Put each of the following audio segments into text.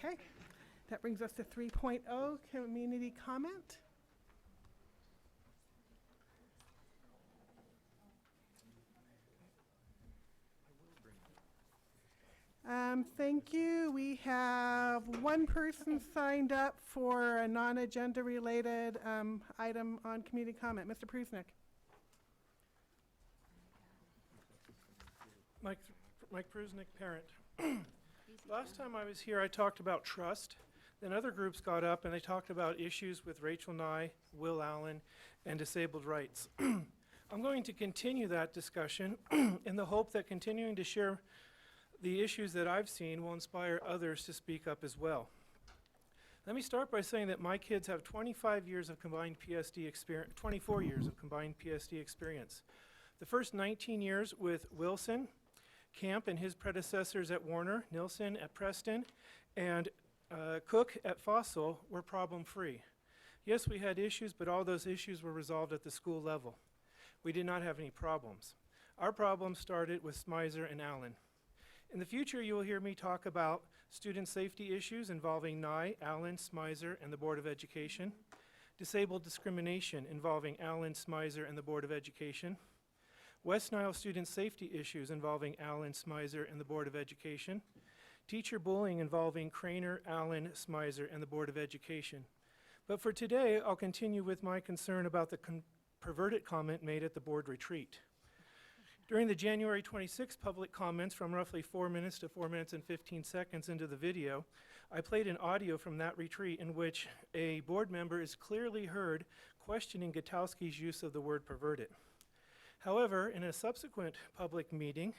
Okay, that brings us to 3.0, community comment. Thank you. We have one person signed up for a non-agenda related item on community comment. Mr. Prusnick. Mike Prusnick, parent. Last time I was here, I talked about trust. Then other groups got up and they talked about issues with Rachel Nye, Will Allen, and disabled rights. I'm going to continue that discussion in the hope that continuing to share the issues that I've seen will inspire others to speak up as well. Let me start by saying that my kids have 25 years of combined PSD experience, 24 years of combined PSD experience. The first 19 years with Wilson, Camp and his predecessors at Warner, Nilsson at Preston, and Cook at Fossil were problem-free. Yes, we had issues, but all those issues were resolved at the school level. We did not have any problems. Our problems started with Smizer and Allen. In the future, you will hear me talk about student safety issues involving Nye, Allen, Smizer, and the Board of Education, disabled discrimination involving Allen, Smizer, and the Board of Education, West Nile student safety issues involving Allen, Smizer, and the Board of Education, teacher bullying involving Craner, Allen, Smizer, and the Board of Education. But for today, I'll continue with my concern about the perverted comment made at the board retreat. During the January 26 public comments from roughly 4 minutes to 4 minutes and 15 seconds into the video, I played an audio from that retreat in which a board member is clearly heard questioning Gutowski's use of the word perverted. However, in a subsequent public meeting,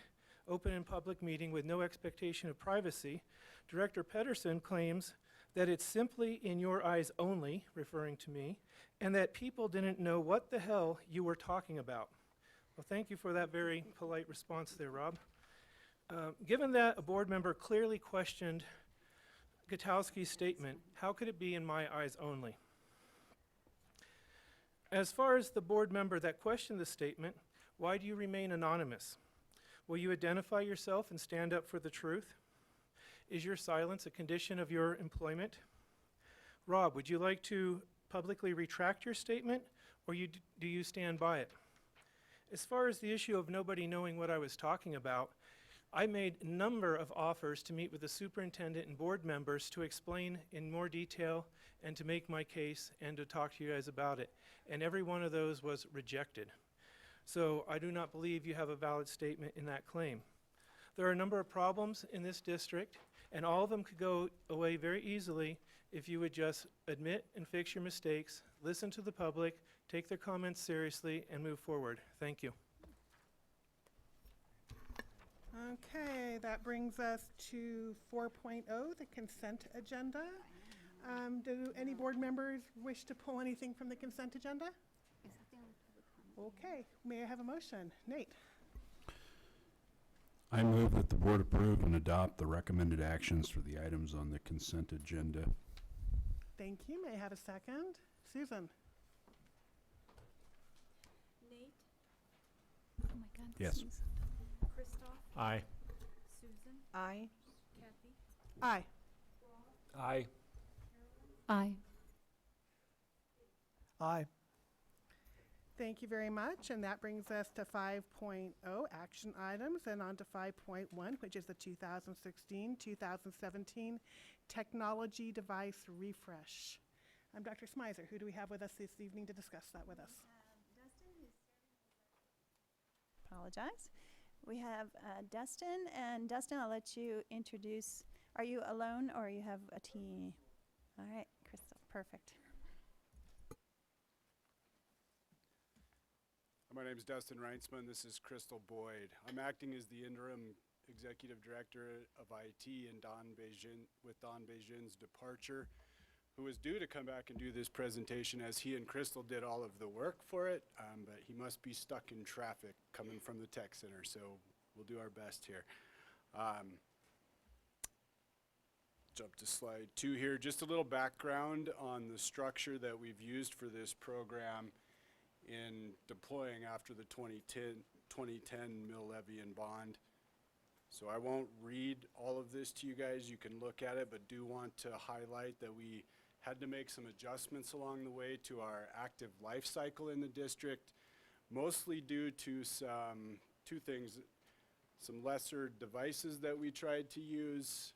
open and public meeting with no expectation of privacy, Director Pedersen claims that it's simply in your eyes only, referring to me, and that people didn't know what the hell you were talking about. Well, thank you for that very polite response there, Rob. Given that a board member clearly questioned Gutowski's statement, how could it be in my eyes only? As far as the board member that questioned the statement, why do you remain anonymous? Will you identify yourself and stand up for the truth? Is your silence a condition of your employment? Rob, would you like to publicly retract your statement, or do you stand by it? As far as the issue of nobody knowing what I was talking about, I made a number of offers to meet with the superintendent and board members to explain in more detail and to make my case and to talk to you guys about it. And every one of those was rejected. So I do not believe you have a valid statement in that claim. There are a number of problems in this district, and all of them could go away very easily if you would just admit and fix your mistakes, listen to the public, take their comments seriously, and move forward. Thank you. Okay, that brings us to 4.0, the consent agenda. Do any board members wish to pull anything from the consent agenda? Okay, may I have a motion? Nate. I move that the board approve and adopt the recommended actions for the items on the consent agenda. Thank you. May I have a second? Susan. Nate? Oh my God. Yes. Susan. Christoph? Aye. Susan? Aye. Kathy? Aye. Aye. Aye. Aye. Thank you very much. And that brings us to 5.0, action items, and on to 5.1, which is the 2016-2017 technology device refresh. Dr. Smizer, who do we have with us this evening to discuss that with us? Apologize. We have Dustin, and Dustin, I'll let you introduce. Are you alone or you have a team? All right, Crystal, perfect. My name is Dustin Reinsman. This is Crystal Boyd. I'm acting as the interim executive director of IT and with Don Beijin's departure, who is due to come back and do this presentation as he and Crystal did all of the work for it, but he must be stuck in traffic coming from the tech center, so we'll do our best here. Jump to slide 2 here. Just a little background on the structure that we've used for this program in deploying after the 2010 mill levy and bond. So I won't read all of this to you guys, you can look at it, but do want to highlight that we had to make some adjustments along the way to our active life cycle in the district, mostly due to two things. Some lesser devices that we tried to use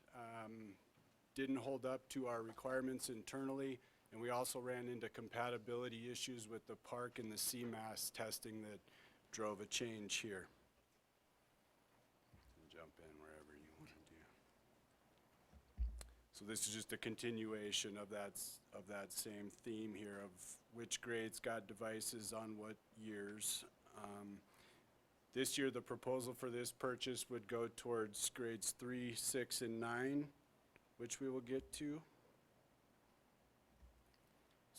didn't hold up to our requirements internally, and we also ran into compatibility issues with the park and the CMAS testing that drove a change here. Jump in wherever you want to do. So this is just a continuation of that same theme here of which grades got devices on what years. This year, the proposal for this purchase would go towards grades 3, 6, and 9, which we will get to.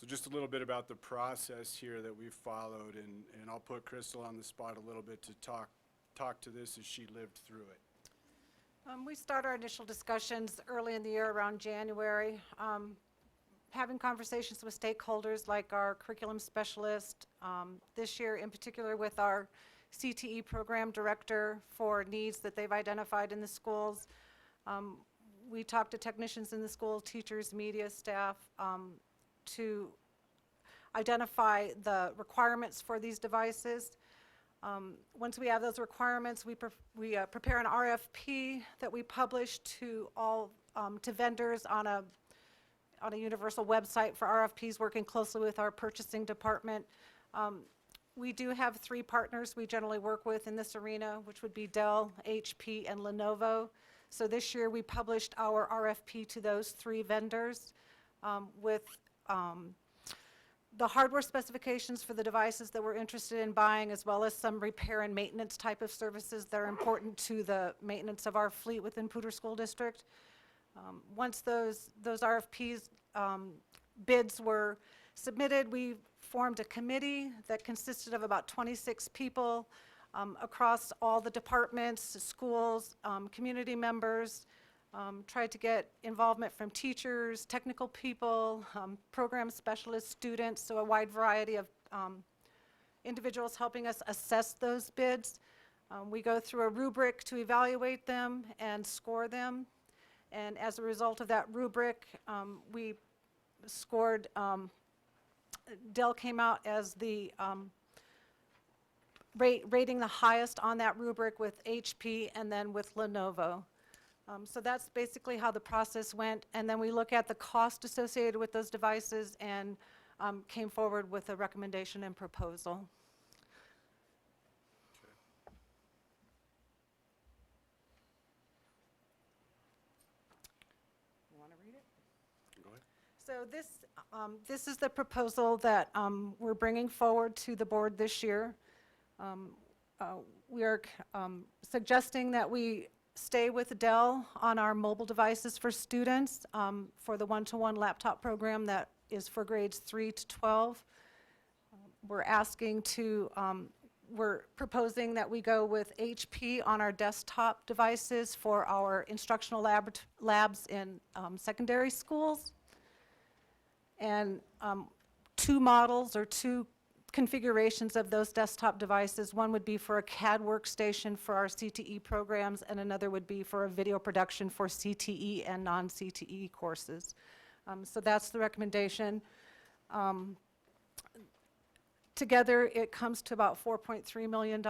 So just a little bit about the process here that we've followed, and I'll put Crystal on the spot a little bit to talk to this as she lived through it. We start our initial discussions early in the year, around January, having conversations with stakeholders like our curriculum specialist, this year in particular with our CTE program director for needs that they've identified in the schools. We talk to technicians in the school, teachers, media staff, to identify the requirements for these devices. Once we have those requirements, we prepare an RFP that we publish to all to vendors on a universal website for RFPs, working closely with our purchasing department. We do have 3 partners we generally work with in this arena, which would be Dell, HP, and Lenovo. So this year we published our RFP to those 3 vendors with the hardware specifications for the devices that we're interested in buying, as well as some repair and maintenance type of services that are important to the maintenance of our fleet within Poudre School District. Once those RFPs bids were submitted, we formed a committee that consisted of about 26 people across all the departments, schools, community members, tried to get involvement from teachers, technical people, program specialists, students, so a wide variety of individuals helping us assess those bids. We go through a rubric to evaluate them and score them, and as a result of that rubric, we scored, Dell came out as the rating the highest on that rubric with HP and then with Lenovo. So that's basically how the process went, and then we look at the cost associated with those devices and came forward with a recommendation and proposal. You want to read it? Go ahead. So this is the proposal that we're bringing forward to the board this year. We are suggesting that we stay with Dell on our mobile devices for students for the one-to-one laptop program that is for grades 3 to 12. We're proposing that we go with HP on our desktop devices for our instructional labs in secondary schools. And 2 models or 2 configurations of those desktop devices. One would be for a CAD workstation for our CTE programs, and another would be for a video production for CTE and non-CTE courses. So that's the recommendation. Together, it comes to about $4.3 million,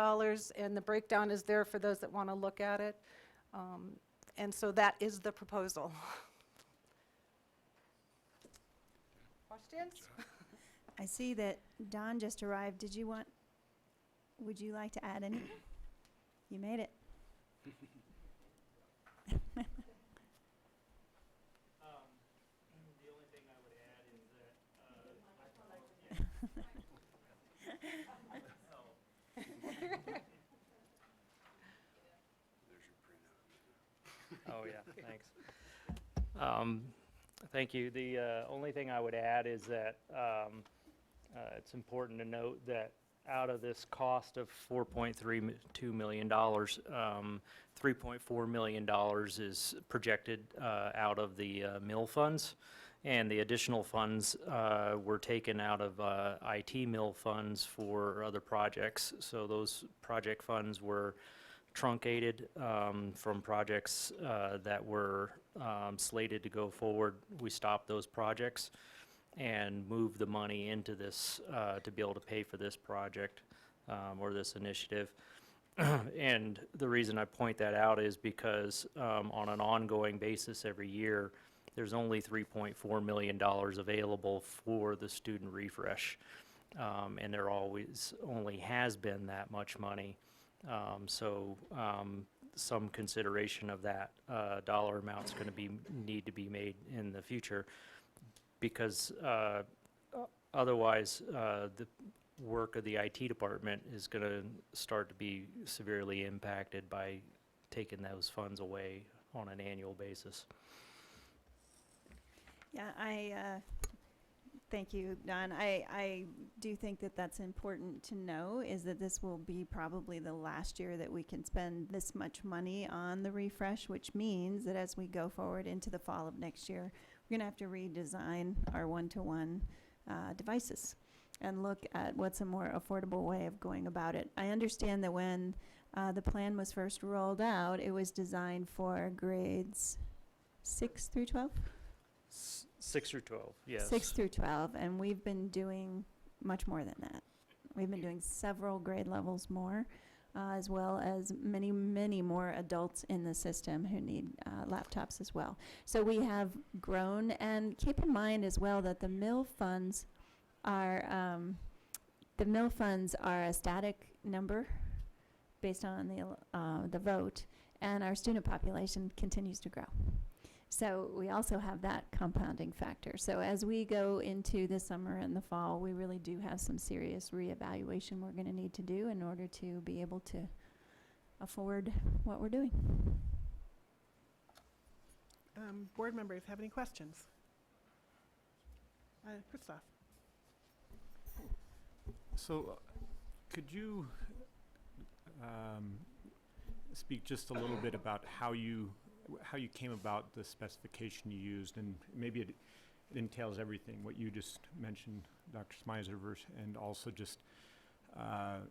and the breakdown is there for those that want to look at it. And so that is the proposal. Questions? I see that Don just arrived. Would you like to add anything? You made it. The only thing I would add is that, There's your printout. oh yeah, thanks. Thank you. The only thing I would add is that it's important to note that out of this cost of $4.32 million, $3.4 million is projected out of the mill funds, and the additional funds were taken out of IT mill funds for other projects. So those project funds were truncated from projects that were slated to go forward. We stopped those projects and moved the money into this to be able to pay for this project or this initiative. And the reason I point that out is because on an ongoing basis every year, there's only $3.4 million available for the student refresh. And there always only has been that much money. So some consideration of that dollar amount is going to need to be made in the future, because otherwise the work of the IT department is going to start to be severely impacted by taking those funds away on an annual basis. Yeah, thank you, Don. I do think that that's important to know, is that this will be probably the last year that we can spend this much money on the refresh, which means that as we go forward into the fall of next year, we're gonna have to redesign our one-to-one devices and look at what's a more affordable way of going about it. I understand that when the plan was first rolled out, it was designed for grades 6 through 12? 6 through 12, yes. 6 through 12, and we've been doing much more than that. We've been doing several grade levels more, as well as many, many more adults in the system who need laptops as well. So we have grown, and keep in mind as well that the mill funds are a static number based on the vote, and our student population continues to grow. So we also have that compounding factor. So as we go into the summer and the fall, we really do have some serious reevaluation we're going to need to do in order to be able to afford what we're doing. Board members have any questions? Christoph? So, could you speak just a little bit about how you came about the specification you used, and maybe it entails everything, what you just mentioned, Dr. Smyser, and also just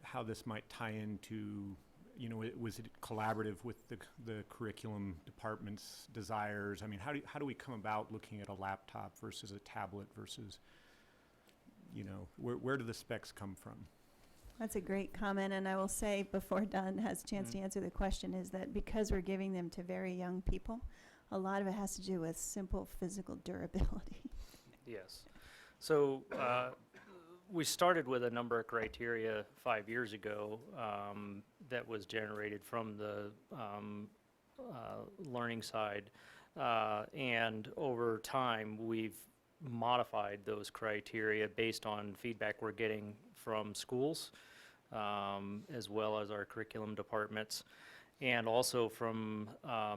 how this might tie into, was it collaborative with the curriculum department's desires? I mean, how do we come about looking at a laptop versus a tablet versus, where do the specs come from? That's a great comment, and I will say before Don has a chance to answer the question, is that because we're giving them to very young people, a lot of it has to do with simple physical durability. Yes. So we started with a number of criteria 5 years ago that was generated from the learning side. And over time, we've modified those criteria based on feedback we're getting from schools, as well as our curriculum departments, and also from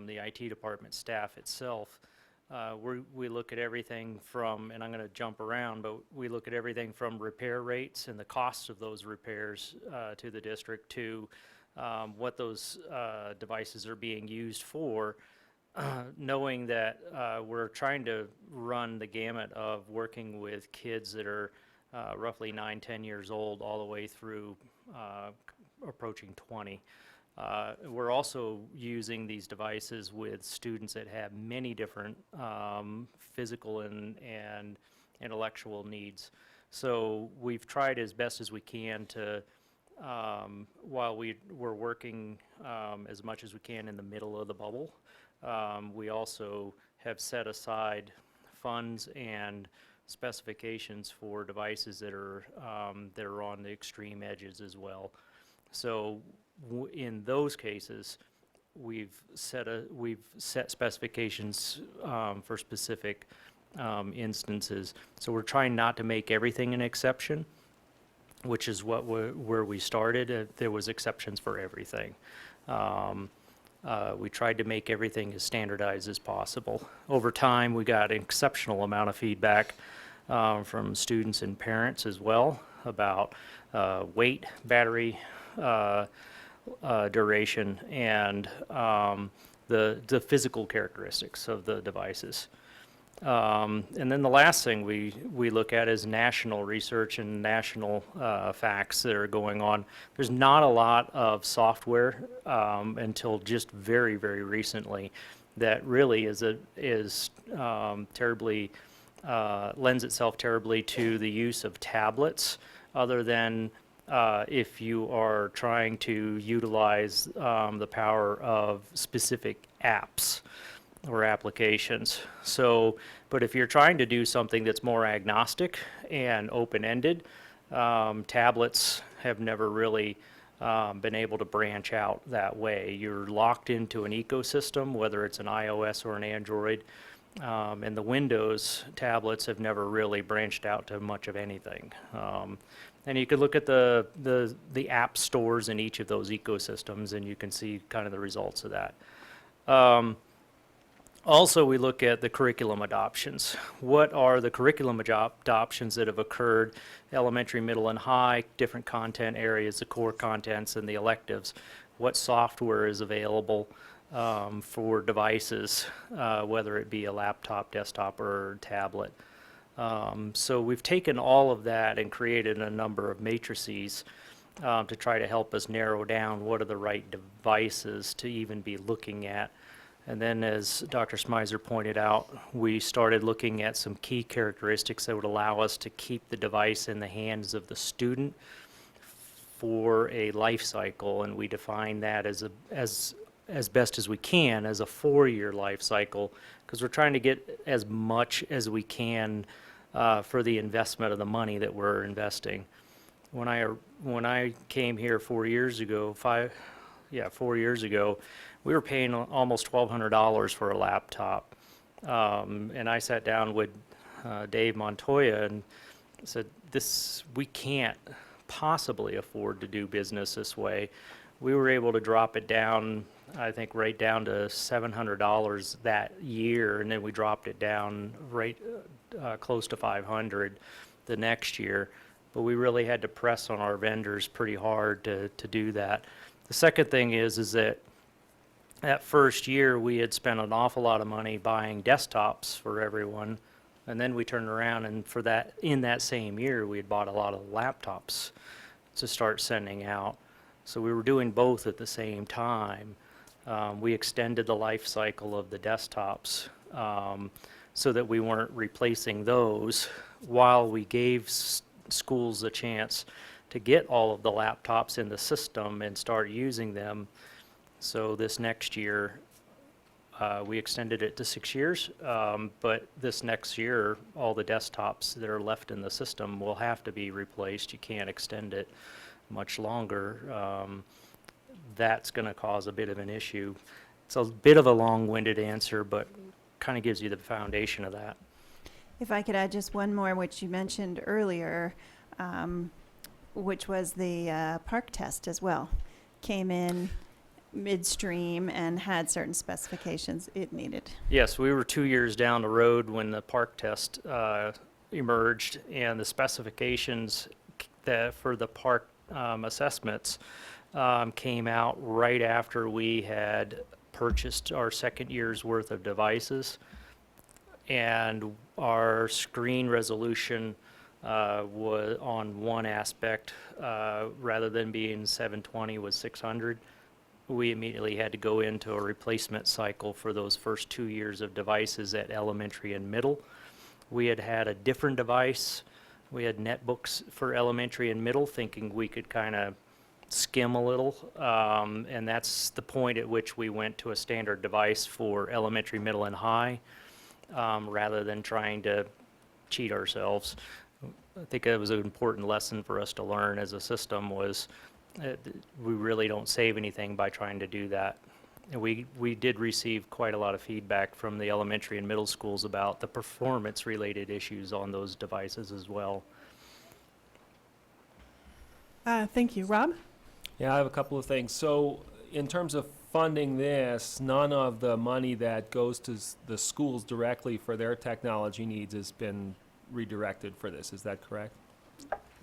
the IT department staff itself. We look at everything from, and I'm going to jump around, but we look at everything from repair rates and the costs of those repairs to the district, to what those devices are being used for, knowing that we're trying to run the gamut of working with kids that are roughly 9-10 years old all the way through approaching 20. We're also using these devices with students that have many different physical and intellectual needs. So we've tried as best as we can to, while we're working as much as we can in the middle of the bubble, we also have set aside funds and specifications for devices that are on the extreme edges as well. So in those cases, we've set specifications for specific instances. So we're trying not to make everything an exception, which is where we started. There was exceptions for everything. We tried to make everything as standardized as possible. Over time, we got an exceptional amount of feedback from students and parents as well about weight, battery duration, and the physical characteristics of the devices. And then the last thing we look at is national research and national facts that are going on. There's not a lot of software until just very, very recently that really is terribly lends itself terribly to the use of tablets, other than if you are trying to utilize the power of specific apps or applications. So, but if you're trying to do something that's more agnostic and open-ended, tablets have never really been able to branch out that way. You're locked into an ecosystem, whether it's an iOS or an Android, and the Windows tablets have never really branched out to much of anything. And you could look at the app stores in each of those ecosystems, and you can see kind of the results of that. Also, we look at the curriculum adoptions. What are the curriculum adoptions that have occurred, elementary, middle, and high, different content areas, the core contents, and the electives? What software is available for devices, whether it be a laptop, desktop, or tablet? So we've taken all of that and created a number of matrices to try to help us narrow down what are the right devices to even be looking at. And then, as Dr. Smizer pointed out, we started looking at some key characteristics that would allow us to keep the device in the hands of the student for a life cycle, and we define that as best as we can as a 4-year life cycle, because we're trying to get as much as we can for the investment of the money that we're investing. When I came here 4 years ago, 4 years ago, we were paying almost $1,200 for a laptop. And I sat down with Dave Montoya and said, we can't possibly afford to do business this way. We were able to drop it down, I think, right down to $700 that year, and then we dropped it down right close to $500 the next year. But we really had to press on our vendors pretty hard to do that. The second thing is that first year we had spent an awful lot of money buying desktops for everyone, and then we turned around and in that same year we had bought a lot of laptops to start sending out. So we were doing both at the same time. We extended the life cycle of the desktops so that we weren't replacing those while we gave schools a chance to get all of the laptops in the system and start using them. So this next year, we extended it to 6 years, but this next year, all the desktops that are left in the system will have to be replaced. You can't extend it much longer. That's going to cause a bit of an issue. It's a bit of a long-winded answer, but kind of gives you the foundation of that. If I could add just one more, which you mentioned earlier, which was the park test as well. Came in midstream and had certain specifications it needed. Yes, we were 2 years down the road when the park test emerged, and the specifications for the park assessments came out right after we had purchased our second year's worth of devices, and our screen resolution was on one aspect, rather than being 720 was 600. We immediately had to go into a replacement cycle for those first 2 years of devices at elementary and middle. We had a different device. We had netbooks for elementary and middle, thinking we could kind of skim a little, and that's the point at which we went to a standard device for elementary, middle, and high, rather than trying to cheat ourselves. I think it was an important lesson for us to learn as a system was we really don't save anything by trying to do that. And we did receive quite a lot of feedback from the elementary and middle schools about the performance-related issues on those devices as well. Thank you. Rob? Yeah, I have a couple of things. So in terms of funding this, none of the money that goes to the schools directly for their technology needs has been redirected for this. Is that correct?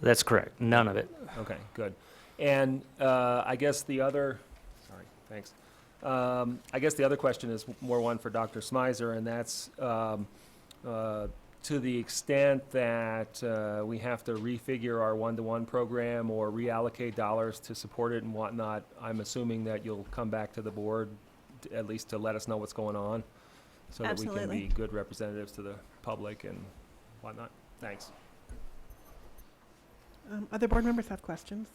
That's correct. None of it. Okay, good. And I guess the other, sorry, thanks. I guess the other question is more one for Dr. Smizer, and that's To the extent that we have to refigure our one-to-one program or reallocate dollars to support it and whatnot, I'm assuming that you'll come back to the board, at least to let us know what's going on, so that we can Absolutely. be good representatives to the public and whatnot. Thanks. Other board members have questions?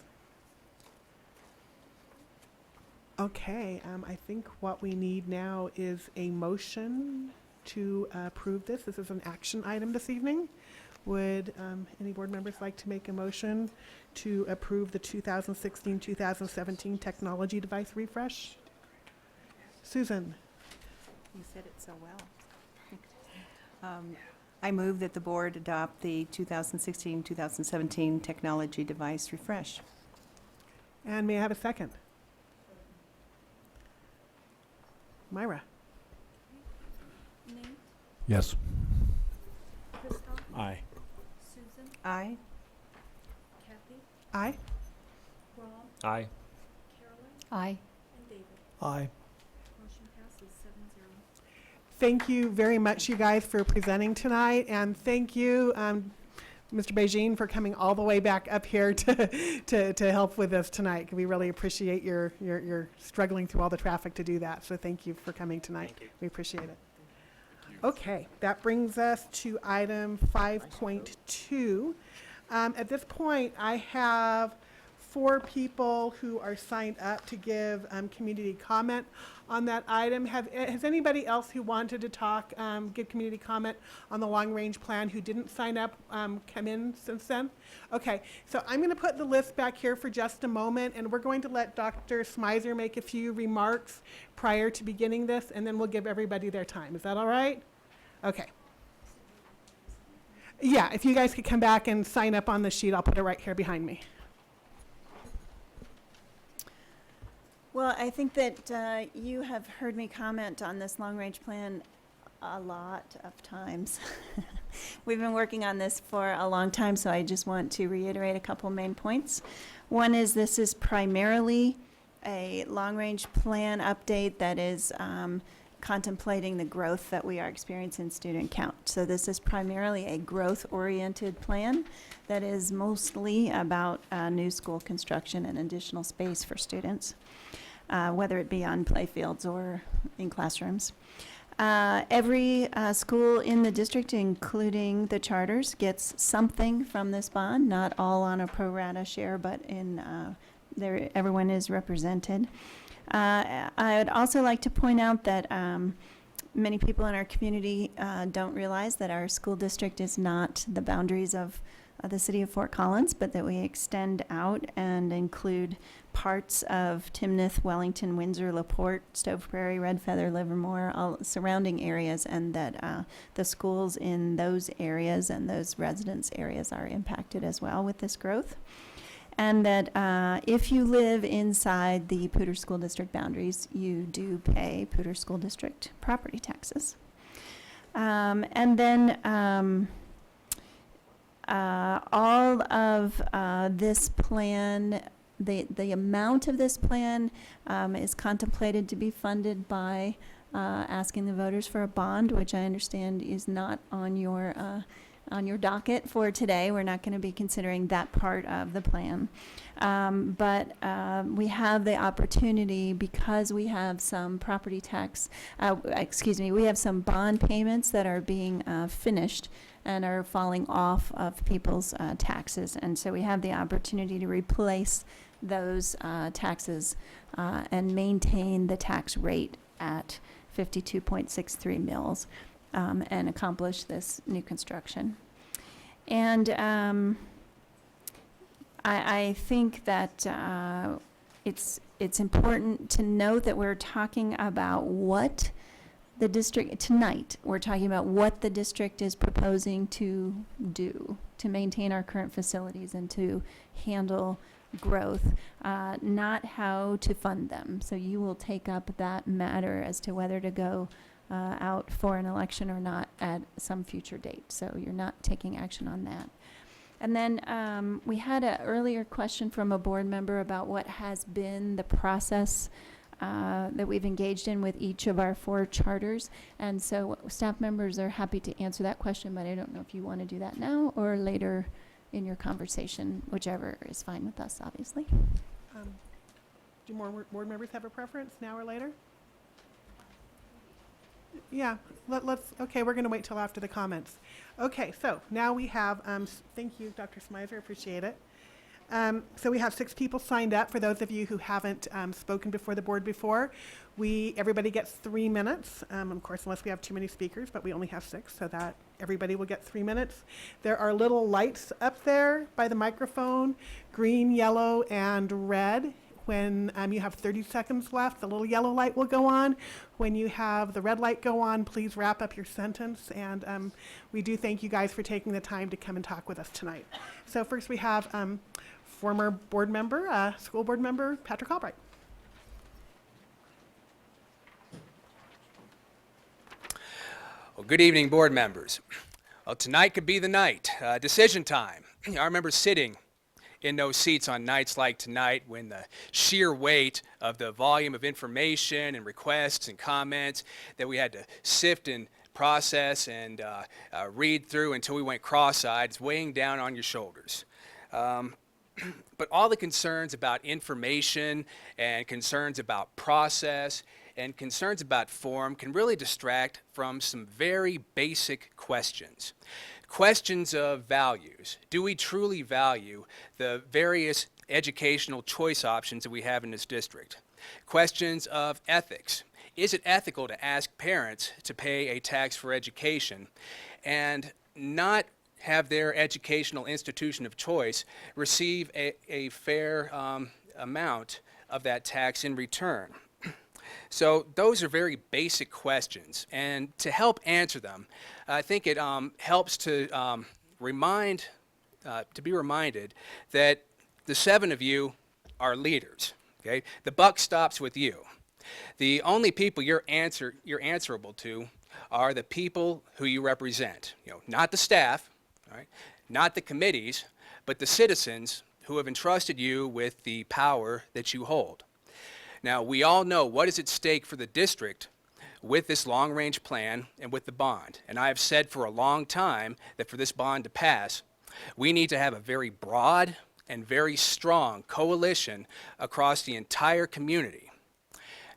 Okay, I think what we need now is a motion to approve this. This is an action item this evening. Would any board members like to make a motion to approve the 2016-2017 technology device refresh? Susan? You said it so well. I move that the board adopt the 2016-2017 technology device refresh. And may I have a second? Myra? Nate, Yes. Christoph, Aye. Susan, Aye. Kathy, Aye. Rob, Aye. Carolyn, Aye. And David. Aye. Motion passes 7-0. Thank you very much, you guys, for presenting tonight, and thank you, Mr. Beijing, for coming all the way back up here to help with us tonight. We really appreciate your struggling through all the traffic to do that, so thank you for coming tonight. Thank you. We appreciate it. Okay, that brings us to item 5.2. At this point, I have 4 people who are signed up to give community comment on that item. Has anybody else who wanted to talk, give community comment on the long-range plan who didn't sign up come in since then? Okay, so I'm going to put the list back here for just a moment, and we're going to let Dr. Smizer make a few remarks prior to beginning this, and then we'll give everybody their time. Is that all right? Okay. Yeah, if you guys could come back and sign up on the sheet, I'll put it right here behind me. Well, I think that you have heard me comment on this long-range plan a lot of times. We've been working on this for a long time, so I just want to reiterate a couple main points. One is this is primarily a long-range plan update that is contemplating the growth that we are experiencing in student count. So this is primarily a growth-oriented plan that is mostly about new school construction and additional space for students, whether it be on playfields or in classrooms. Every school in the district, including the charters, gets something from this bond, not all on a pro rata share, but in everyone is represented. I would also like to point out that many people in our community don't realize that our school district is not the boundaries of the city of Fort Collins, but that we extend out and include parts of Timnath, Wellington, Windsor, LaPorte, Stove Prairie, Red Feather, Livermore, all surrounding areas, and that the schools in those areas and those residence areas are impacted as well with this growth. And that if you live inside the Poudre School District boundaries, you do pay Poudre School District property taxes. And then all of this plan, the amount of this plan is contemplated to be funded by asking the voters for a bond, which I understand is not on your docket for today. We're not going to be considering that part of the plan. But we have the opportunity, because we have some property tax, we have some bond payments that are being finished and are falling off of people's taxes. And so we have the opportunity to replace those taxes and maintain the tax rate at 52.63 mils. And accomplish this new construction. And I think that it's important to note that we're talking about what the district, tonight, we're talking about what the district is proposing to do to maintain our current facilities and to handle growth, not how to fund them. So you will take up that matter as to whether to go out for an election or not at some future date. So you're not taking action on that. And then we had an earlier question from a board member about what has been the process that we've engaged in with each of our 4 charters. And so staff members are happy to answer that question, but I don't know if you want to do that now or later in your conversation, whichever is fine with us, obviously. Do more board members have a preference, now or later? Yeah, okay, we're gonna wait till after the comments. Okay, so now we have, thank you, Dr. Smizer, appreciate it. So we have 6 people signed up. For those of you who haven't spoken before the board before, everybody gets 3 minutes, of course, unless we have too many speakers, but we only have 6, so that everybody will get 3 minutes. There are little lights up there by the microphone, green, yellow, and red. When you have 30 seconds left, the little yellow light will go on. When you have the red light go on, please wrap up your sentence. And we do thank you guys for taking the time to come and talk with us tonight. So first we have former board member, school board member, Patrick Albright. Well, good evening, board members. Well, tonight could be the night. Decision time. I remember sitting in those seats on nights like tonight when the sheer weight of the volume of information and requests and comments that we had to sift and process and read through until we went cross-eyed is weighing down on your shoulders. But all the concerns about information and concerns about process and concerns about form can really distract from some very basic questions. Questions of values. Do we truly value the various educational choice options that we have in this district? Questions of ethics. Is it ethical to ask parents to pay a tax for education and not have their educational institution of choice receive a fair amount of that tax in return? So those are very basic questions, and to help answer them, I think it helps to be reminded that the 7 of you are leaders. Okay, the buck stops with you. The only people you're answerable to are the people who you represent. You know, not the staff, all right, not the committees, but the citizens who have entrusted you with the power that you hold. Now, we all know what is at stake for the district with this long-range plan and with the bond. And I have said for a long time that for this bond to pass, we need to have a very broad and very strong coalition across the entire community.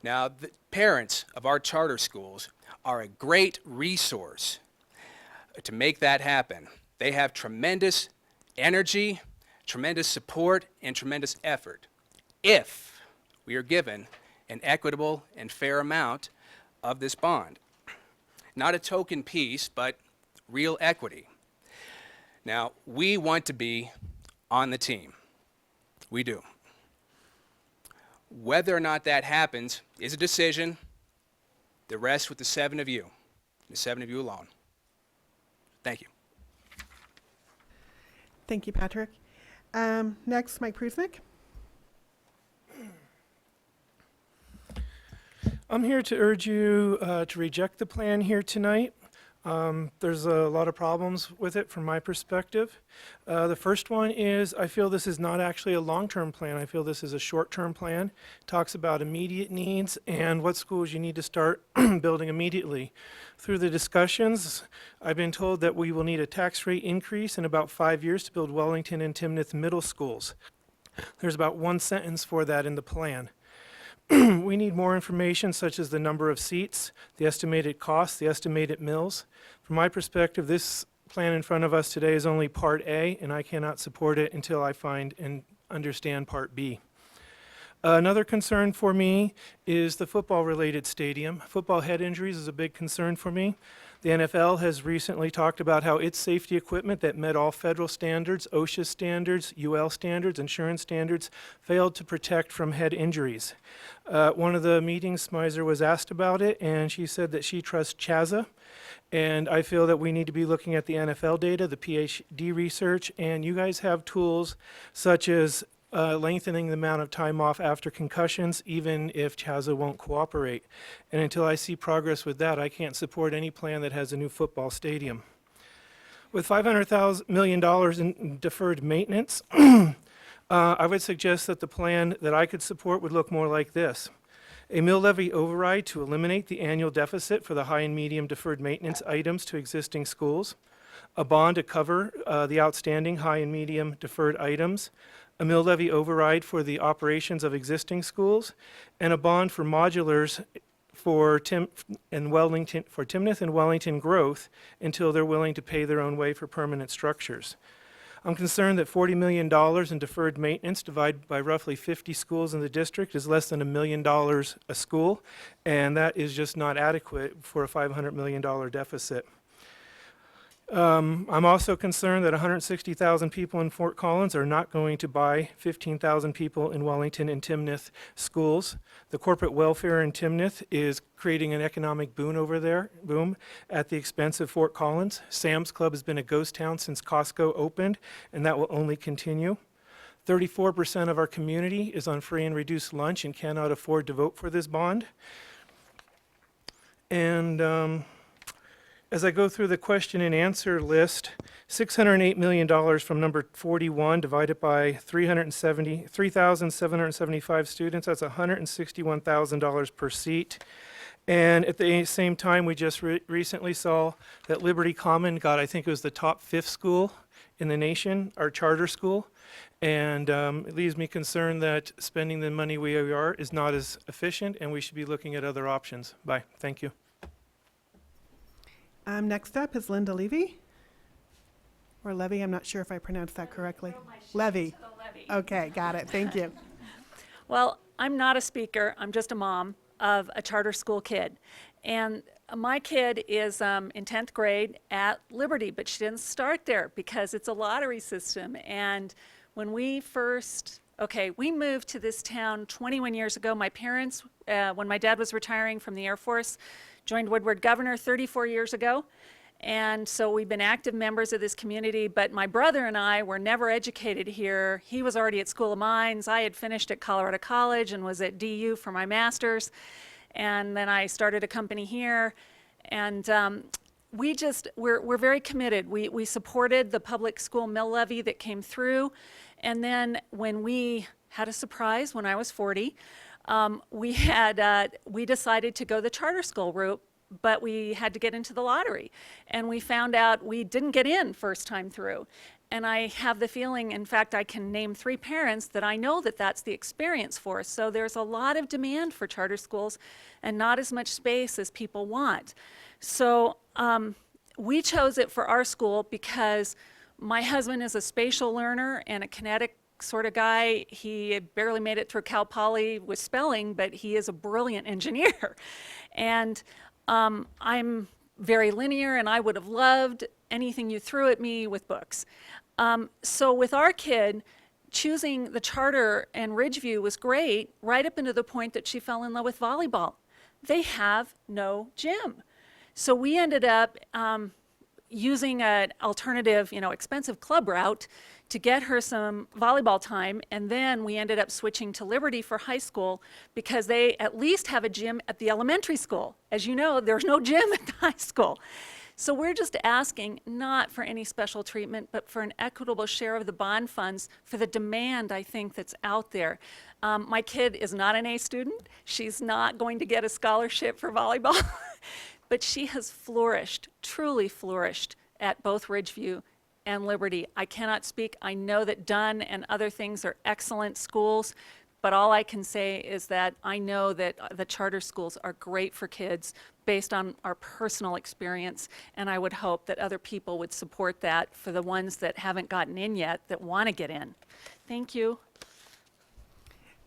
Now, the parents of our charter schools are a great resource to make that happen. They have tremendous energy, tremendous support, and tremendous effort if we are given an equitable and fair amount of this bond. Not a token piece, but real equity. Now, we want to be on the team. We do. Whether or not that happens is a decision that rests with the 7 of you, the 7 of you alone. Thank you. Thank you, Patrick. Next, Mike Prusnick. I'm here to urge you to reject the plan here tonight. There's a lot of problems with it from my perspective. The first one is I feel this is not actually a long-term plan. I feel this is a short-term plan. It talks about immediate needs and what schools you need to start building immediately. Through the discussions, I've been told that we will need a tax rate increase in about 5 years to build Wellington and Timnath middle schools. There's about 1 sentence for that in the plan. We need more information such as the number of seats, the estimated costs, the estimated mills. From my perspective, this plan in front of us today is only Part A, and I cannot support it until I find and understand Part B. Another concern for me is the football-related stadium. Football head injuries is a big concern for me. The NFL has recently talked about how its safety equipment that met all federal standards, OSHA standards, UL standards, insurance standards, failed to protect from head injuries. One of the meetings, Smizer was asked about it, and she said that she trusts CHAZA. And I feel that we need to be looking at the NFL data, the PhD research, and you guys have tools such as lengthening the amount of time off after concussions, even if CHAZA won't cooperate. And until I see progress with that, I can't support any plan that has a new football stadium. With $500 million in deferred maintenance, I would suggest that the plan that I could support would look more like this. A mill levy override to eliminate the annual deficit for the high and medium deferred maintenance items to existing schools, a bond to cover the outstanding high and medium deferred items, a mill levy override for the operations of existing schools, and a bond for modulars for Timnath and Wellington growth until they're willing to pay their own way for permanent structures. I'm concerned that $40 million in deferred maintenance divided by roughly 50 schools in the district is less than $1 million a school, and that is just not adequate for a $500 million deficit. I'm also concerned that 160,000 people in Fort Collins are not going to buy 15,000 people in Wellington and Timnath schools. The corporate welfare in Timnath is creating an economic boom at the expense of Fort Collins. Sam's Club has been a ghost town since Costco opened, and that will only continue. 34% of our community is on free and reduced lunch and cannot afford to vote for this bond. And as I go through the question and answer list, $608 million from number 41 divided by 3,775 students, that's $161,000 per seat. And at the same time, we just recently saw that Liberty Common got, I think it was the top 5th school in the nation, our charter school. And it leaves me concerned that spending the money we are is not as efficient, and we should be looking at other options. Bye. Thank you. Next up is Linda Levy. Or Levy, I'm not sure if I pronounced that correctly. Levy. Okay, got it. Thank you. Well, I'm not a speaker. I'm just a mom of a charter school kid. And my kid is in 10th grade at Liberty, but she didn't start there because it's a lottery system. And when we we moved to this town 21 years ago. My parents, when my dad was retiring from the Air Force, joined Woodward Governor 34 years ago. And so we've been active members of this community, but my brother and I were never educated here. He was already at School of Mines. I had finished at Colorado College and was at DU for my master's. And then I started a company here. And we're very committed. We supported the public school mill levy that came through. And then when we had a surprise when I was 40, we decided to go the charter school route, but we had to get into the lottery. And we found out we didn't get in first time through. And I have the feeling, in fact, I can name 3 parents that I know that that's the experience for. So there's a lot of demand for charter schools and not as much space as people want. So we chose it for our school because my husband is a spatial learner and a kinetic sort of guy. He barely made it through Cal Poly with spelling, but he is a brilliant engineer. And I'm very linear, and I would have loved anything you threw at me with books. So with our kid, choosing the charter and Ridgeview was great, right up into the point that she fell in love with volleyball. They have no gym. So we ended up using an alternative, expensive club route to get her some volleyball time, and then we ended up switching to Liberty for high school because they at least have a gym at the elementary school. As you know, there's no gym at the high school. So we're just asking not for any special treatment, but for an equitable share of the bond funds for the demand, I think, that's out there. My kid is not an A student. She's not going to get a scholarship for volleyball, but she has flourished, truly flourished at both Ridgeview and Liberty. I cannot speak. I know that Dunn and other things are excellent schools, but all I can say is that I know that the charter schools are great for kids based on our personal experience, and I would hope that other people would support that for the ones that haven't gotten in yet that want to get in. Thank you.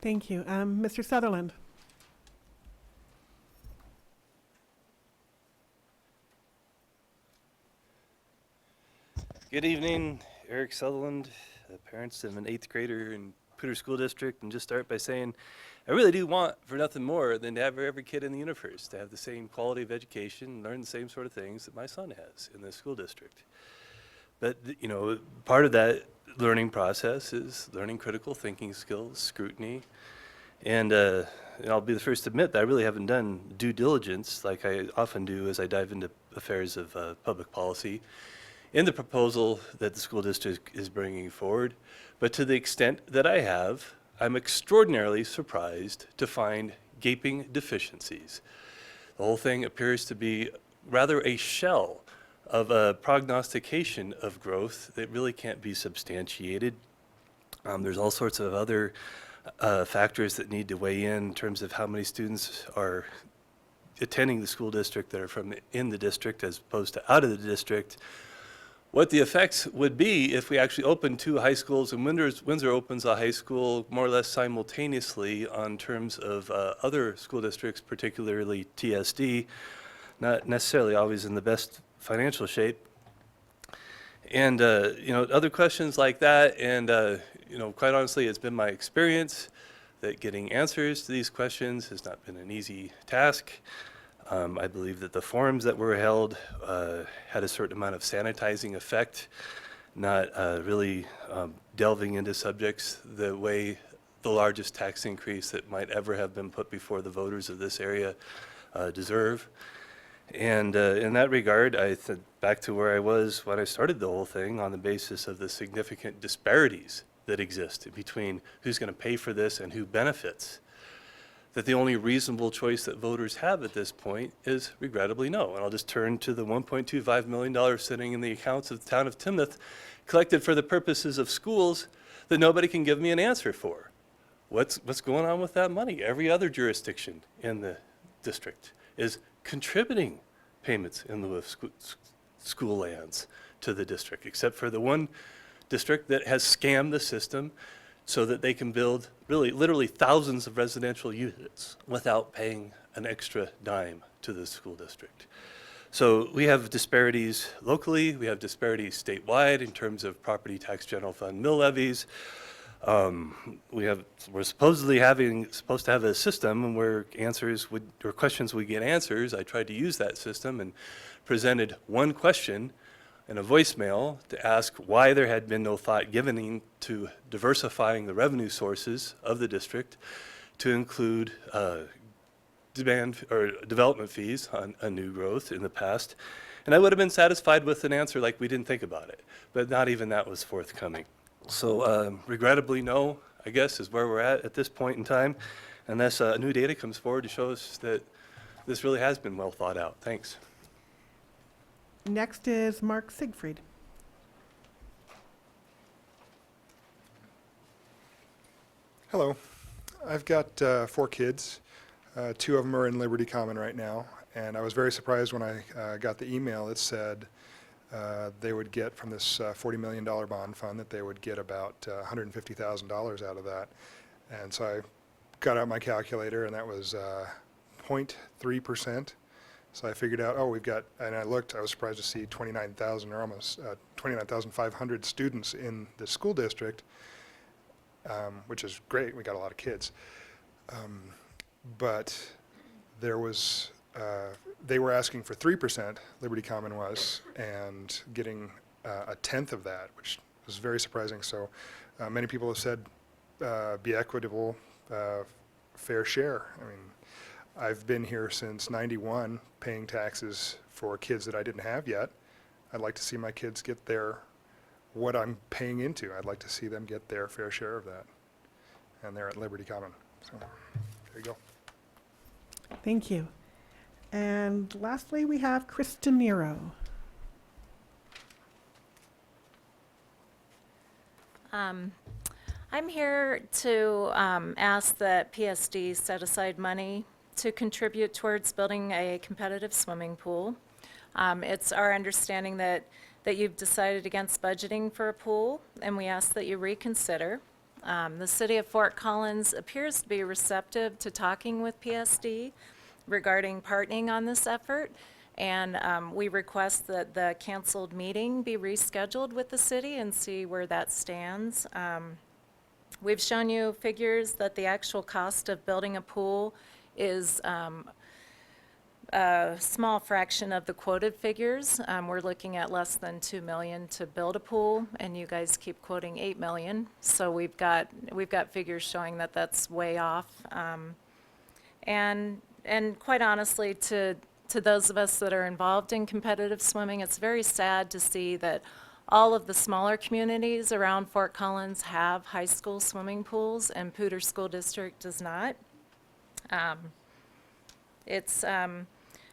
Thank you. Mr. Sutherland. Good evening, Eric Sutherland, parents of an 8th grader in Poudre School District, and just start by saying I really do want for nothing more than to have every kid in the universe to have the same quality of education, learn the same sort of things that my son has in this school district. But, part of that learning process is learning critical thinking skills, scrutiny, and I'll be the first to admit that I really haven't done due diligence like I often do as I dive into affairs of public policy in the proposal that the school district is bringing forward. But to the extent that I have, I'm extraordinarily surprised to find gaping deficiencies. The whole thing appears to be rather a shell of a prognostication of growth that really can't be substantiated. There's all sorts of other factors that need to weigh in terms of how many students are attending the school district that are from in the district as opposed to out of the district. What the effects would be if we actually opened 2 high schools and Windsor opens a high school more or less simultaneously on terms of other school districts, particularly TSD, not necessarily always in the best financial shape. And, other questions like that. And, quite honestly, it's been my experience that getting answers to these questions has not been an easy task. I believe that the forums that were held had a certain amount of sanitizing effect, not really delving into subjects the way the largest tax increase that might ever have been put before the voters of this area deserve. And in that regard, I think back to where I was when I started the whole thing on the basis of the significant disparities that exist between who's going to pay for this and who benefits, that the only reasonable choice that voters have at this point is regrettably no. And I'll just turn to the $1.25 million sitting in the accounts of the town of Timoth, collected for the purposes of schools that nobody can give me an answer for. What's going on with that money? Every other jurisdiction in the district is contributing payments in lieu of school lands to the district, except for the one district that has scammed the system so that they can build really literally thousands of residential units without paying an extra dime to the school district. So we have disparities locally, we have disparities statewide in terms of property tax general fund mill levies. We're supposed to have a system where questions would get answers. I tried to use that system and presented one question in a voicemail to ask why there had been no thought given to diversifying the revenue sources of the district to include demand or development fees on a new growth in the past. And I would have been satisfied with an answer like we didn't think about it, but not even that was forthcoming. So regrettably, no, I guess, is where we're at this point in time, unless new data comes forward to show us that this really has been well thought out. Thanks. Next is Mark Siegfried. Hello. I've got 4 kids. 2 of them are in Liberty Common right now, and I was very surprised when I got the email that said they would get from this $40 million bond fund that they would get about $150,000 out of that. And so I got out my calculator, and that was 0.3%. So I figured out, and I looked, I was surprised to see 29,000 or almost 29,500 students in the school district, which is great. We got a lot of kids. But there was, they were asking for 3%, Liberty Common was, and getting a tenth of that, which was very surprising. So many people have said be equitable, fair share. I mean, I've been here since '91 paying taxes for kids that I didn't have yet. I'd like to see my kids get what I'm paying into. I'd like to see them get their fair share of that. And they're at Liberty Common. So there you go. Thank you. And lastly, we have Chris DeNiro. I'm here to ask that PSD set aside money to contribute towards building a competitive swimming pool. It's our understanding that you've decided against budgeting for a pool, and we ask that you reconsider. The city of Fort Collins appears to be receptive to talking with PSD regarding partnering on this effort, and we request that the canceled meeting be rescheduled with the city and see where that stands. We've shown you figures that the actual cost of building a pool is a small fraction of the quoted figures. We're looking at less than $2 million to build a pool, and you guys keep quoting $8 million. So we've got figures showing that that's way off. And quite honestly, to those of us that are involved in competitive swimming, it's very sad to see that all of the smaller communities around Fort Collins have high school swimming pools, and Poudre School District does not. It's an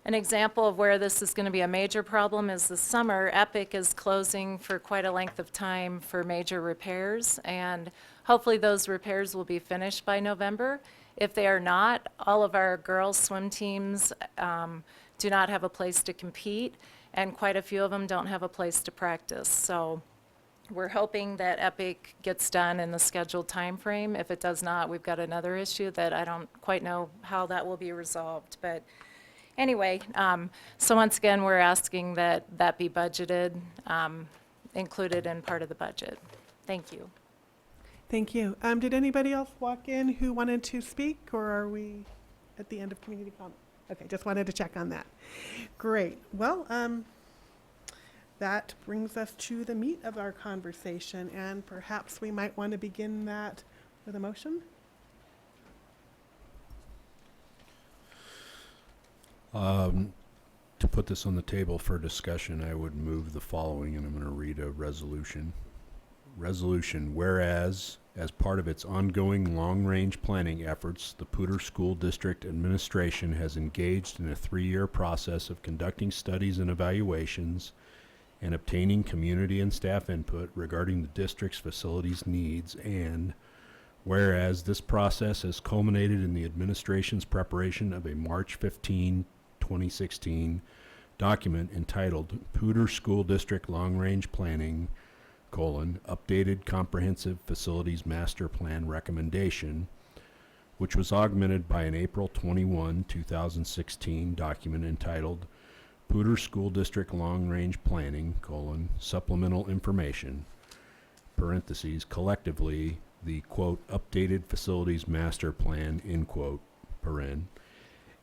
example of where this is going to be a major problem is this summer, Epic is closing for quite a length of time for major repairs, and hopefully those repairs will be finished by November. If they are not, all of our girls' swim teams do not have a place to compete, and quite a few of them don't have a place to practice. So we're hoping that Epic gets done in the scheduled time frame. If it does not, we've got another issue that I don't quite know how that will be resolved. But anyway, so once again, we're asking that that be budgeted, included in part of the budget. Thank you. Thank you. Did anybody else walk in who wanted to speak, or are we at the end of community comment? Okay, just wanted to check on that. Great. Well, that brings us to the meat of our conversation, and perhaps we might want to begin that with a motion. To put this on the table for discussion, I would move the following, and I'm going to read a resolution. Resolution, whereas, as part of its ongoing long-range planning efforts, the Poudre School District Administration has engaged in a 3-year process of conducting studies and evaluations and obtaining community and staff input regarding the district's facilities needs, and whereas this process has culminated in the administration's preparation of a March 15, 2016 document entitled Poudre School District Long-Range Planning, Updated Comprehensive Facilities Master Plan Recommendation, which was augmented by an April 21, 2016 document entitled Poudre School District Long-Range Planning, Supplemental Information, parentheses, collectively, the, quote, Updated Facilities Master Plan, end quote, paren.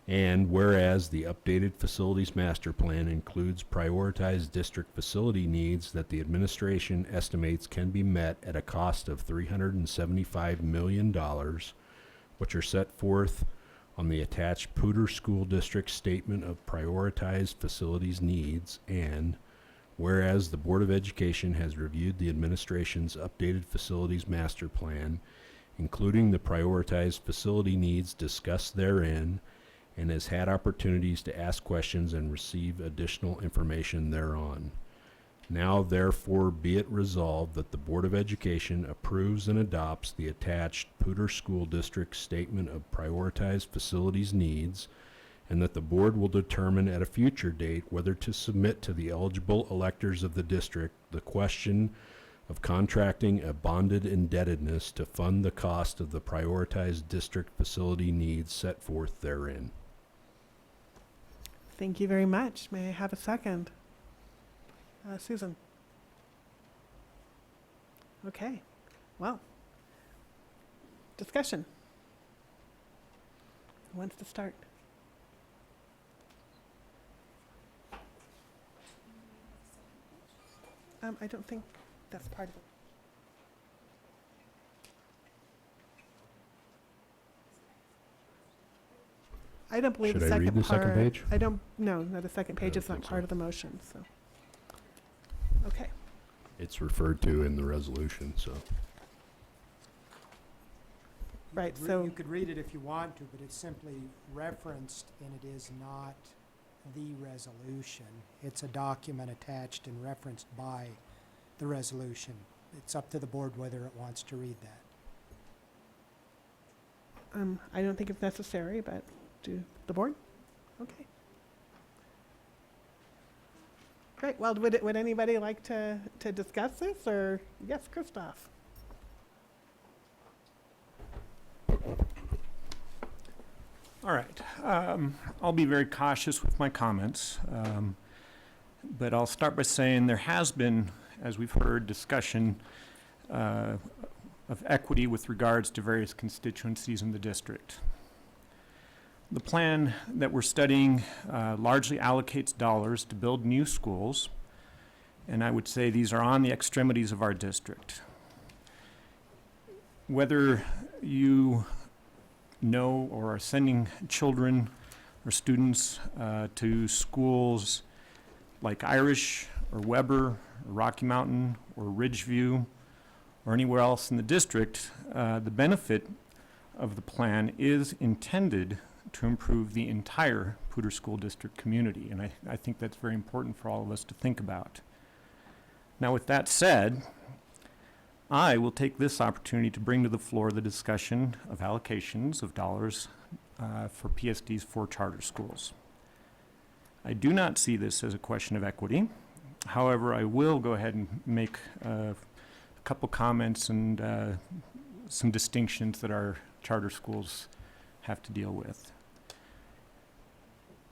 And whereas the updated facilities master plan includes prioritized district facility needs that the administration estimates can be met at a cost of $375 million, which are set forth on the attached Poudre School District Statement of Prioritized Facilities Needs, and whereas the Board of Education has reviewed the administration's updated facilities master plan, including the prioritized facility needs discussed therein, and has had opportunities to ask questions and receive additional information thereon. Now therefore be it resolved that the Board of Education approves and adopts the attached Poudre School District Statement of Prioritized Facilities Needs, and that the board will determine at a future date whether to submit to the eligible electors of the district the question of contracting a bonded indebtedness to fund the cost of the prioritized district facility needs set forth therein. Thank you very much. May I have a second? Susan. Okay. Well, discussion. Who wants to start? I don't think that's part of it. I don't believe Should the I second read the part. second page? I don't, no, the second page don't is not think so. part of the motion, so. Okay. It's referred to in the resolution, so. Right, You could so- You could read it if you want to, but it's simply referenced, and it is not the resolution. It's a document attached and referenced by the resolution. It's up to the board whether it wants to read that. I don't think it's necessary, but do the board? Okay. Great, well, would anybody like to discuss this, or, yes, Christoph? All right. I'll be very cautious with my comments, but I'll start by saying there has been, as we've heard, discussion of equity with regards to various constituencies in the district. The plan that we're studying largely allocates dollars to build new schools, and I would say these are on the extremities of our district. Whether you know or are sending children or students to schools like Irish or Weber or Rocky Mountain or Ridgeview or anywhere else in the district, the benefit of the plan is intended to improve the entire Poudre School District community, and I think that's very important for all of us to think about. Now, with that said, I will take this opportunity to bring to the floor the discussion of allocations of dollars for PSD's 4 charter schools. I do not see this as a question of equity. However, I will go ahead and make a couple comments and some distinctions that our charter schools have to deal with.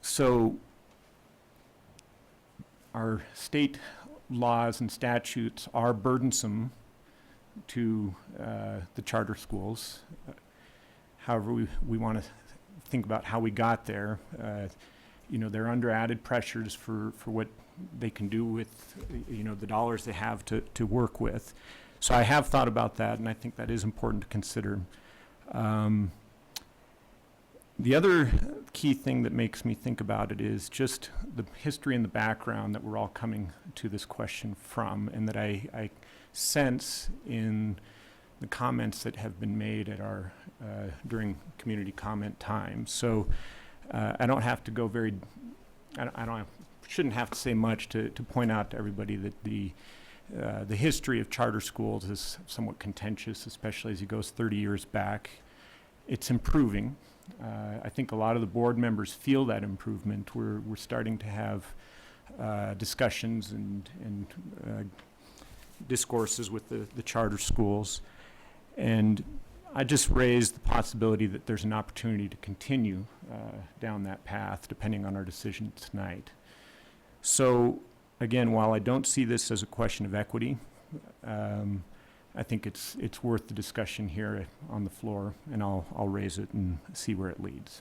So, our state laws and statutes are burdensome to the charter schools. However, we want to think about how we got there. You know, they're under added pressures for what they can do with, you know, the dollars they have to work with. So I have thought about that, and I think that is important to consider. The other key thing that makes me think about it is just the history and the background that we're all coming to this question from, and that I sense in the comments that have been made at our during community comment time. So I don't have to go very, shouldn't have to say much to point out to everybody that the history of charter schools is somewhat contentious, especially as it goes 30 years back. It's improving. I think a lot of the board members feel that improvement. We're starting to have discussions and discourses with the charter schools. And I just raised the possibility that there's an opportunity to continue down that path depending on our decision tonight. So again, while I don't see this as a question of equity, I think it's worth the discussion here on the floor, and I'll raise it and see where it leads.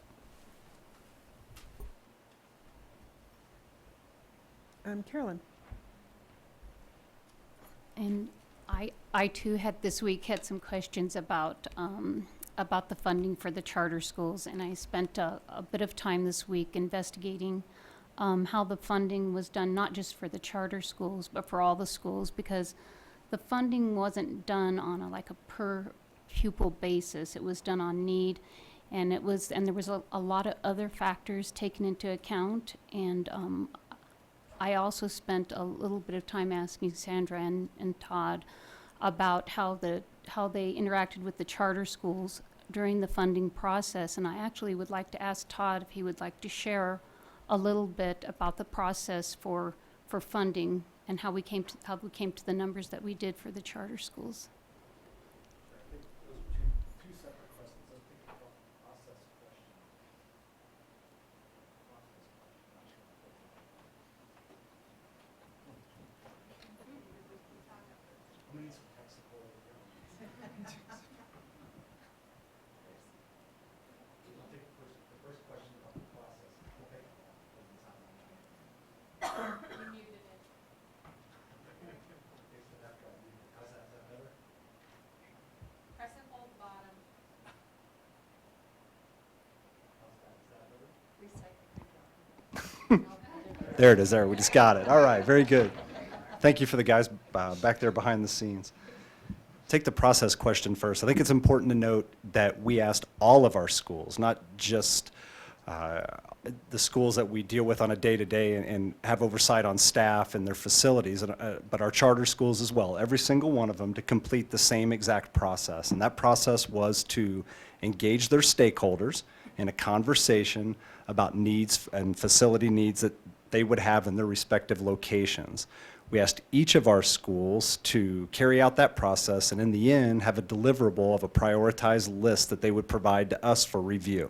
Carolyn. And I too had this week had some questions about the funding for the charter schools, and I spent a bit of time this week investigating how the funding was done, not just for the charter schools, but for all the schools, because the funding wasn't done on a per pupil basis. It was done on need, and there was a lot of other factors taken into account. And I also spent a little bit of time asking Sandra and Todd about how they interacted with the charter schools during the funding process. And I actually would like to ask Todd if he would like to share a little bit about the process for funding and how we came to the numbers that we did for the charter schools. I think those are two separate questions. I think about the process question. I'm gonna need some tech support over here. I'll take the first question about the process. We'll pick up on it. Doesn't sound like it. You muted it. Okay, so that's got muted. How's that? Is that better? Press and hold bottom. How's that? Is that better? There it is. There, we just got it. All right, very good. Thank you for the guys back there behind the scenes. Take the process question first. I think it's important to note that we asked all of our schools, not just the schools that we deal with on a day-to-day and have oversight on staff and their facilities, but our charter schools as well, every single one of them, to complete the same exact process. And that process was to engage their stakeholders in a conversation about needs and facility needs that they would have in their respective locations. We asked each of our schools to carry out that process and in the end have a deliverable of a prioritized list that they would provide to us for review.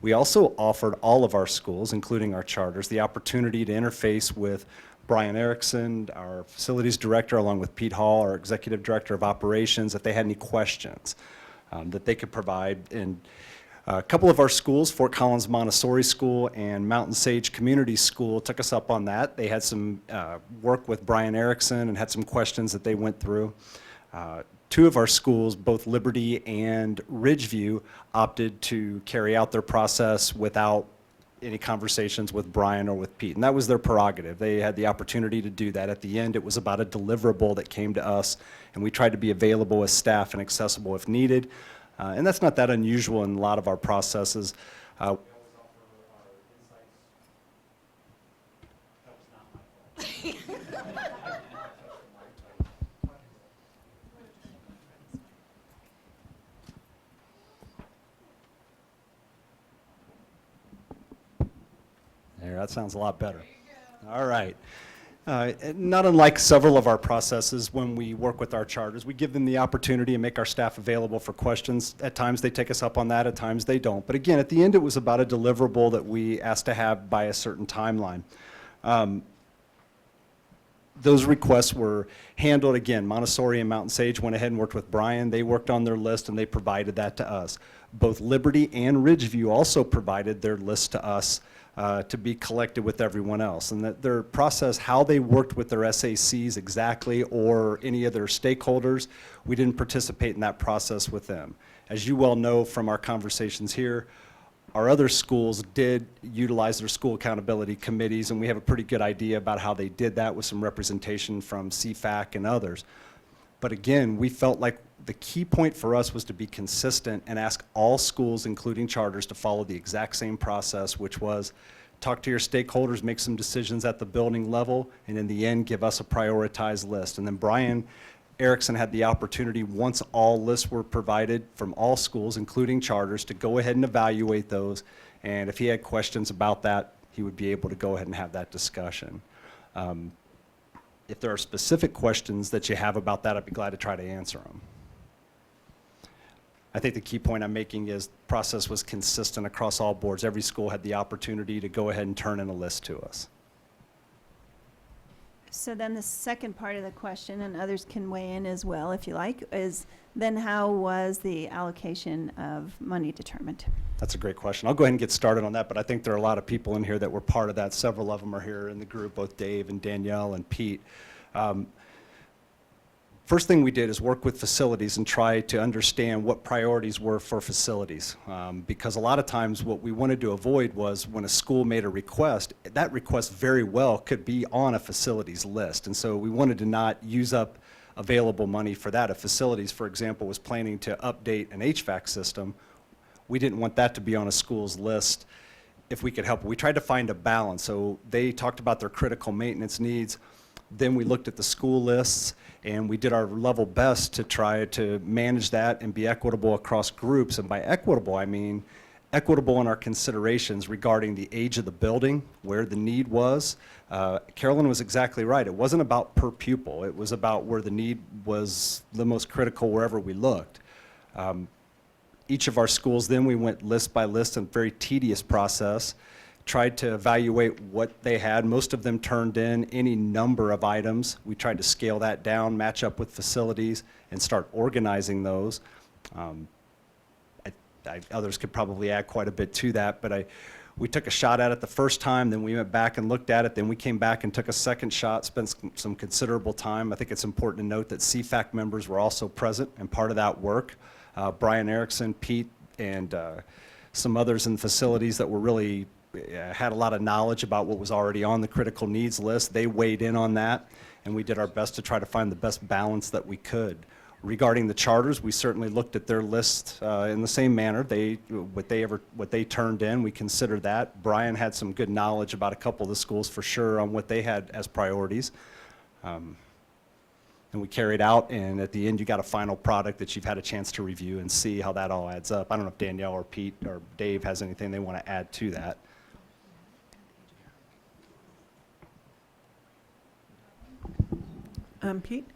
We also offered all of our schools, including our charters, the opportunity to interface with Brian Erickson, our facilities director, along with Pete Hall, our executive director of operations, if they had any questions that they could provide. And a couple of our schools, Fort Collins Montessori School and Mountain Sage Community School, took us up on that. They had some work with Brian Erickson and had some questions that they went through. Two of our schools, both Liberty and Ridgeview, opted to carry out their process without any conversations with Brian or with Pete, and that was their prerogative. They had the opportunity to do that. At the end, it was about a deliverable that came to us, and we tried to be available as staff and accessible if needed. And that's not that unusual in a lot of our processes. There, that sounds a lot better. All right. Not unlike several of our processes, when we work with our charters, we give them the opportunity and make our staff available for questions. At times they take us up on that, at times they don't. But again, at the end, it was about a deliverable that we asked to have by a certain timeline. Those requests were handled, again, Montessori and Mountain Sage went ahead and worked with Brian. They worked on their list and they provided that to us. Both Liberty and Ridgeview also provided their list to us to be collected with everyone else. And that their process, how they worked with their SACs exactly or any of their stakeholders, we didn't participate in that process with them. As you well know from our conversations here, our other schools did utilize their school accountability committees, and we have a pretty good idea about how they did that with some representation from CFAC and others. But again, we felt like the key point for us was to be consistent and ask all schools, including charters, to follow the exact same process, which was talk to your stakeholders, make some decisions at the building level, and in the end, give us a prioritized list. And then Brian Erickson had the opportunity, once all lists were provided from all schools, including charters, to go ahead and evaluate those. And if he had questions about that, he would be able to go ahead and have that discussion. If there are specific questions that you have about that, I'd be glad to try to answer them. I think the key point I'm making is the process was consistent across all boards. Every school had the opportunity to go ahead and turn in a list to us. So then the second part of the question, and others can weigh in as well if you like, is then how was the allocation of money determined? That's a great question. I'll go ahead and get started on that, but I think there are a lot of people in here that were part of that. Several of them are here in the group, both Dave and Danielle and Pete. First thing we did is work with facilities and try to understand what priorities were for facilities. Because a lot of times what we wanted to avoid was when a school made a request, that request very well could be on a facilities list. And so we wanted to not use up available money for that. If facilities, for example, was planning to update an HVAC system, we didn't want that to be on a school's list if we could help. We tried to find a balance. So they talked about their critical maintenance needs. Then we looked at the school lists, and we did our level best to try to manage that and be equitable across groups. And by equitable, I mean equitable in our considerations regarding the age of the building, where the need was. Carolyn was exactly right. It wasn't about per pupil. It was about where the need was the most critical wherever we looked. Each of our schools, then we went list by list in a very tedious process, tried to evaluate what they had. Most of them turned in any number of items. We tried to scale that down, match up with facilities, and start organizing those. Others could probably add quite a bit to that, but we took a shot at it the first time, then we went back and looked at it, then we came back and took a second shot, spent some considerable time. I think it's important to note that CFAC members were also present and part of that work. Brian Erickson, Pete, and some others in facilities that were really had a lot of knowledge about what was already on the critical needs list. They weighed in on that, and we did our best to try to find the best balance that we could. Regarding the charters, we certainly looked at their list in the same manner. What they turned in, we considered that. Brian had some good knowledge about a couple of the schools for sure on what they had as priorities. And we carried out, and at the end you got a final product that you've had a chance to review and see how that all adds up. I don't know if Danielle or Pete or Dave has anything they want to add to that. Pete?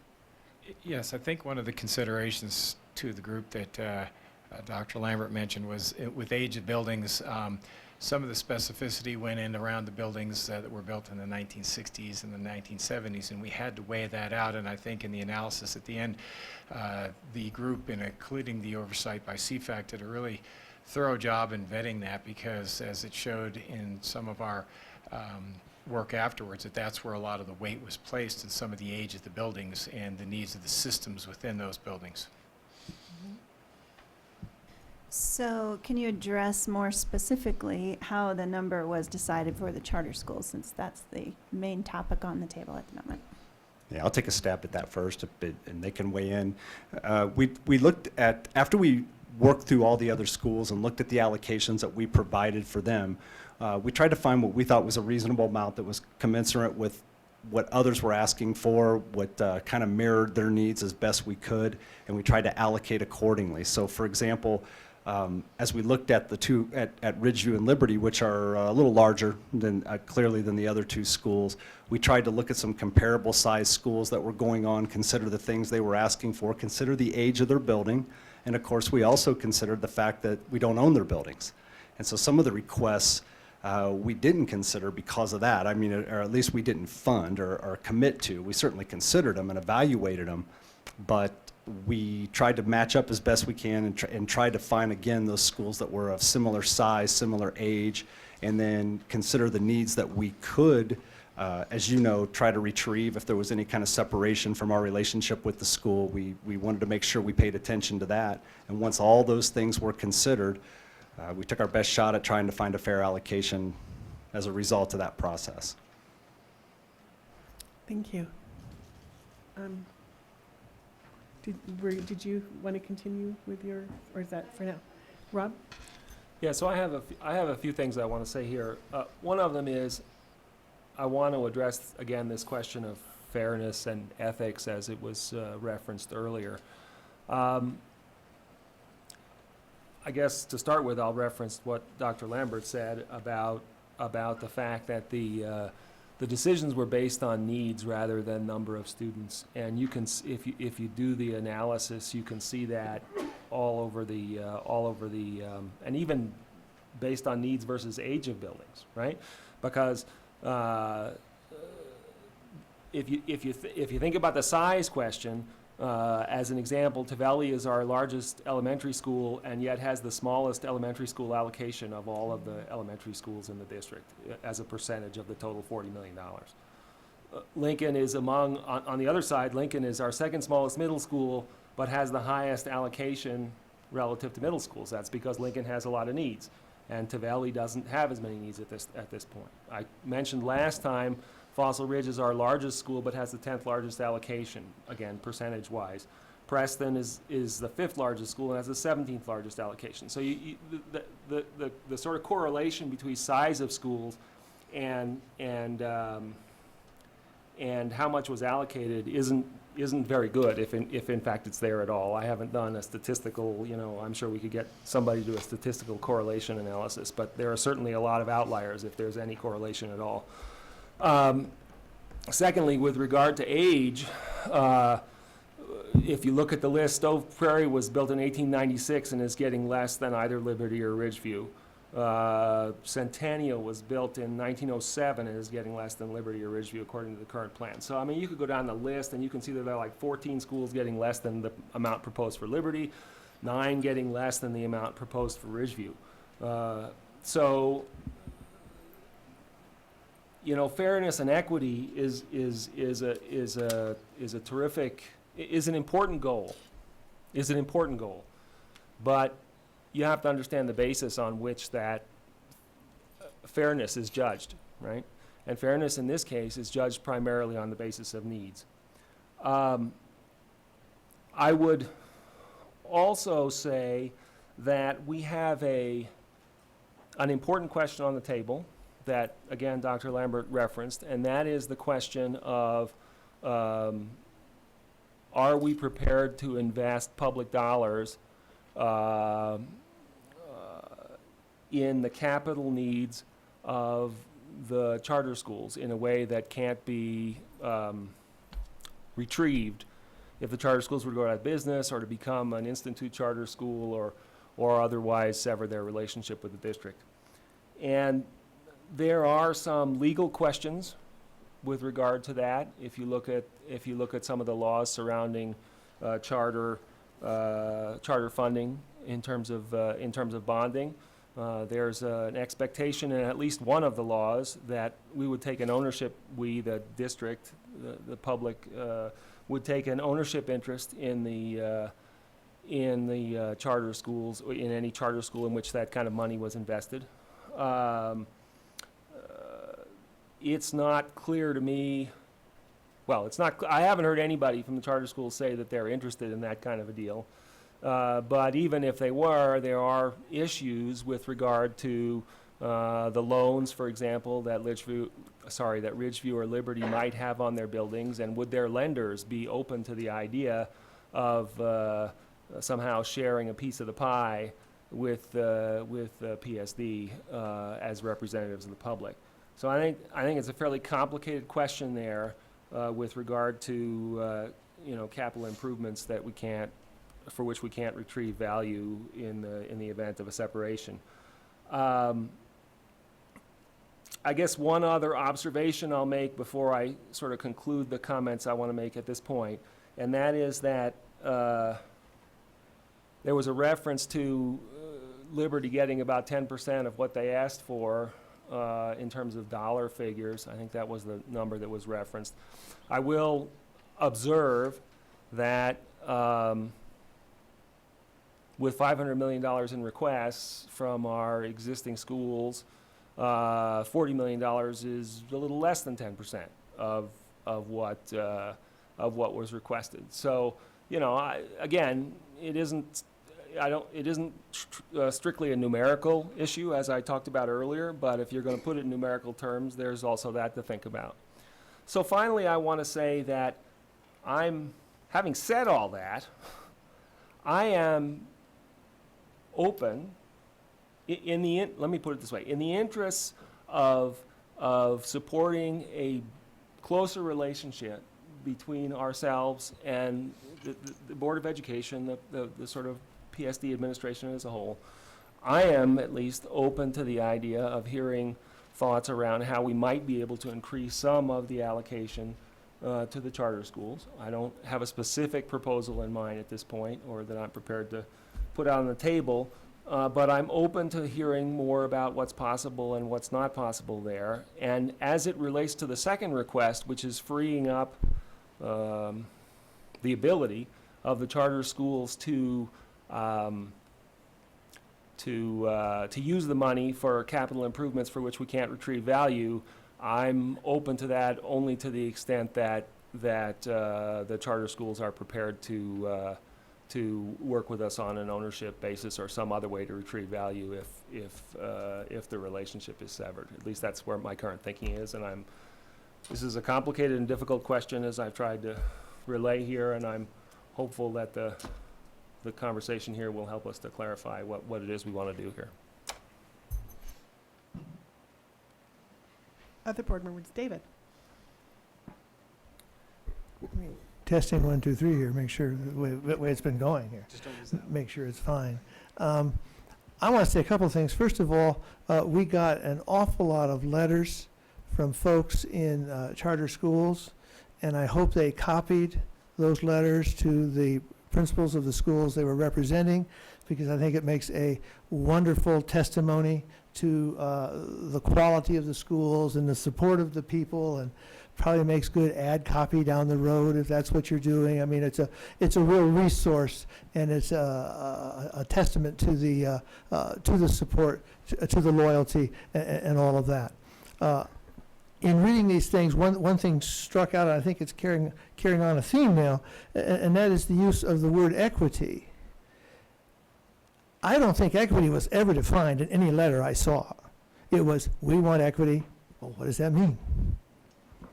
Yes, I think one of the considerations to the group that Dr. Lambert mentioned was with age of buildings, some of the specificity went in around the buildings that were built in the 1960s and the 1970s, and we had to weigh that out. And I think in the analysis at the end, the group, including the oversight by CFAC, did a really thorough job in vetting that, because as it showed in some of our work afterwards, that's where a lot of the weight was placed in some of the age of the buildings and the needs of the systems within those buildings. So can you address more specifically how the number was decided for the charter schools, since that's the main topic on the table at the moment? Yeah, I'll take a stab at that first, and they can weigh in. We looked at, after we worked through all the other schools and looked at the allocations that we provided for them, we tried to find what we thought was a reasonable amount that was commensurate with what others were asking for, what kind of mirrored their needs as best we could, and we tried to allocate accordingly. So for example, as we looked at the two, at Ridgeview and Liberty, which are a little larger than, clearly than the other two schools, we tried to look at some comparable size schools that were going on, consider the things they were asking for, consider the age of their building, and of course we also considered the fact that we don't own their buildings. And so some of the requests we didn't consider because of that. I mean, or at least we didn't fund or commit to. We certainly considered them and evaluated them, but we tried to match up as best we can and tried to find, again, those schools that were of similar size, similar age, and then consider the needs that we could, as you know, try to retrieve if there was any kind of separation from our relationship with the school. We wanted to make sure we paid attention to that. And once all those things were considered, we took our best shot at trying to find a fair allocation as a result of that process. Thank you. Did you want to continue with your, or is that for now? Rob? Yeah, so I have a few things I want to say here. One of them is I want to address again this question of fairness and ethics as it was referenced earlier. I guess to start with, I'll reference what Dr. Lambert said about the fact that the decisions were based on needs rather than number of students. And you can, if you do the analysis, you can see that all over the and even based on needs versus age of buildings, right? Because if you think about the size question. As an example, Tavelli is our largest elementary school and yet has the smallest elementary school allocation of all of the elementary schools in the district as a percentage of the total $40 million. Lincoln is on the other side, Lincoln is our second smallest middle school but has the highest allocation relative to middle schools. That's because Lincoln has a lot of needs and Tavelli doesn't have as many needs at this point. I mentioned last time Fossil Ridge is our largest school, but has the 10th largest allocation, again, percentage-wise. Preston is the 5th largest school and has the 17th largest allocation. So the sort of correlation between size of schools and how much was allocated isn't very good, if in fact it's there at all. I haven't done a statistical, I'm sure we could get somebody to do a statistical correlation analysis, but there are certainly a lot of outliers if there's any correlation at all. Secondly, with regard to age, if you look at the list, Stove Prairie was built in 1896 and is getting less than either Liberty or Ridgeview. Centennial was built in 1907 and is getting less than Liberty or Ridgeview according to the current plan. So, I mean, you could go down the list and you can see that there are like 14 schools getting less than the amount proposed for Liberty, 9 getting less than the amount proposed for Ridgeview. Fairness and equity is an important goal. But you have to understand the basis on which that fairness is judged, right? And fairness in this case is judged primarily on the basis of needs. I would also say that we have an important question on the table that, again, Dr. Lambert referenced, and that is the question of are we prepared to invest public dollars in the capital needs of the charter schools in a way that can't be retrieved if the charter schools were to go out of business or to become an institute charter school or otherwise sever their relationship with the district. And there are some legal questions with regard to that. If you look at some of the laws surrounding charter funding in terms of bonding, there's an expectation in at least one of the laws that we would take an ownership. We, the district, the public, would take an ownership interest in the charter schools, in any charter school in which that kind of money was invested. It's not clear to me, I haven't heard anybody from the charter schools say that they're interested in that kind of a deal. But even if they were, there are issues with regard to the loans, for example, that Ridgeview or Liberty might have on their buildings, and would their lenders be open to the idea of somehow sharing a piece of the pie with PSD as representatives of the public? So I think it's a fairly complicated question there with regard to capital improvements that for which we can't retrieve value in the event of a separation. I guess one other observation I'll make before I sort of conclude the comments I want to make at this point, and that is that there was a reference to Liberty getting about 10% of what they asked for in terms of dollar figures. I think that was the number that was referenced. I will observe that with $500 million in requests from our existing schools, $40 million is a little less than 10% of what was requested. So, again, it isn't strictly a numerical issue, as I talked about earlier, but if you're going to put it in numerical terms, there's also that to think about. So finally, I want to say that having said all that, I am open, let me put it this way, in the interests of supporting a closer relationship between ourselves and the Board of Education, the sort of PSD administration as a whole, I am at least open to the idea of hearing thoughts around how we might be able to increase some of the allocation to the charter schools. I don't have a specific proposal in mind at this point, or that I'm prepared to put out on the table, but I'm open to hearing more about what's possible and what's not possible there. And as it relates to the second request, which is freeing up the ability of the charter schools to use the money for capital improvements for which we can't retrieve value, I'm open to that only to the extent that the charter schools are prepared to work with us on an ownership basis or some other way to retrieve value if the relationship is severed. At least that's where my current thinking is, and this is a complicated and difficult question, as I've tried to relay here, and I'm hopeful that the conversation here will help us to clarify what it is we want to do here. Other board members, David. Testing 1, 2, 3 here, make sure the way it's been going here. Just don't use that. Make sure it's fine. I want to say a couple of things. First of all, we got an awful lot of letters from folks in charter schools, and I hope they copied those letters to the principals of the schools they were representing, because I think it makes a wonderful testimony to the quality of the schools and the support of the people, and probably makes good ad copy down the road if that's what you're doing. I mean, it's a real resource, and it's a testament to the support, to the loyalty, and all of that. In reading these things, one thing struck out, and I think it's carrying on a theme now, and that is the use of the word equity. I don't think equity was ever defined in any letter I saw. It was, we want equity. Well, what does that mean?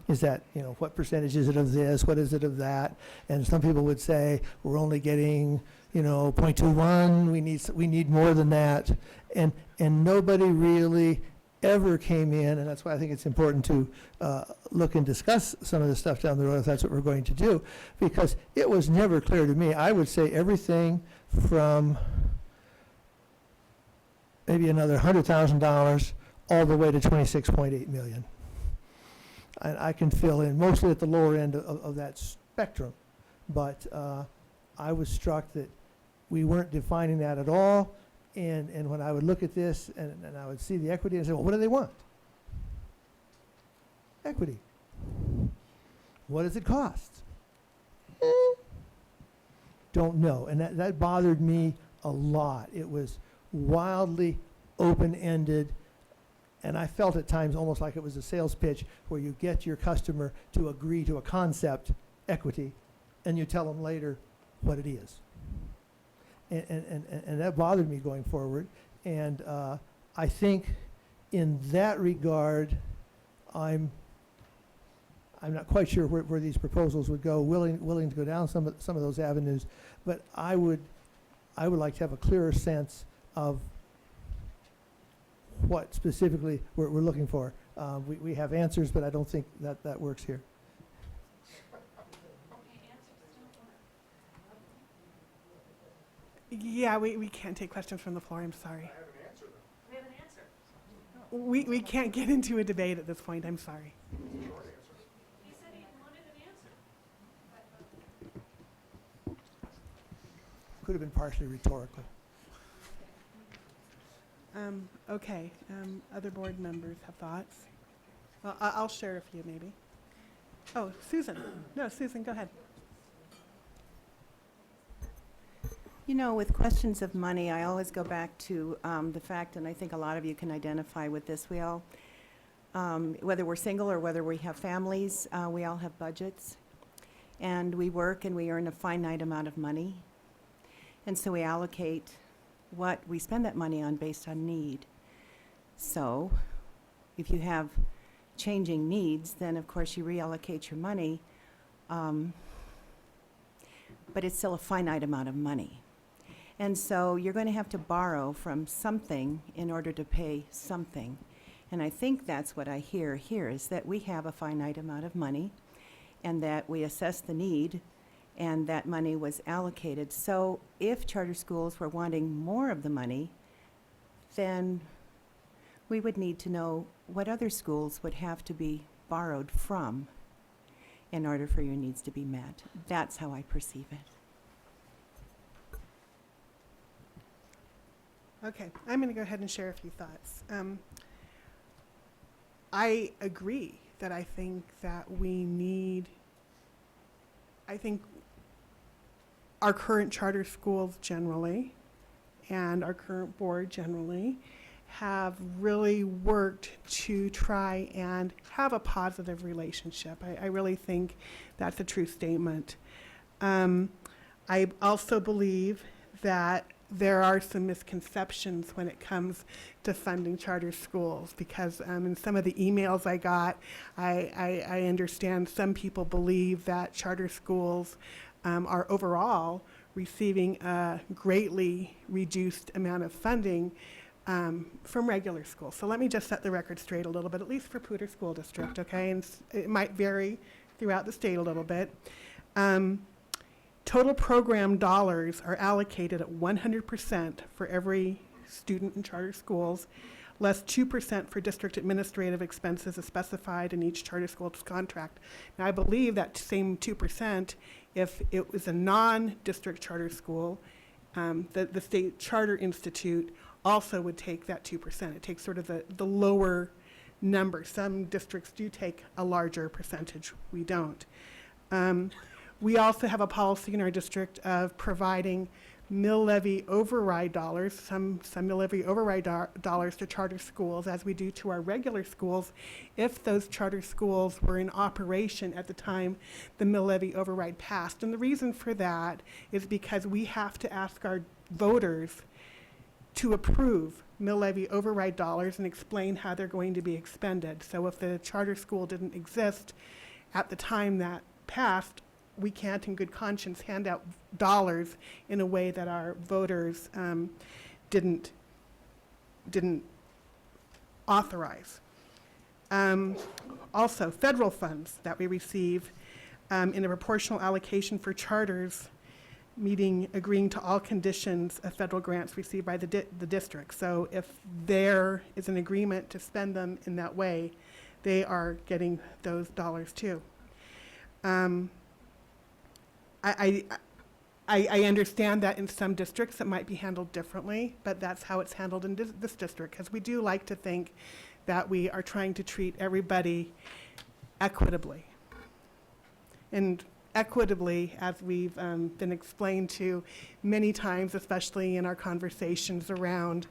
Is that, what percentage is it of this? What is it of that? And some people would say, we're only getting, 0.21. We need more than that. And nobody really ever came in, and that's why I think it's important to look and discuss some of the stuff down the road if that's what we're going to do, because it was never clear to me. I would say everything from maybe another $100,000 all the way to $26.8 million. And I can fill in mostly at the lower end of that spectrum, but I was struck that we weren't defining that at all. And when I would look at this and I would see the equity and say, well, what do they want? Equity. What does it cost? Don't know. And that bothered me a lot. It was wildly open-ended, and I felt at times almost like it was a sales pitch where you get your customer to agree to a concept, equity, and you tell them later what it is. and that bothered me going forward. And I think in that regard, I'm not quite sure where these proposals would go, willing to go down some of those avenues, but I would like to have a clearer sense of what specifically we're looking for. We have answers, but I don't think that works here. Yeah, we can't take questions from the floor, I'm sorry. We can't get into a debate at this point, I'm sorry. Could have been partially rhetorical. Okay, other board members have thoughts? Well, I'll share a few maybe. Oh, Susan. No, Susan, go ahead. You know, with questions of money, I always go back to the fact, and I think a lot of you can identify with this, we all, whether we're single or whether we have families, we all have budgets. And we work and we earn a finite amount of money. And so we allocate what we spend that money on based on need. So if you have changing needs, then of course you reallocate your money, but it's still a finite amount of money. And so you're going to have to borrow from something in order to pay something. And I think that's what I hear here, is that we have a finite amount of money and that we assess the need and that money was allocated. So if charter schools were wanting more of the money, then we would need to know what other schools would have to be borrowed from in order for your needs to be met. That's how I perceive it. Okay, I'm going to go ahead and share a few thoughts. I agree that I think that I think our current charter schools generally and our current board generally have really worked to try and have a positive relationship. I really think that's a true statement. I also believe that there are some misconceptions when it comes to funding charter schools, because in some of the emails I got, I understand some people believe that charter schools are overall receiving a greatly reduced amount of funding from regular schools. So let me just set the record straight a little bit, at least for Poudre School District, okay? And it might vary throughout the state a little bit. Total program dollars are allocated at 100% for every student in charter schools, less 2% for district administrative expenses as specified in each charter school's contract. Now, I believe that same 2%, if it was a non-district charter school, the State Charter Institute also would take that 2%. It takes sort of the lower number. Some districts do take a larger percentage. We don't. We also have a policy in our district of providing mill levy override dollars, some mill levy override dollars to charter schools, as we do to our regular schools, if those charter schools were in operation at the time the mill levy override passed. And the reason for that is because we have to ask our voters to approve mill levy override dollars and explain how they're going to be expended. So if the charter school didn't exist at the time that passed, we can't in good conscience hand out dollars in a way that our voters didn't authorize. Also, federal funds that we receive in a proportional allocation for charters, agreeing to all conditions of federal grants received by the district. So if there is an agreement to spend them in that way, they are getting those dollars too. I understand that in some districts it might be handled differently, but that's how it's handled in this district, because we do like to think that we are trying to treat everybody equitably. And equitably, as we've been explained to many times, especially in our conversations around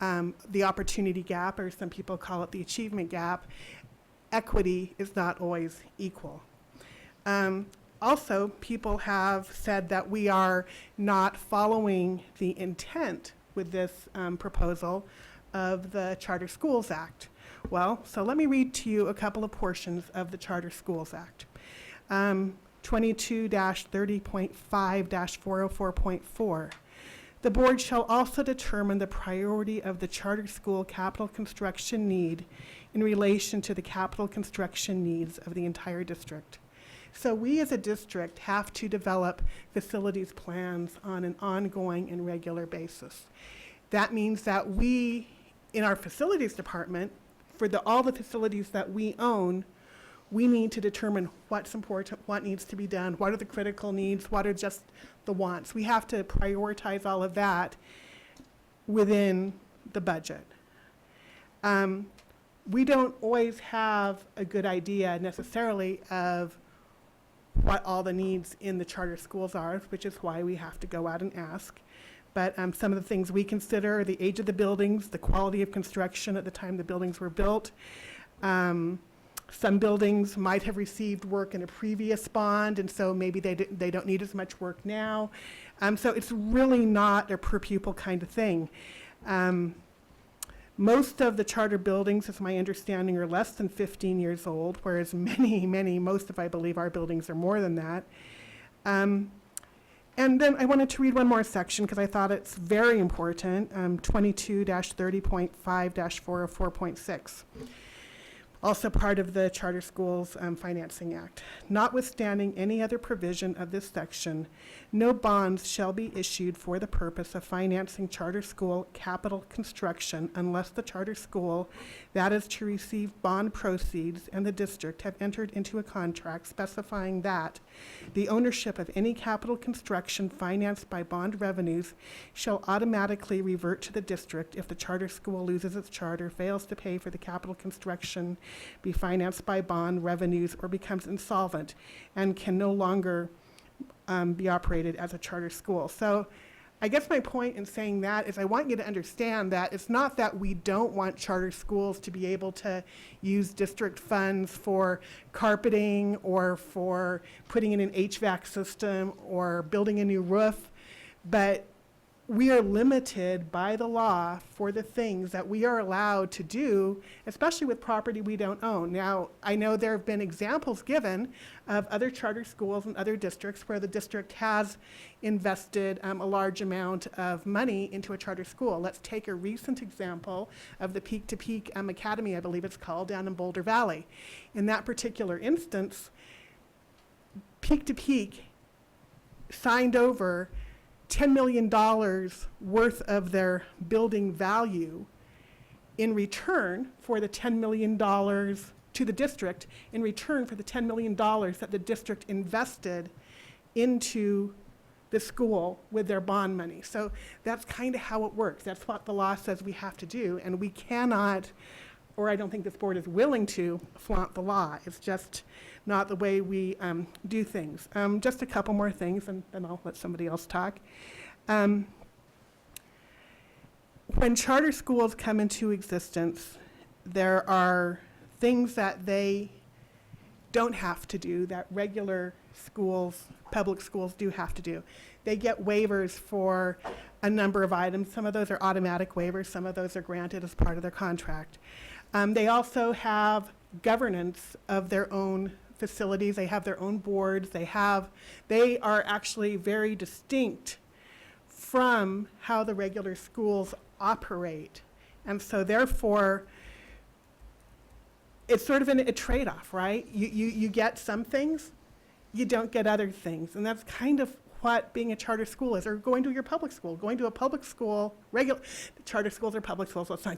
the opportunity gap, or some people call it the achievement gap, equity is not always equal. also, people have said that we are not following the intent with this proposal of the Charter Schools Act. Well, so let me read to you a couple of portions of the Charter Schools Act. 22-30.5-404.4. The board shall also determine the priority of the charter school capital construction need in relation to the capital construction needs of the entire district. So we as a district have to develop facilities plans on an ongoing and regular basis. That means that we, in our facilities department, for all the facilities that we own, we need to determine what's important, what needs to be done, what are the critical needs, what are just the wants. We have to prioritize all of that within the budget. We don't always have a good idea necessarily of what all the needs in the charter schools are, which is why we have to go out and ask. But some of the things we consider are the age of the buildings, the quality of construction at the time the buildings were built. Some buildings might have received work in a previous bond, and so maybe they don't need as much work now. So it's really not a per pupil kind of thing. Most of the charter buildings, as my understanding, are less than 15 years old, whereas most of, I believe, our buildings are more than that. And then I wanted to read one more section because I thought it's very important, 22-30.5-404.6. Also part of the Charter Schools Financing Act. Notwithstanding any other provision of this section, no bonds shall be issued for the purpose of financing charter school capital construction unless the charter school that is to receive bond proceeds and the district have entered into a contract specifying that the ownership of any capital construction financed by bond revenues shall automatically revert to the district if the charter school loses its charter, fails to pay for the capital construction, be financed by bond revenues, or becomes insolvent and can no longer be operated as a charter school. So I guess my point in saying that is I want you to understand that it's not that we don't want charter schools to be able to use district funds for carpeting or for putting in an HVAC system or building a new roof, but we are limited by the law for the things that we are allowed to do, especially with property we don't own. Now, I know there have been examples given of other charter schools and other districts where the district has invested a large amount of money into a charter school. Let's take a recent example of the Peak to Peak Academy, I believe it's called, down in Boulder Valley. In that particular instance, Peak to Peak signed over $10 million worth of their building value in return for the $10 million to the district, in return for the $10 million that the district invested into the school with their bond money. So that's kind of how it works. That's what the law says we have to do, and we cannot, or I don't think this board is willing to, flaunt the law. It's just not the way we do things. Just a couple more things, and then I'll let somebody else talk. When charter schools come into existence, there are things that they don't have to do that regular schools, public schools do have to do. They get waivers for a number of items. Some of those are automatic waivers, some of those are granted as part of their contract. They also have governance of their own facilities. They have their own boards. They are actually very distinct from how the regular schools operate. And so therefore, it's sort of a trade-off, right? You get some things, you don't get other things. And that's kind of what being a charter school is, or going to your public school. Going to a public school, charter schools are public schools, let's not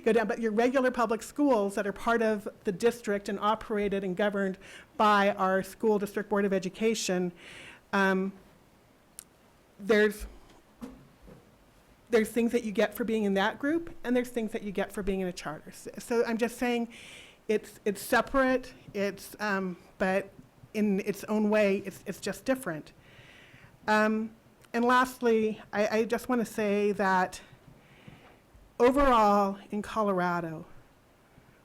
go down, but your regular public schools that are part of the district and operated and governed by our school district board of education, there's things that you get for being in that group, and there's things that you get for being in a charter. So I'm just saying it's separate, but in its own way, it's just different. And lastly, I just want to say that overall in Colorado,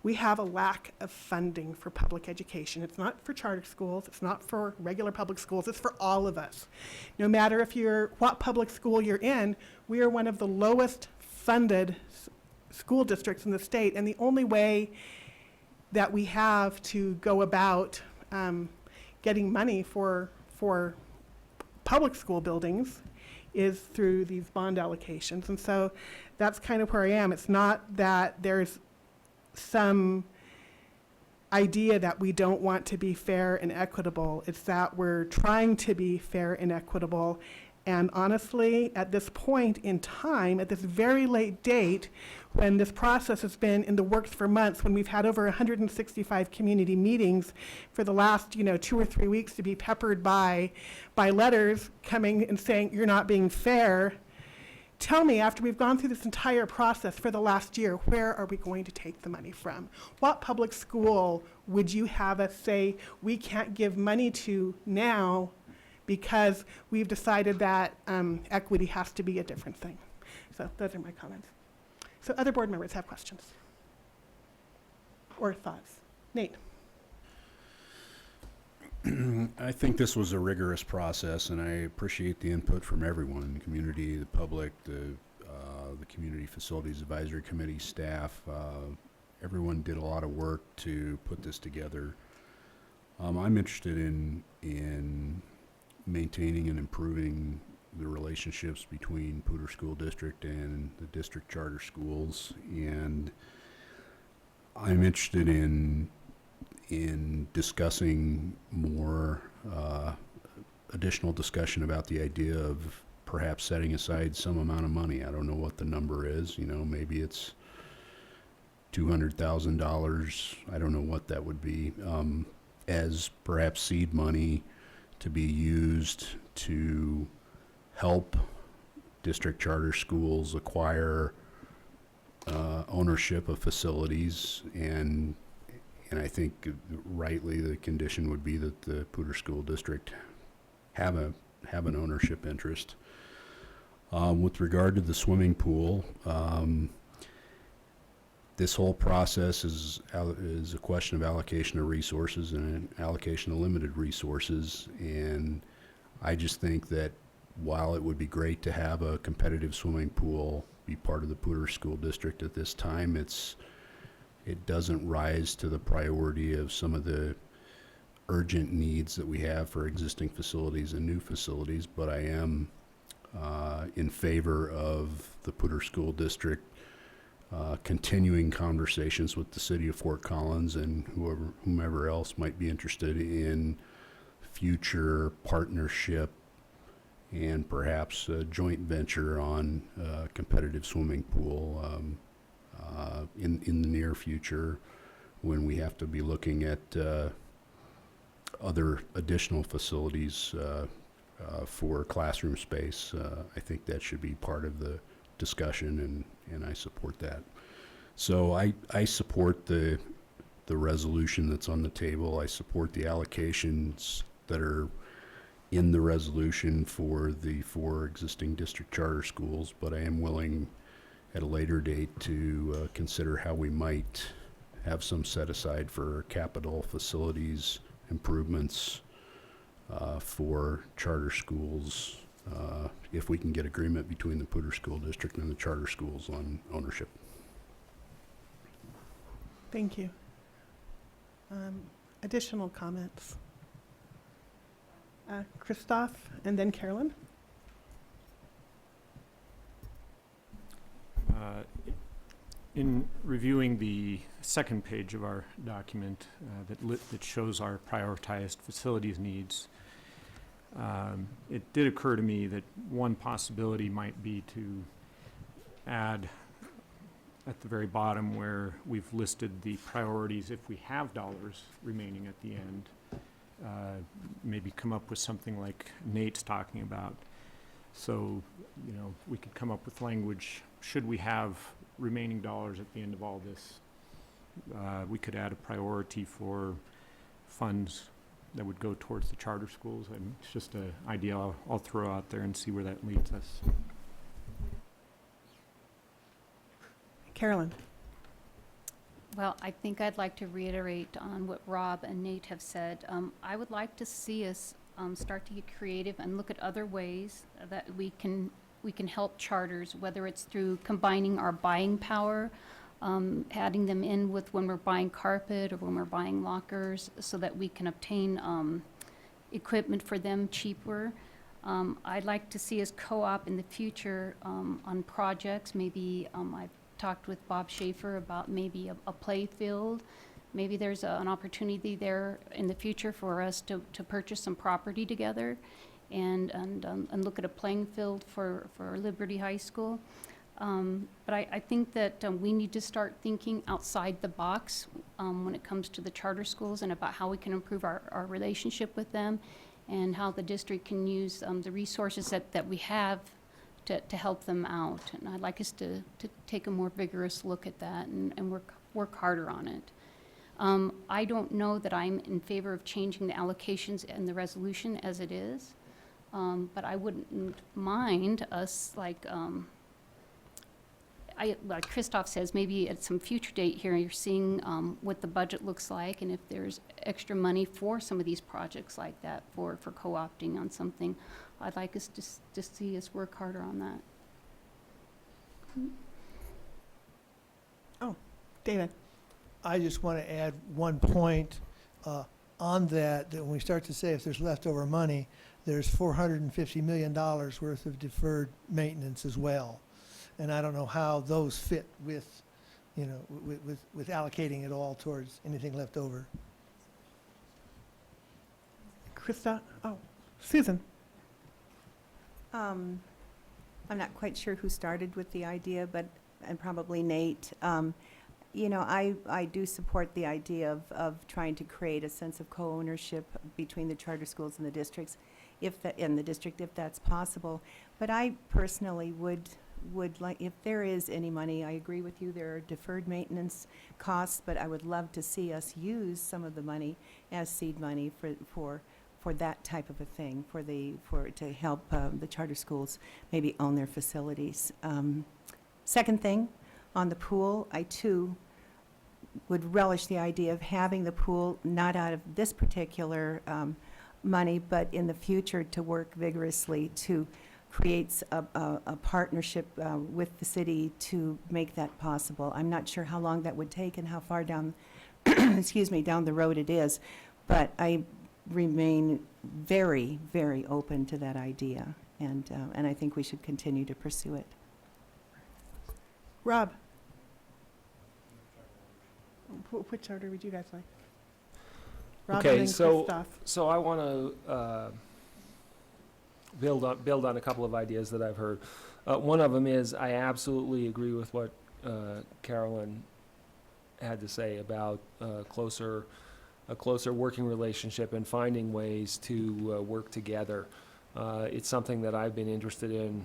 we have a lack of funding for public education. It's not for charter schools, it's not for regular public schools, it's for all of us. No matter what public school you're in, we are one of the lowest funded school districts in the state, and the only way that we have to go about getting money for public school buildings is through these bond allocations. And so that's kind of where I am. It's not that there's some idea that we don't want to be fair and equitable. It's that we're trying to be fair and equitable. And honestly, at this point in time, at this very late date, when this process has been in the works for months, when we've had over 165 community meetings for the last 2 or 3 weeks to be peppered by letters coming and saying you're not being fair, tell me, after we've gone through this entire process for the last year, where are we going to take the money from? What public school would you have us say we can't give money to now because we've decided that equity has to be a different thing? So those are my comments. So other board members have questions or thoughts. Nate. I think this was a rigorous process, and I appreciate the input from everyone, the community, the public, the Community Facilities Advisory Committee staff. Everyone did a lot of work to put this together. I'm interested in maintaining and improving the relationships between Poudre School District and the district charter schools, and I'm interested in discussing more additional discussion about the idea of perhaps setting aside some amount of money. I don't know what the number is, maybe it's $200,000. I don't know what that would be, as perhaps seed money to be used to help district charter schools acquire ownership of facilities, and I think rightly the condition would be that the Poudre School District have an ownership interest. With regard to the swimming pool, this whole process is a question of allocation of resources and an allocation of limited resources, and I just think that while it would be great to have a competitive swimming pool be part of the Poudre School District at this time, it doesn't rise to the priority of some of the urgent needs that we have for existing facilities and new facilities, but I am in favor of the Poudre School District continuing conversations with the city of Fort Collins and whomever else might be interested in future partnership and perhaps a joint venture on a competitive swimming pool in the near future, when we have to be looking at other additional facilities for classroom space. I think that should be part of the discussion, and I support that. So I support the resolution that's on the table. I support the allocations that are in the resolution for the 4 existing district charter schools, but I am willing at a later date to consider how we might have some set aside for capital facilities improvements for charter schools, if we can get agreement between the Poudre School District and the charter schools on ownership. Thank you. Additional comments? Christoph and then Carolyn. In reviewing the second page of our document that shows our prioritized facilities needs, it did occur to me that one possibility might be to add at the very bottom where we've listed the priorities, if we have dollars remaining at the end, maybe come up with something like Nate's talking about. So, we could come up with language, should we have remaining dollars at the end of all this, we could add a priority for funds that would go towards the charter schools. And it's just an idea I'll throw out there and see where that leads us. Carolyn. Well, I think I'd like to reiterate on what Rob and Nate have said. I would like to see us start to get creative and look at other ways that we can help charters, whether it's through combining our buying power, adding them in with when we're buying carpet or when we're buying lockers, so that we can obtain equipment for them cheaper. I'd like to see us co-op in the future on projects. Maybe I've talked with Bob Schaefer about maybe a play field. Maybe there's an opportunity there in the future for us to purchase some property together and look at a playing field for Liberty High School. But I think that we need to start thinking outside the box when it comes to the charter schools and about how we can improve our relationship with them and how the district can use the resources that we have to help them out. And I'd like us to take a more vigorous look at that and work harder on it. I don't know that I'm in favor of changing the allocations and the resolution as it is, but I wouldn't mind us, like Christoph says, maybe at some future date here, you're seeing what the budget looks like, and if there's extra money for some of these projects like that for co-opting on something, I'd like us to see us work harder on that. Oh, David. I just want to add one point on that when we start to say if there's leftover money, there's $450 million worth of deferred maintenance as well. And I don't know how those fit with, with allocating it all towards anything left over. Krista? Oh, Susan. I'm not quite sure who started with the idea, and probably Nate. I do support the idea of trying to create a sense of co-ownership between the charter schools and the districts, if that's possible. But I personally would like, if there is any money, I agree with you, there are deferred maintenance costs, but I would love to see us use some of the money as seed money for that type of a thing, to help the charter schools maybe own their facilities. Second thing, on the pool, I too would relish the idea of having the pool not out of this particular money, but in the future to work vigorously to create a partnership with the city to make that possible. I'm not sure how long that would take and how far down, down the road it is, but I remain very, very open to that idea, and I think we should continue to pursue it. Rob. Which charter would you guys like? Rob Okay, and then so Christoph. I want to build on a couple of ideas that I've heard. One of them is I absolutely agree with what Carolyn had to say about a closer working relationship and finding ways to work together. It's something that I've been interested in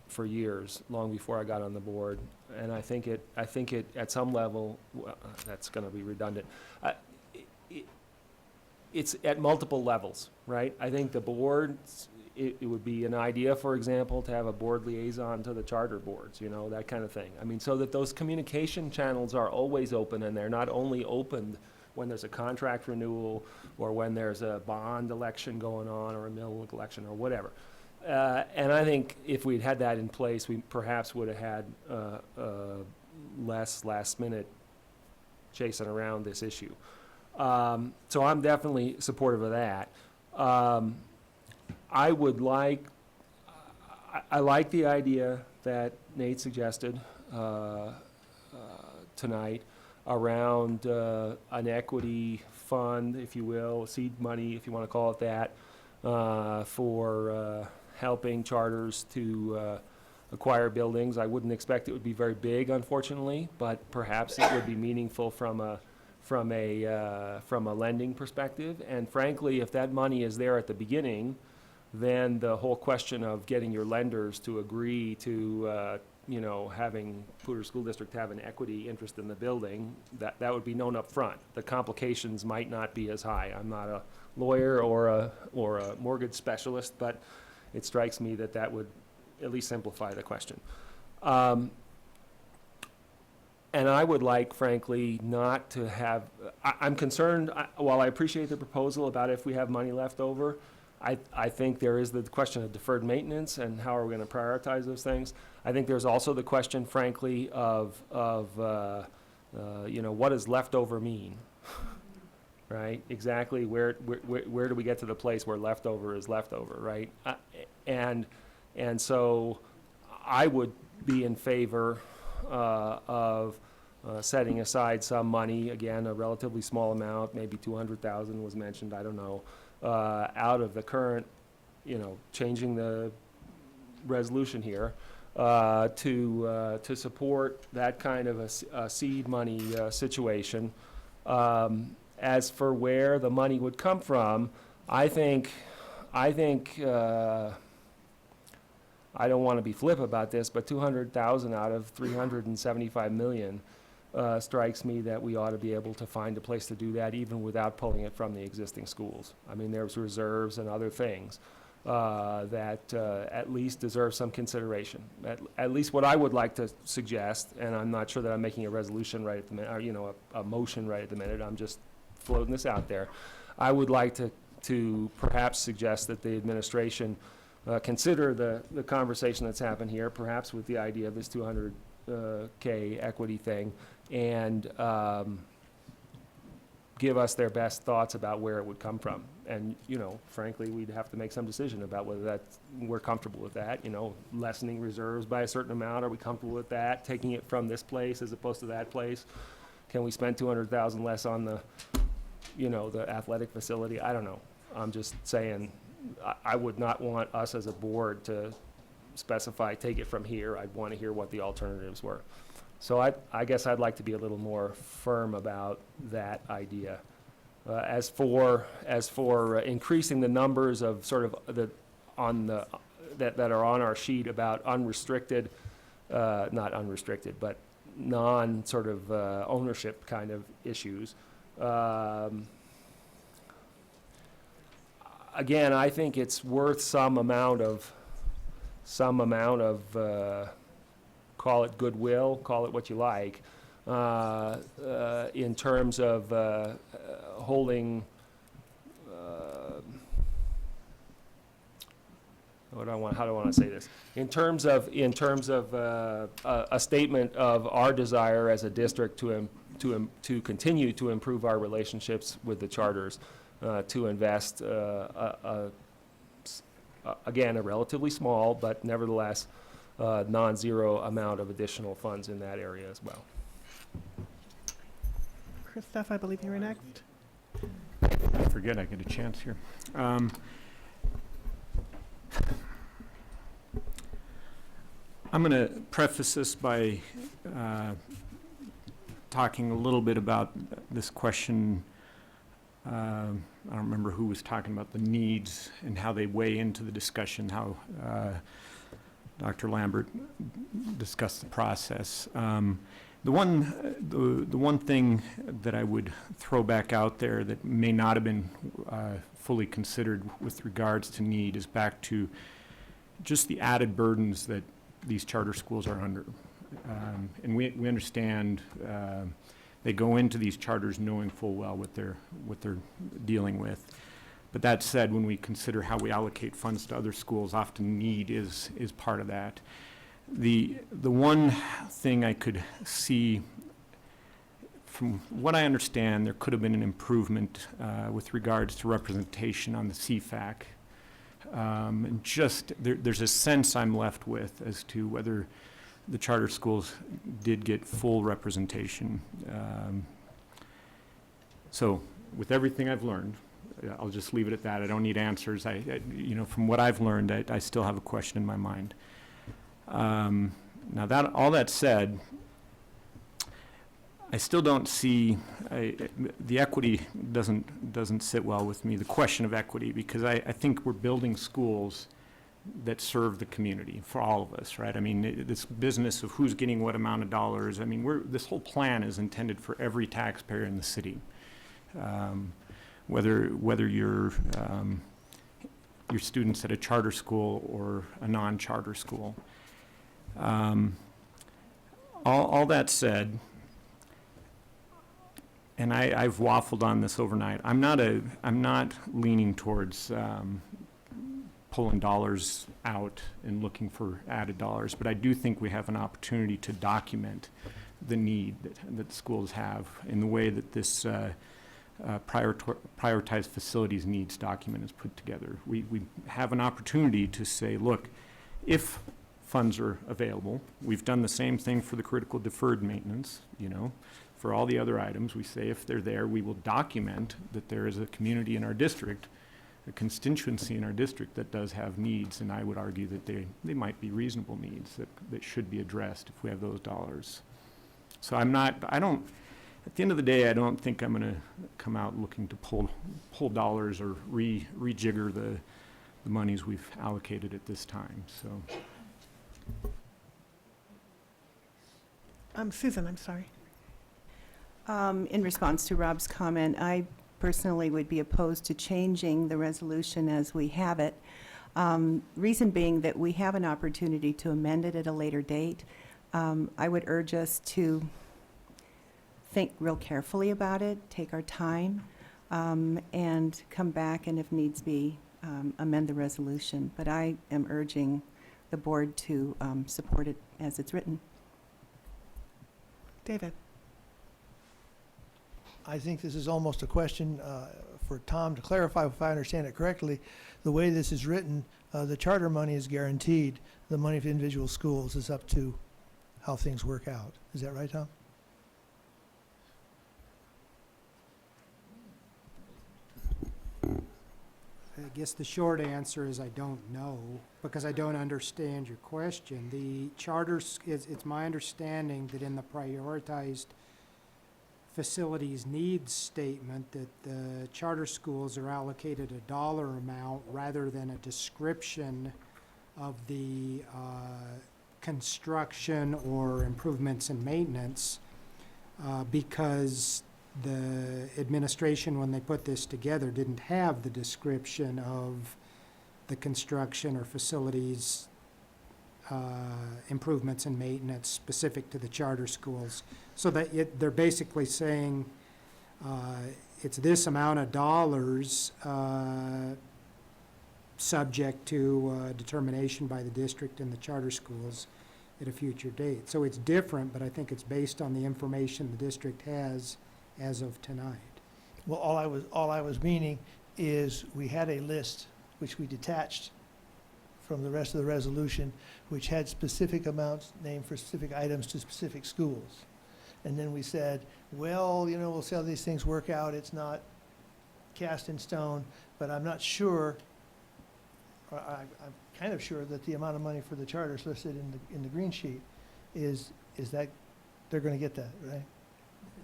for years, long before I got on the board, and I think it at some level, that's going to be redundant. It's at multiple levels, right? I think the board, it would be an idea, for example, to have a board liaison to the charter boards, that kind of thing. I mean, so that those communication channels are always open, and they're not only opened when there's a contract renewal or when there's a bond election going on or a mill election or whatever. And I think if we'd had that in place, we perhaps would have had less last-minute chasing around this issue. So I'm definitely supportive of that. I like the idea that Nate suggested tonight around an equity fund, if you will, seed money, if you want to call it that, for helping charters to acquire buildings. I wouldn't expect it would be very big, unfortunately, but perhaps it would be meaningful from a lending perspective. And frankly, if that money is there at the beginning, then the whole question of getting your lenders to agree to having Poudre School District have an equity interest in the building, that would be known up front. The complications might not be as high. I'm not a lawyer or a mortgage specialist, but it strikes me that would at least simplify the question. And I would like, frankly, not to have, I'm concerned, while I appreciate the proposal about if we have money left over, I think there is the question of deferred maintenance and how are we going to prioritize those things. I think there's also the question, frankly, of you know, what does leftover mean? Right? Exactly where do we get to the place where leftover is leftover, right? And so I would be in favor of setting aside some money, again, a relatively small amount, maybe 200,000 was mentioned, I don't know, out of the current, you know, changing the resolution here, to support that kind of a seed money situation. As for where the money would come from, I think I don't want to be flip about this, but 200,000 out of 375 million strikes me that we ought to be able to find a place to do that even without pulling it from the existing schools. I mean, there's reserves and other things that at least deserve some consideration. At least what I would like to suggest, and I'm not sure that I'm making a resolution right at the minute, or, you know, a motion right at the minute, I'm just floating this out there. I would like to perhaps suggest that the administration consider the conversation that's happened here, perhaps with the idea of this 200K equity thing, and give us their best thoughts about where it would come from. And, you know, frankly, we'd have to make some decision about whether we're comfortable with that, you know, lessening reserves by a certain amount. Are we comfortable with that? Taking it from this place as opposed to that place? Can we spend 200,000 less on the, you know, the athletic facility? I don't know. I'm just saying, I would not want us as a board to specify, take it from here. I'd want to hear what the alternatives were. So I guess I'd like to be a little more firm about that idea. As for increasing the numbers of sort of that are on our sheet about unrestricted, not unrestricted, but non sort of ownership kind of issues. Again, I think it's worth some amount of call it goodwill, call it what you like, in terms of holding, how do I want to say this? In terms of a statement of our desire as a district to continue to improve our relationships with the charters, to invest again a relatively small but nevertheless non-zero amount of additional funds in that area as well. Christoph, I believe you were next. I forget I get a chance here. I'm going to preface this by talking a little bit about this question. I don't remember who was talking about the needs and how they weigh into the discussion, how Dr. Lambert discussed the process. The one thing that I would throw back out there that may not have been fully considered with regards to need is back to just the added burdens that these charter schools are under. And we understand they go into these charters knowing full well what they're dealing with. But that said, when we consider how we allocate funds to other schools, often need is part of that. The one thing I could see, from what I understand, there could have been an improvement with regards to representation on the CFAC. And just there's a sense I'm left with as to whether the charter schools did get full representation. So with everything I've learned, I'll just leave it at that. I don't need answers. You know, from what I've learned, I still have a question in my mind. Now all that said, I still don't see the equity doesn't sit well with me. The question of equity, because I think we're building schools that serve the community for all of us, right? I mean, this business of who's getting what amount of dollars. I mean, this whole plan is intended for every taxpayer in the city. Whether you're your students at a charter school or a non-charter school. All that said, and I've waffled on this overnight. I'm not leaning towards pulling dollars out and looking for added dollars, but I do think we have an opportunity to document the need that schools have in the way that this prioritized facilities needs document is put together. We have an opportunity to say, look, if funds are available, we've done the same thing for the critical deferred maintenance, for all the other items. We say if they're there, we will document that there is a community in our district, a constituency in our district that does have needs, and I would argue that they might be reasonable needs that should be addressed if we have those dollars. So at the end of the day, I don't think I'm going to come out looking to pull dollars or rejigger the monies we've allocated at this time. So, Susan, I'm sorry. In response to Rob's comment, I personally would be opposed to changing the resolution as we have it. Reason being that we have an opportunity to amend it at a later date. I would urge us to think real carefully about it, take our time, and come back and if needs be, amend the resolution. But I am urging the board to support it as it's written. David? I think this is almost a question for Tom to clarify if I understand it correctly. The way this is written, the charter money is guaranteed. The money for individual schools is up to how things work out. Is that right, Tom? I guess the short answer is I don't know, because I don't understand your question. The charters, it's my understanding that in the prioritized facilities needs statement that the charter schools are allocated a dollar amount rather than a description of the construction or improvements and maintenance, because the administration, when they put this together, didn't have the description of the construction or facilities improvements and maintenance specific to the charter schools. So that they're basically saying it's this amount of dollars subject to determination by the district and the charter schools at a future date. So it's different, but I think it's based on the information the district has as of tonight. Well, all I was meaning is we had a list which we detached from the rest of the resolution, which had specific amounts named for specific items to specific schools. And then we said, well, we'll see how these things work out. It's not cast in stone, but I'm not sure, I'm kind of sure that the amount of money for the charters listed in the green sheet is that they're going to get that, right?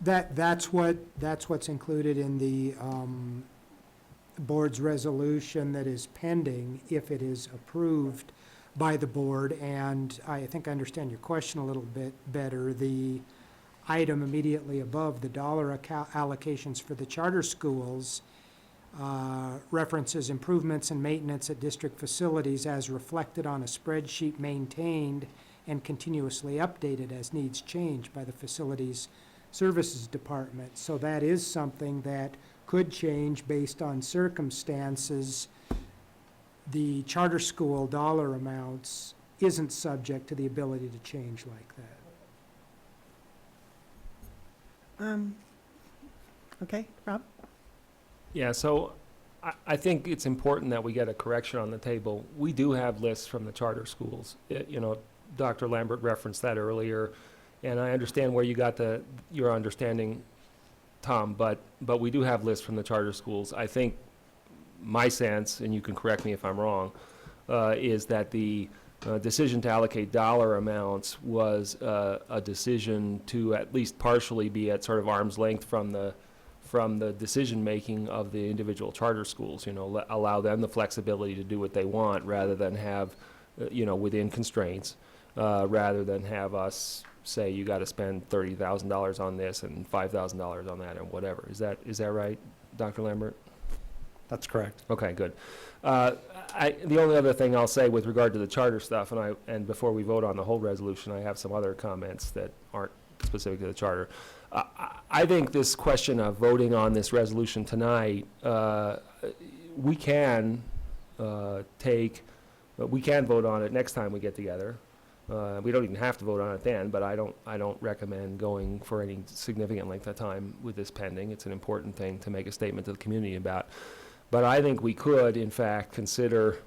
That's what's included in the board's resolution that is pending if it is approved by the board. And I think I understand your question a little bit better. The item immediately above the dollar allocations for the charter schools references improvements and maintenance at district facilities as reflected on a spreadsheet maintained and continuously updated as needs change by the facilities services department. So that is something that could change based on circumstances. The charter school dollar amounts isn't subject to the ability to change like that. Okay, Rob? Yeah, so I think it's important that we get a correction on the table. We do have lists from the charter schools. Dr. Lambert referenced that earlier, and I understand where you got your understanding, Tom, but we do have lists from the charter schools. I think my sense, and you can correct me if I'm wrong, is that the decision to allocate dollar amounts was a decision to at least partially be at sort of arm's length from the decision-making of the individual charter schools, allow them the flexibility to do what they want rather than have, within constraints, rather than have us say you got to spend $30,000 on this and $5,000 on that and whatever. Is that right, Dr. Lambert? That's correct. Okay, good. The only other thing I'll say with regard to the charter stuff, and before we vote on the whole resolution, I have some other comments that aren't specific to the charter. I think this question of voting on this resolution tonight, we can we can vote on it next time we get together. We don't even have to vote on it then, but I don't recommend going for any significant length of time with this pending. It's an important thing to make a statement to the community about. But I think we could, in fact, consider,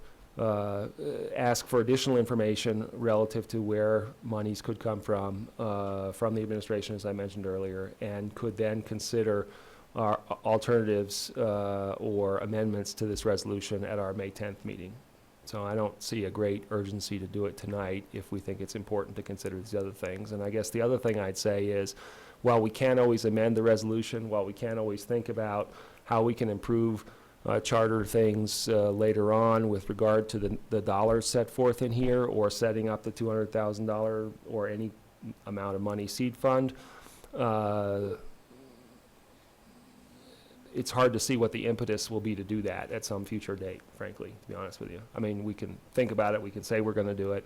ask for additional information relative to where monies could come from the administration, as I mentioned earlier, and could then consider our alternatives or amendments to this resolution at our May 10th meeting. So I don't see a great urgency to do it tonight if we think it's important to consider these other things. And I guess the other thing I'd say is, while we can't always amend the resolution, while we can't always think about how we can improve charter things later on with regard to the dollars set forth in here, or setting up the $200,000 or any amount of money seed fund, it's hard to see what the impetus will be to do that at some future date, frankly, to be honest with you. I mean, we can think about it, we can say we're going to do it,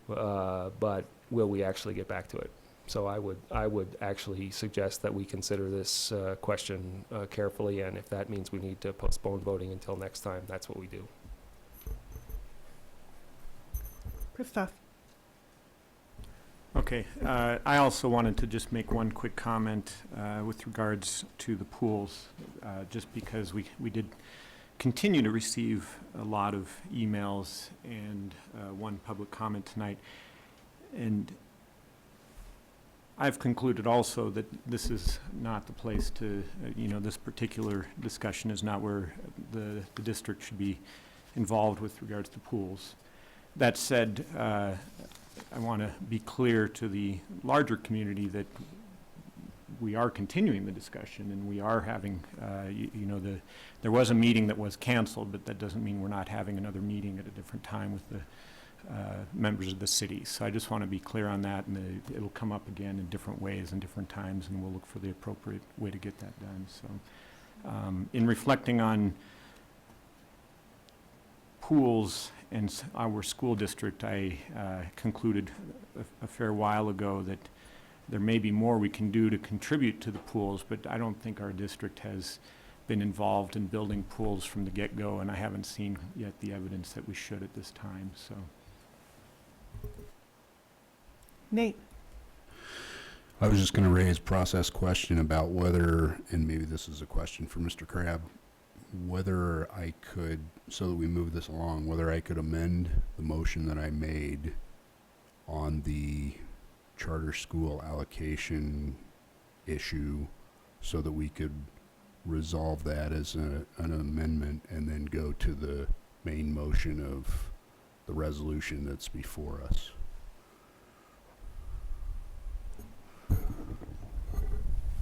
but will we actually get back to it? So I would actually suggest that we consider this question carefully, and if that means we need to postpone voting until next time, that's what we do. Christoph. Okay, I also wanted to just make one quick comment with regards to the pools, just because we did continue to receive a lot of emails and one public comment tonight. And I've concluded also that this is not the place to, this particular discussion is not where the district should be involved with regards to pools. That said, I want to be clear to the larger community that we are continuing the discussion, and we are having, there was a meeting that was canceled, but that doesn't mean we're not having another meeting at a different time with the members of the city. So I just want to be clear on that, and it'll come up again in different ways and different times, and we'll look for the appropriate way to get that done. So in reflecting on pools and our school district, I concluded a fair while ago that there may be more we can do to contribute to the pools, but I don't think our district has been involved in building pools from the get-go, and I haven't seen yet the evidence that we should at this time. So, Nate. I was just going to raise a process question about whether, and maybe this is a question for Mr. Crabb, whether I could, so that we move this along, whether I could amend the motion that I made on the charter school allocation issue so that we could resolve that as an amendment and then go to the main motion of the resolution that's before us.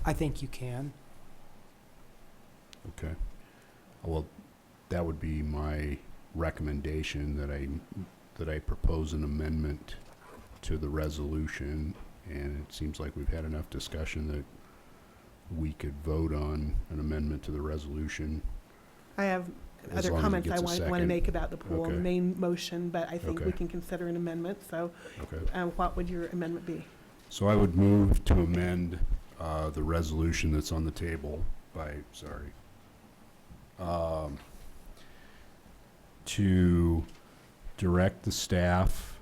I think you can. Okay. Well, that would be my recommendation, that I propose an amendment to the resolution, and it seems like we've had enough discussion that we could vote on an amendment to the resolution. I have As other long as it comments I gets a want to second. make about the pool, Okay. the main motion, but I think we Okay. can consider an amendment. So Okay. what would your amendment be? So I would move to amend the resolution that's on the table to direct the staff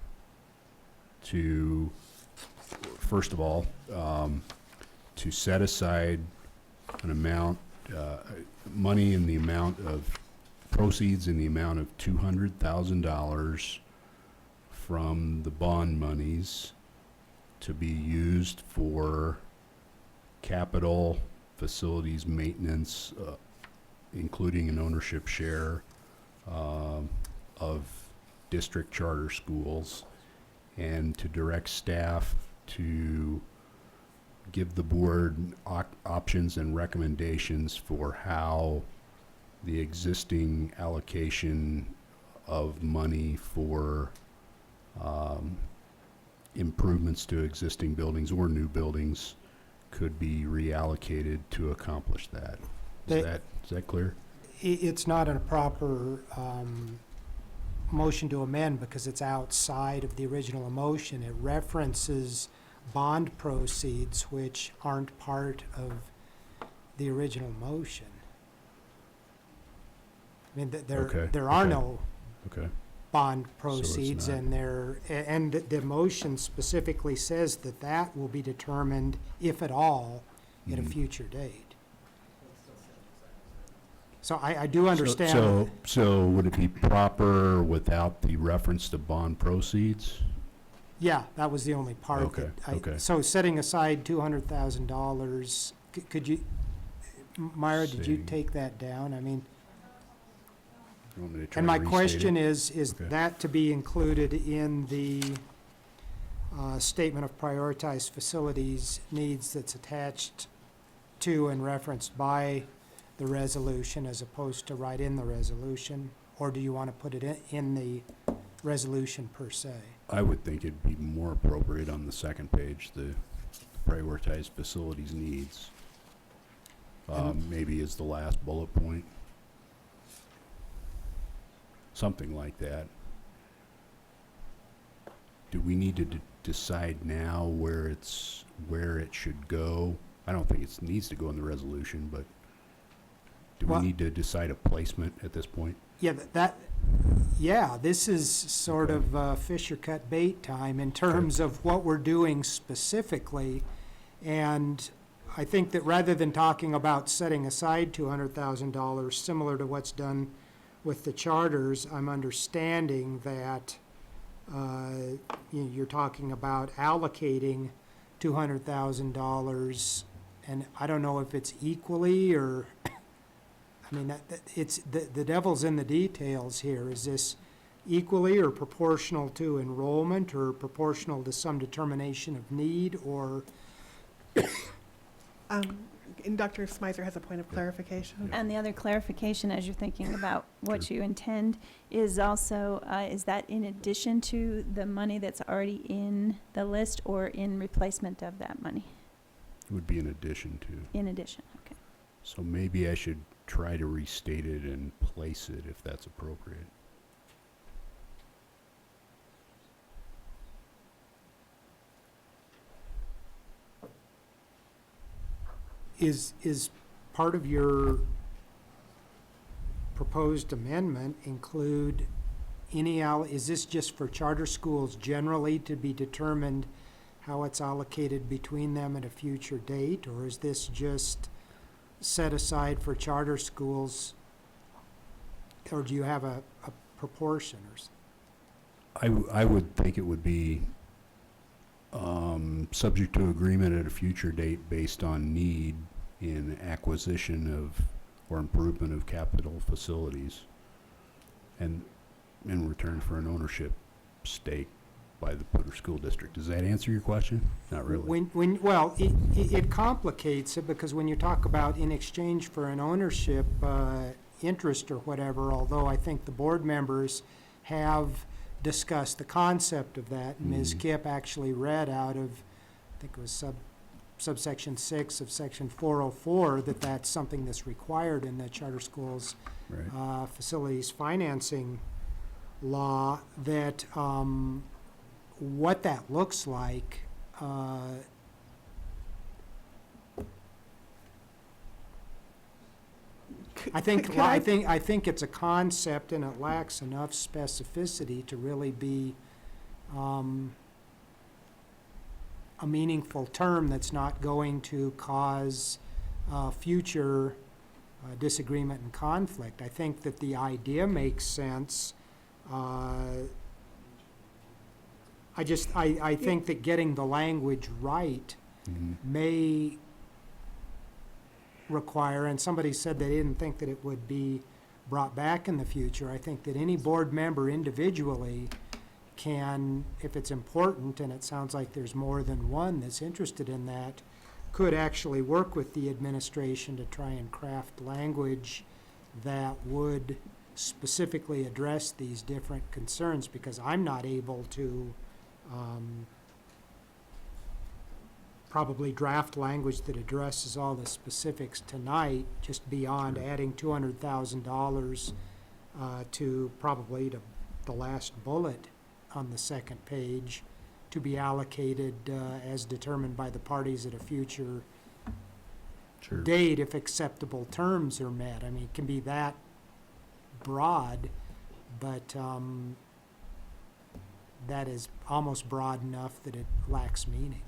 to, first of all, to set aside an amount, money in the amount of proceeds in the amount of $200,000 from the bond monies to be used for capital facilities maintenance, including an ownership share of district charter schools, and to direct staff to give the board options and recommendations for how the existing allocation of money for improvements to existing buildings or new buildings could be reallocated to accomplish that. Is that clear? It's not a proper motion to amend because it's outside of the original motion. It references bond proceeds which aren't part of the original motion. I mean, Okay, there are okay. no Okay. bond it's proceeds, not. and and the motion specifically says that that will be determined, if at all, at a Mhm. future date. So I do So- understand. So would it be proper without the reference to bond proceeds? Yeah, that was the only part Okay, that okay. so setting aside $200,000, could you, Myra, did you Setting- take that down? I mean, You want me to try and to my restate question it? is Okay. that to be included in the statement of prioritized facilities needs that's attached to and referenced by the resolution as opposed to right in the resolution? Or do you want to put it in the resolution per se? I would think it'd be more appropriate on the second page, the prioritized facilities needs. Maybe as the last bullet point. Something like that. Do we need to decide now where it should go? I don't think it needs to go in the resolution, but do we Well- need to decide a placement at this point? Yeah, this is sort of fish or cut bait time in terms of what we're doing specifically. And I think that rather than talking about setting aside $200,000, similar to what's done with the charters, I'm understanding that you're talking about allocating $200,000, and I don't know if it's equally or, I mean, it's, the devil's in the details here. Is this equally or proportional to enrollment or proportional to some determination of need or? And Dr. Smyser has a point of clarification. And the other clarification, as you're thinking about what you intend, is also, is that in addition to the money that's already in the list or in replacement of that money? It would be in addition to. In addition, okay. So maybe I should try to restate it and place it if that's appropriate. Is part of your proposed amendment include any, is this just for charter schools generally to be determined how it's allocated between them at a future date? Or is this just set aside for charter schools? Or do you have a proportion or something? I would think it would be subject to agreement at a future date based on need in acquisition of or improvement of capital facilities and in return for an ownership stake by the Poudre School District. Does that answer your question? Not really. Well, it complicates it because when you talk about in exchange for an ownership interest or whatever, although I think the board members have discussed the concept of that, and Ms. Kipp actually read out of, I think it was subsection 6 of section 404, that that's something that's required in the charter schools Right. facilities financing law, that what that looks like, I think it's a concept and it lacks enough specificity to really be a meaningful term that's not going to cause future disagreement and conflict. I think that the idea makes sense. I think that getting the language right may require, and somebody said they didn't think that it would be brought back in the future. I think that any board member individually can, if it's important, and it sounds like there's more than one that's interested in that, could actually work with the administration to try and craft language that would specifically address these different concerns, because I'm not able to probably draft language that addresses all the specifics tonight, just beyond adding $200,000 to probably to the last bullet on the second page, to be allocated as determined by the parties at a future Sure. date if acceptable terms are met. I mean, it can be that broad, but that is almost broad enough that it lacks meaning.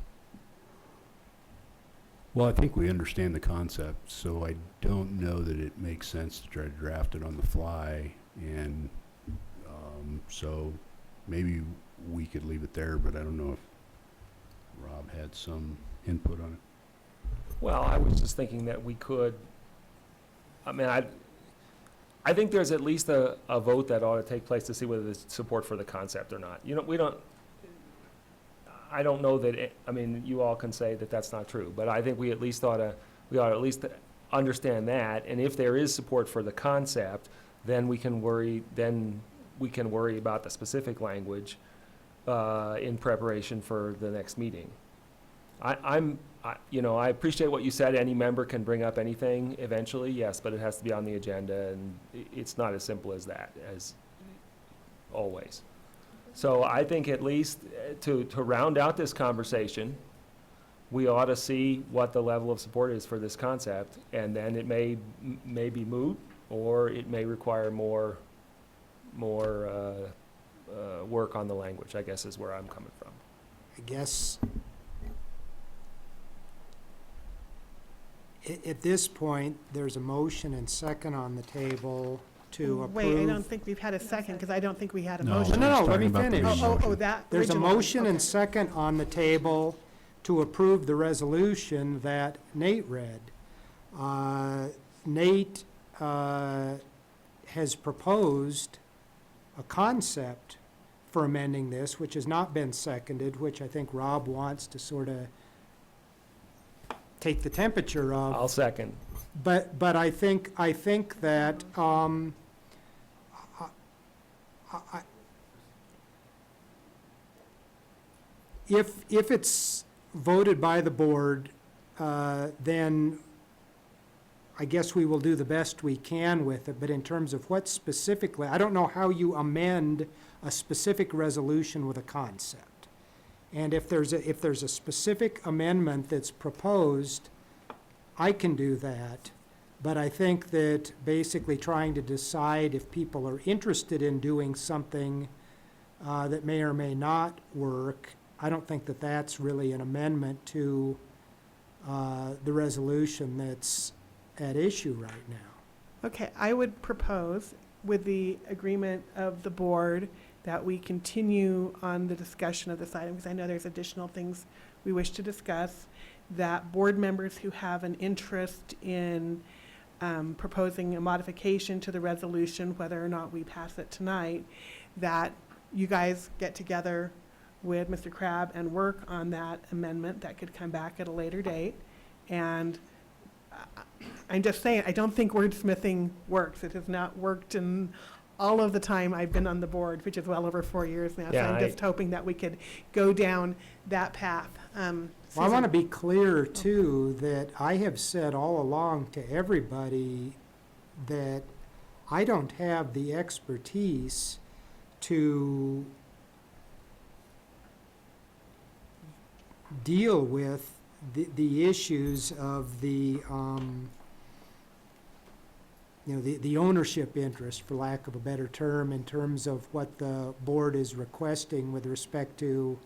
Well, I think we understand the concept, so I don't know that it makes sense to try to draft it on the fly. And so maybe we could leave it there, but I don't know if Rob had some input on it. Well, I was just thinking that we could, I mean, I think there's at least a vote that ought to take place to see whether there's support for the concept or not. You know, I don't know that, I mean, you all can say that that's not true, but I think we ought to at least understand that, and if there is support for the concept, then we can worry about the specific language in preparation for the next meeting. I appreciate what you said. Any member can bring up anything eventually, yes, but it has to be on the agenda, and it's not as simple as that, as always. So I think at least to round out this conversation, we ought to see what the level of support is for this concept, and then it may be moot, or it may require more work on the language, I guess is where I'm coming from. I guess at this point, there's a motion and second on the table to approve. Wait, I don't think we've had a second, because I don't think we had a No. motion. No, let me Talking about the finish. Oh, that. There's a original one. motion and Okay. second on the table to approve the resolution that Nate read. Nate has proposed a concept for amending this, which has not been seconded, which I think Rob wants to sort of take the temperature of. I'll second. But I think that, if it's voted by the board, then I guess we will do the best we can with it. But in terms of what specifically, I don't know how you amend a specific resolution with a concept. And if there's a specific amendment that's proposed, I can do that. But I think that basically trying to decide if people are interested in doing something that may or may not work, I don't think that that's really an amendment to the resolution that's at issue right now. Okay, I would propose, with the agreement of the board, that we continue on the discussion of this item, because I know there's additional things we wish to discuss, that board members who have an interest in proposing a modification to the resolution, whether or not we pass it tonight, that you guys get together with Mr. Crabb and work on that amendment that could come back at a later date. And I'm just saying, I don't think wordsmithing works. It has not worked in all of the time I've been on the board, which is well over 4 years now. Yeah, So I'm just hoping that we could go down that path. Well, I want to be clear, too, that I have said all along to everybody that I don't have the expertise to deal with the issues of the ownership interest, for lack of a better term, in terms of what the board is requesting with respect to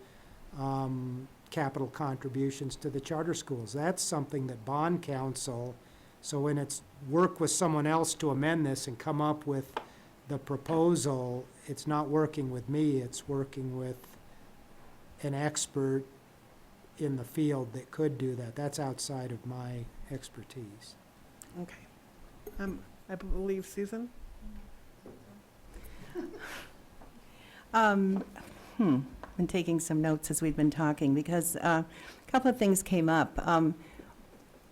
capital contributions to the charter schools. That's something that bond council, so when it's work with someone else to amend this and come up with the proposal, it's not working with me, it's working with an expert in the field that could do that. That's outside of my expertise. Okay. I believe Susan? Been taking some notes as we've been talking, because a couple of things came up.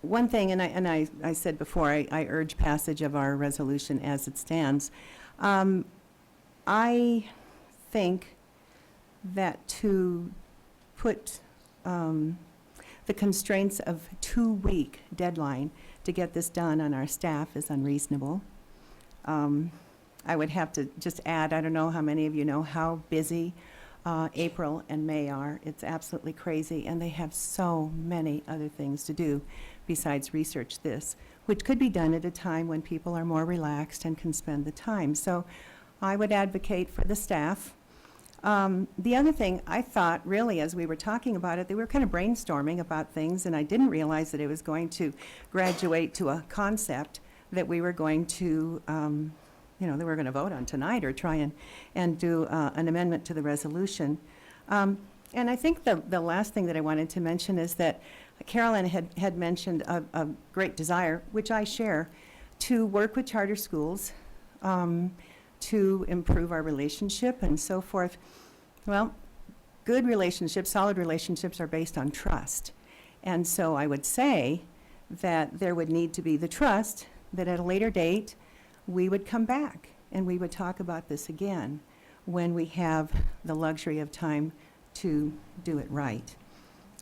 One thing, and I said before, I urge passage of our resolution as it stands. I think that to put the constraints of 2-week deadline to get this done on our staff is unreasonable. I would have to just add, I don't know how many of you know how busy April and May are. It's absolutely crazy, and they have so many other things to do besides research this, which could be done at a time when people are more relaxed and can spend the time. So I would advocate for the staff. The other thing I thought, really, as we were talking about it, they were kind of brainstorming about things, and I didn't realize that it was going to graduate to a concept that we were going to, that we're going to vote on tonight or try and do an amendment to the resolution. And I think the last thing that I wanted to mention is that Carolyn had mentioned a great desire, which I share, to work with charter schools to improve our relationship and so forth. Well, good relationships, solid relationships are based on trust. And so I would say that there would need to be the trust that at a later date, we would come back and we would talk about this again when we have the luxury of time to do it right.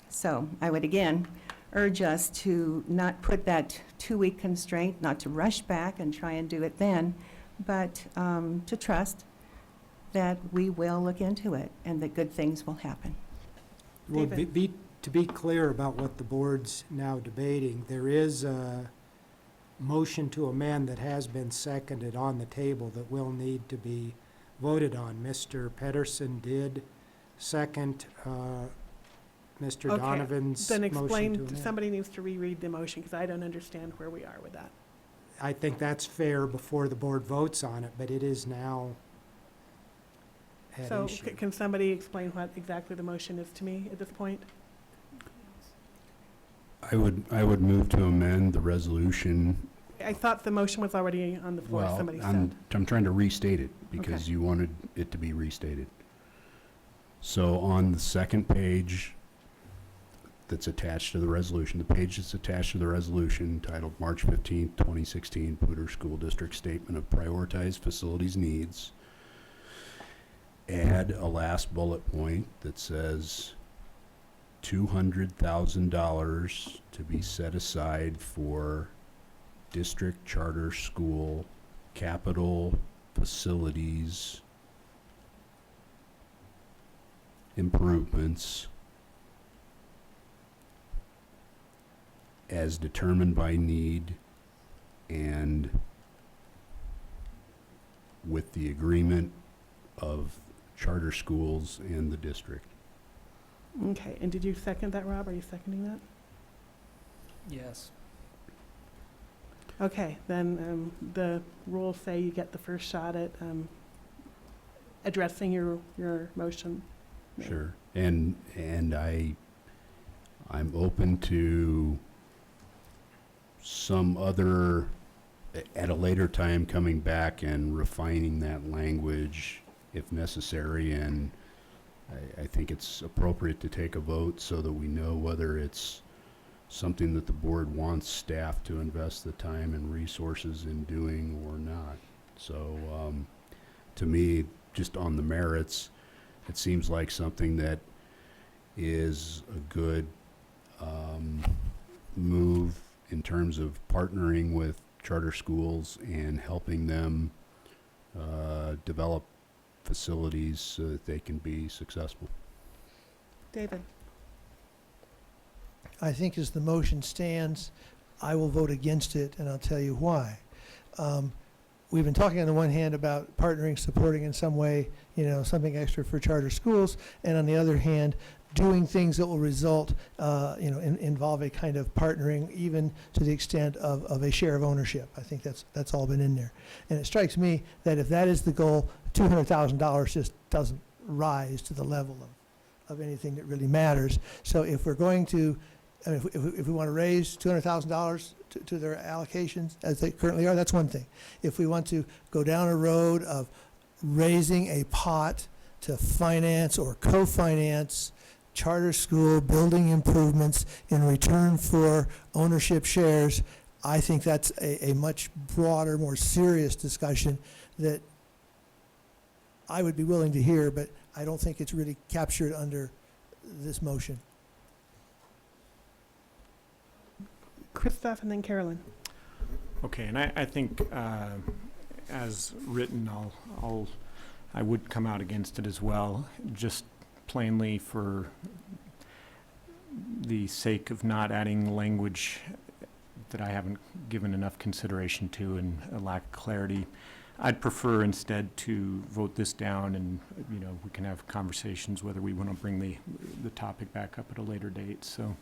So I would again urge us to not put that 2-week constraint, not to rush back and try and do it then, but to trust that we will look into it and that good things will happen. Well, David? to be clear about what the board's now debating, there is a motion to amend that has been seconded on the table that will need to be voted on. Mr. Pedersen did second Mr. Okay, Donovan's then motion to explain, amend. somebody needs to reread the motion, because I don't understand where we are with that. I think that's fair before the board votes on it, but it is now at So issue. can somebody explain what exactly the motion is to me at this point? I would move to amend the resolution. I thought the motion was already on the floor, Well, somebody I'm said. trying to restate it because Okay. you wanted it to be restated. So on the second page that's attached to the resolution, the page that's attached to the resolution titled March 15th, 2016 Poudre School District Statement of Prioritized Facilities Needs, add a last bullet point that says $200,000 to be set aside for district charter school capital facilities improvements as determined by need and with the agreement of charter schools and the district. Okay, and did you second that, Rob? Are you seconding that? Yes. Okay, then the rules say you get the first shot at addressing your motion. Yeah. Sure. And I'm open to some other, at a later time, coming back and refining that language if necessary. And I think it's appropriate to take a vote so that we know whether it's something that the board wants staff to invest the time and resources in doing or not. So to me, just on the merits, it seems like something that is a good move in terms of partnering with charter schools and helping them develop facilities so that they can be successful. David? I think as the motion stands, I will vote against it, and I'll tell you why. We've been talking on the one hand about partnering, supporting in some way, something extra for charter schools, and on the other hand, doing things that will result, involve a kind of partnering, even to the extent of a share of ownership. I think that's all been in there. And it strikes me that if that is the goal, $200,000 just doesn't rise to the level of anything that really matters. So if we're going to, if we want to raise $200,000 to their allocations as they currently are, that's one thing. If we want to go down a road of raising a pot to finance or co-finance charter school building improvements in return for ownership shares, I think that's a much broader, more serious discussion that I would be willing to hear, but I don't think it's really captured under this motion. Christoph and then Carolyn. Okay, and I think as written, I would come out against it as well, just plainly for the sake of not adding language that I haven't given enough consideration to and a lack of clarity, I'd prefer instead to vote this down and, you know, we can have conversations whether we want to bring the topic back up at a later date, so.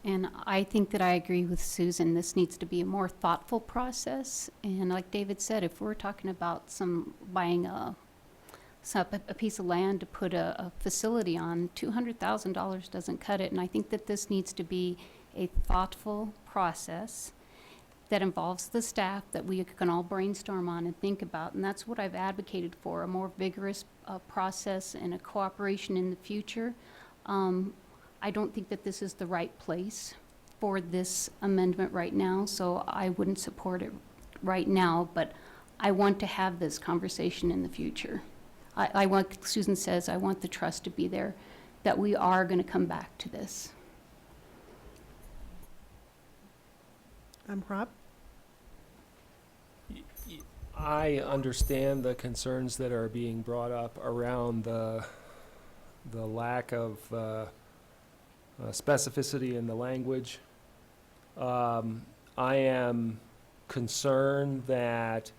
And I think that I agree with Susan. This needs to be a more thoughtful process. And like David said, if we're talking about buying a piece of land to put a facility on, $200,000 doesn't cut it. And I think that this needs to be a thoughtful process that involves the staff that we can all brainstorm on and think about. And that's what I've advocated for, a more vigorous process and a cooperation in the future. I don't think that this is the right place for this amendment right now, so I wouldn't support it right now, but I want to have this conversation in the future. I want, Susan says, I want the trust to be there, that we are going to come back to this. Rob? I understand the concerns that are being brought up around the lack of specificity in the language. I am concerned that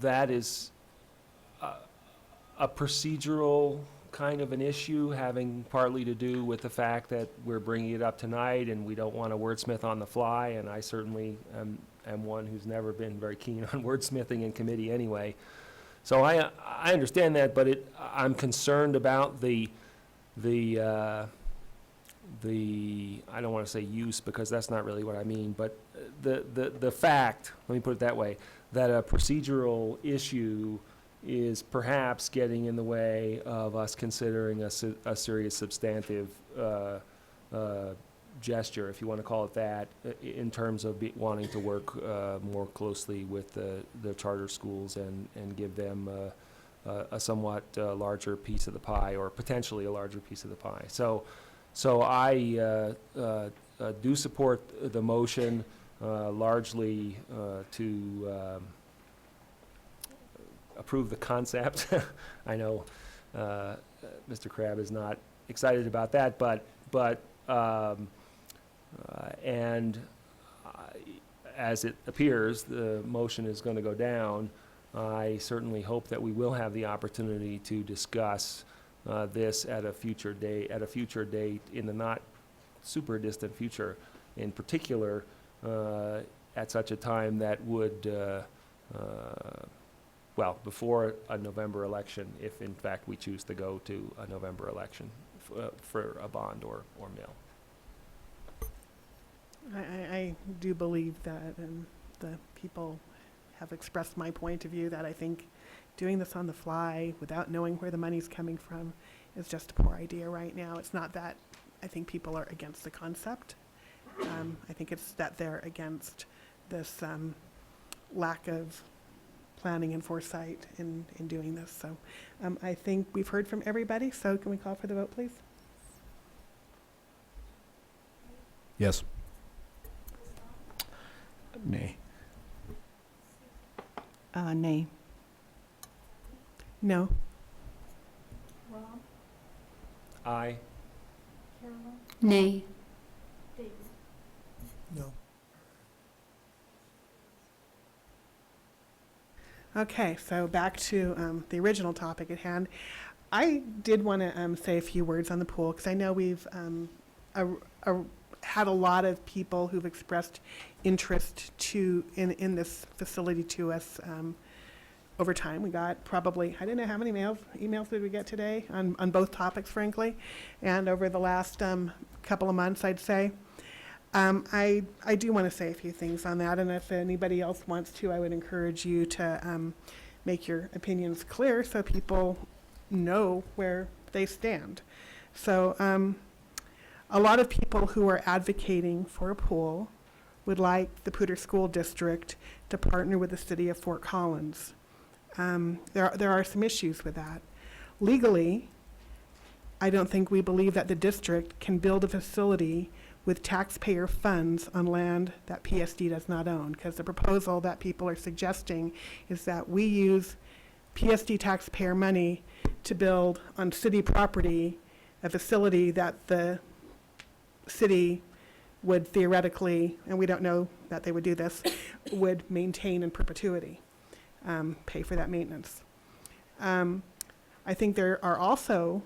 that is a procedural kind of an issue, having partly to do with the fact that we're bringing it up tonight and we don't want to wordsmith on the fly, and I certainly am one who's never been very keen on wordsmithing in committee anyway. So I understand that, but I'm concerned about the I don't want to say use, because that's not really what I mean, but the fact, let me put it that way, that a procedural issue is perhaps getting in the way of us considering a serious substantive gesture, if you want to call it that, in terms of wanting to work more closely with the charter schools and give them a somewhat larger piece of the pie, or potentially a larger piece of the pie. So I do support the motion largely to approve the concept. I know Mr. Crabb is not excited about that, but as it appears, the motion is going to go down. I certainly hope that we will have the opportunity to discuss this at a future date in the not super distant future, in particular at such a time that would well, before a November election, if in fact we choose to go to a November election for a bond or mill. I do believe that the people have expressed my point of view, that I think doing this on the fly without knowing where the money's coming from is just a poor idea right now. It's not that I think people are against the concept. I think it's that they're against this lack of planning and foresight in doing this. So I think we've heard from everybody, so can we call for the vote, please? Yes. Nay. Nay. No. Rob? Aye. Carolyn? Nay. David? No. Okay, so back to the original topic at hand. I did want to say a few words on the pool, because I know we've had a lot of people who've expressed interest in this facility to us over time. We got probably, I don't know how many emails did we get today on both topics, frankly, and over the last couple of months, I'd say. I do want to say a few things on that, and if anybody else wants to, I would encourage you to make your opinions clear so people know where they stand. So a lot of people who are advocating for a pool would like the Poudre School District to partner with the city of Fort Collins. There are some issues with that. Legally, I don't think we believe that the district can build a facility with taxpayer funds on land that PSD does not own, because the proposal that people are suggesting is that we use PSD taxpayer money to build on city property a facility that the city would theoretically, and we don't know that they would do this, would maintain in perpetuity, pay for that maintenance. I think there are also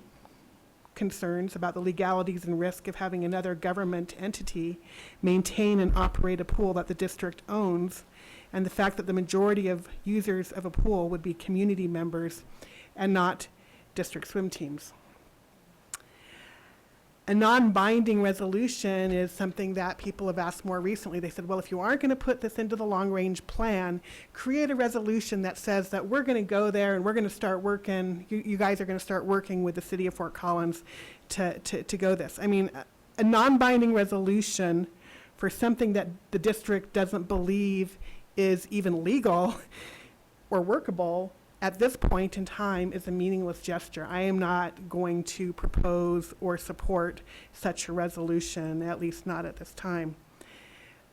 concerns about the legalities and risk of having another government entity maintain and operate a pool that the district owns, and the fact that the majority of users of a pool would be community members and not district swim teams. A non-binding resolution is something that people have asked more recently. They said, well, if you aren't going to put this into the long-range plan, create a resolution that says that we're going to go there and we're going to start working, you guys are going to start working with the city of Fort Collins to go this. I mean, a non-binding resolution for something that the district doesn't believe is even legal or workable at this point in time is a meaningless gesture. I am not going to propose or support such a resolution, at least not at this time.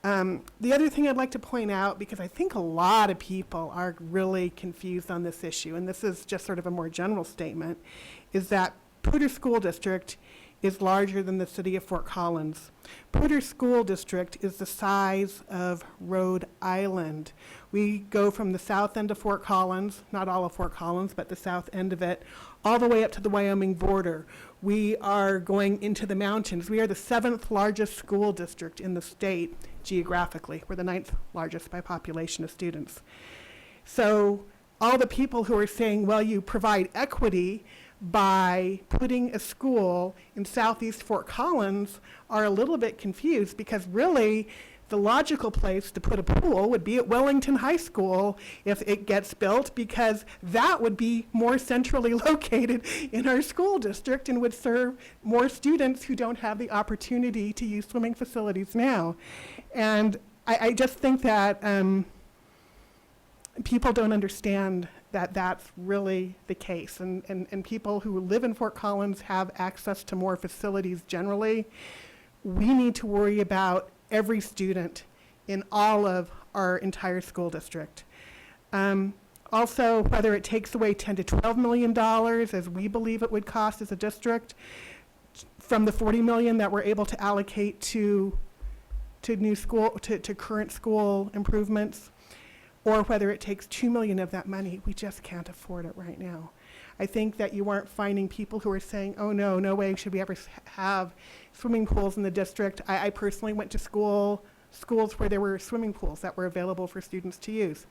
The other thing I'd like to point out, because I think a lot of people are really confused on this issue, and this is just sort of a more general statement, is that Poudre School District is larger than the city of Fort Collins. Poudre School District is the size of Rhode Island. We go from the south end of Fort Collins, not all of Fort Collins, but the south end of it, all the way up to the Wyoming border. We are going into the mountains. We are the 7th largest school district in the state geographically. We're the 9th largest by population of students. So all the people who are saying, well, you provide equity by putting a school in southeast Fort Collins are a little bit confused, because really the logical place to put a pool would be at Wellington High School if it gets built, because that would be more centrally located in our school district and would serve more students who don't have the opportunity to use swimming facilities now. And I just think that people don't understand that that's really the case. And people who live in Fort Collins have access to more facilities generally. We need to worry about every student in all of our entire school district. Also, whether it takes away $10 to $12 million, as we believe it would cost as a district, from the $40 million that we're able to allocate to new school, to current school improvements, or whether it takes $2 million of that money, we just can't afford it right now. I think that you aren't finding people who are saying, oh no, no way should we ever have swimming pools in the district. I personally went to schools where there were swimming pools that were available for students to use.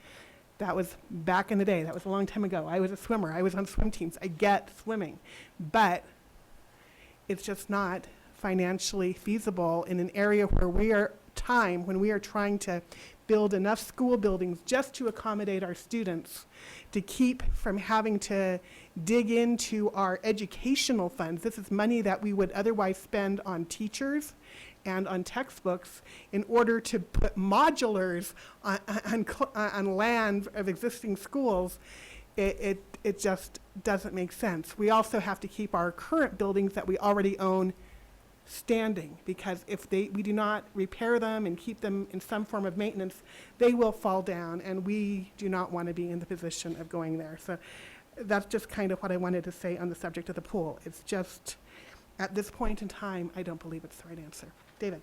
That was back in the day. That was a long time ago. I was a swimmer. I was on swim teams. I get swimming. But it's just not financially feasible in an area where when we are trying to build enough school buildings just to accommodate our students, to keep from having to dig into our educational funds. This is money that we would otherwise spend on teachers and on textbooks in order to put modulars on land of existing schools. It just doesn't make sense. We also have to keep our current buildings that we already own standing, because if we do not repair them and keep them in some form of maintenance, they will fall down, and we do not want to be in the position of going there. So that's just kind of what I wanted to say on the subject of the pool. It's just, at this point in time, I don't believe it's the right answer. David?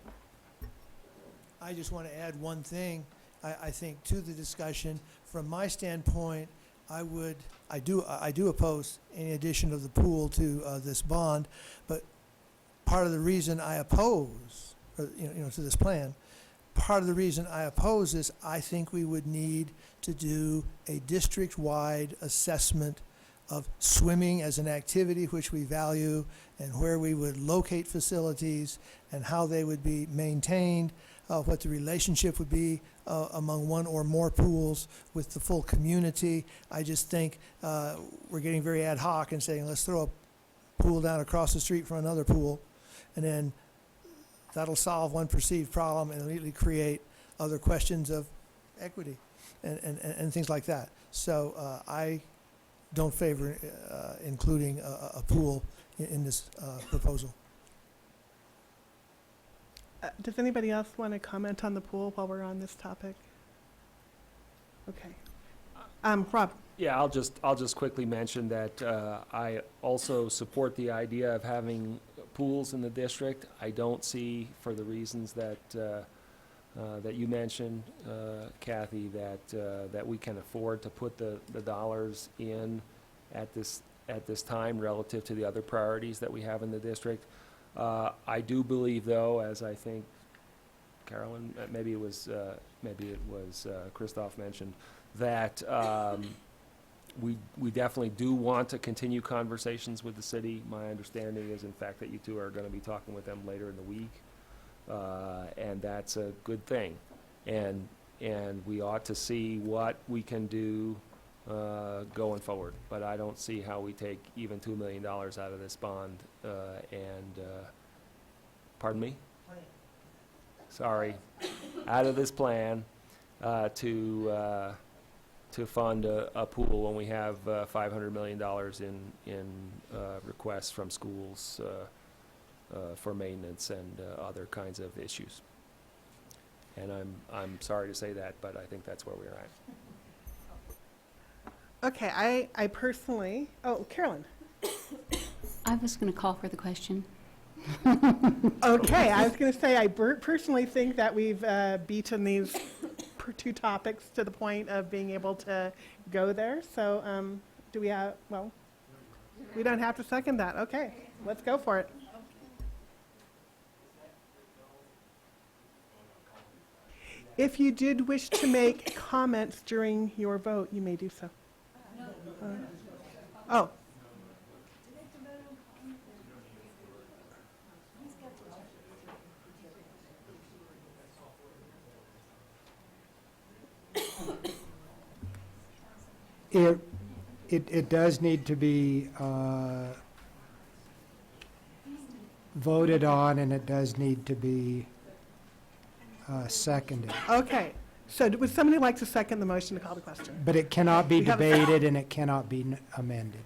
I just want to add one thing, I think, to the discussion. From my standpoint, I do oppose any addition of the pool to this bond, but part of the reason I oppose, to this plan, part of the reason I oppose is I think we would need to do a district-wide assessment of swimming as an activity which we value, and where we would locate facilities and how they would be maintained, what the relationship would be among one or more pools with the full community. I just think we're getting very ad hoc and saying, let's throw a pool down across the street from another pool, and then that'll solve one perceived problem and immediately create other questions of equity and things like that. So I don't favor including a pool in this proposal. Does anybody else want to comment on the pool while we're on this topic? Okay. Rob? Yeah, I'll just quickly mention that I also support the idea of having pools in the district. I don't see, for the reasons that that you mentioned, Kathy, that we can afford to put the dollars in at this time relative to the other priorities that we have in the district. I do believe, though, as I think Carolyn, maybe it was Christoph mentioned, that we definitely do want to continue conversations with the city. My understanding is, in fact, that you two are going to be talking with them later in the week, and that's a good thing. And we ought to see what we can do going forward. But I don't see how we take even $2 million out of this bond. Pardon me? Sorry, out of this plan to fund a pool when we have $500 million in requests from schools for maintenance and other kinds of issues. And I'm sorry to say that, but I think that's where we're at. Okay, I personally, oh, Carolyn. I was going to call for the question. Okay, I was going to say I personally think that we've beaten these two topics to the point of being able to go there. So do we have, well, we don't have to second that. Okay, let's go for it. If you did wish to make comments during your vote, you may do so. Oh. It does need to be voted on, and it does need to be seconded. Okay, so would somebody like to second the motion to call the question? But it cannot be We have a- debated, and it cannot be amended.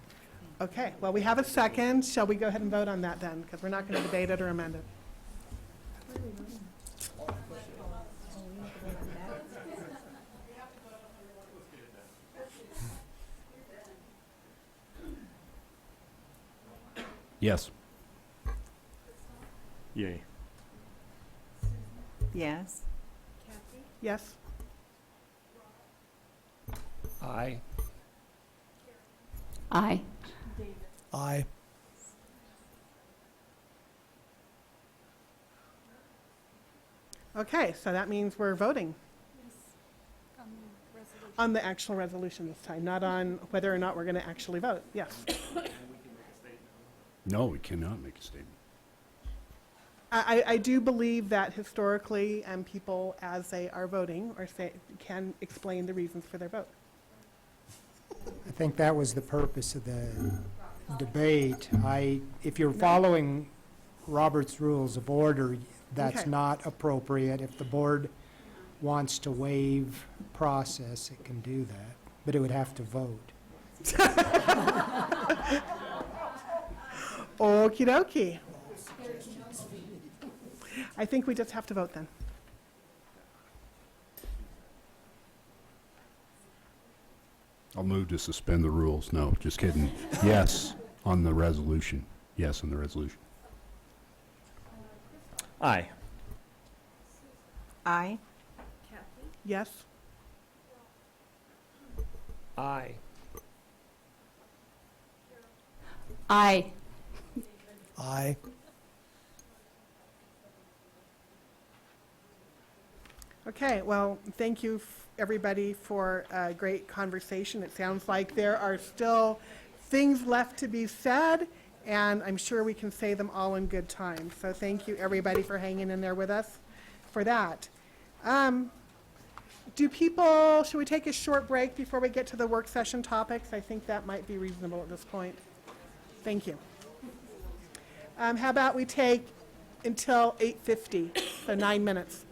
Okay, well, we have a second. Shall we go ahead and vote on that then? Because we're not going to debate it or amend it. Yes. Yay. Yes. Yes? Aye. Aye. Aye. Okay, so that means we're voting on the actual resolution this time, not on whether or not we're going to actually vote. Yes. No, we cannot make a statement. I do believe that historically, people, as they are voting, or say, can explain the reasons for their vote. I think that was the purpose of the debate. If you're following Robert's Rules of Order, that's Okay. not appropriate. If the board wants to waive process, it can do that, but it would have to vote. Okie dokie. I think we just have to vote then. I'll move to suspend the rules. No, just kidding. Yes, on the resolution. Yes, on the resolution. Aye. Aye. Yes? Aye. Aye. Aye. Okay, well, thank you, everybody, for a great conversation. It sounds like there are still things left to be said, and I'm sure we can say them all in good time. So thank you, everybody, for hanging in there with us for that. Should we take a short break before we get to the work session topics? I think that might be reasonable at this point. Thank you. How about we take until 8:50, so 9 minutes.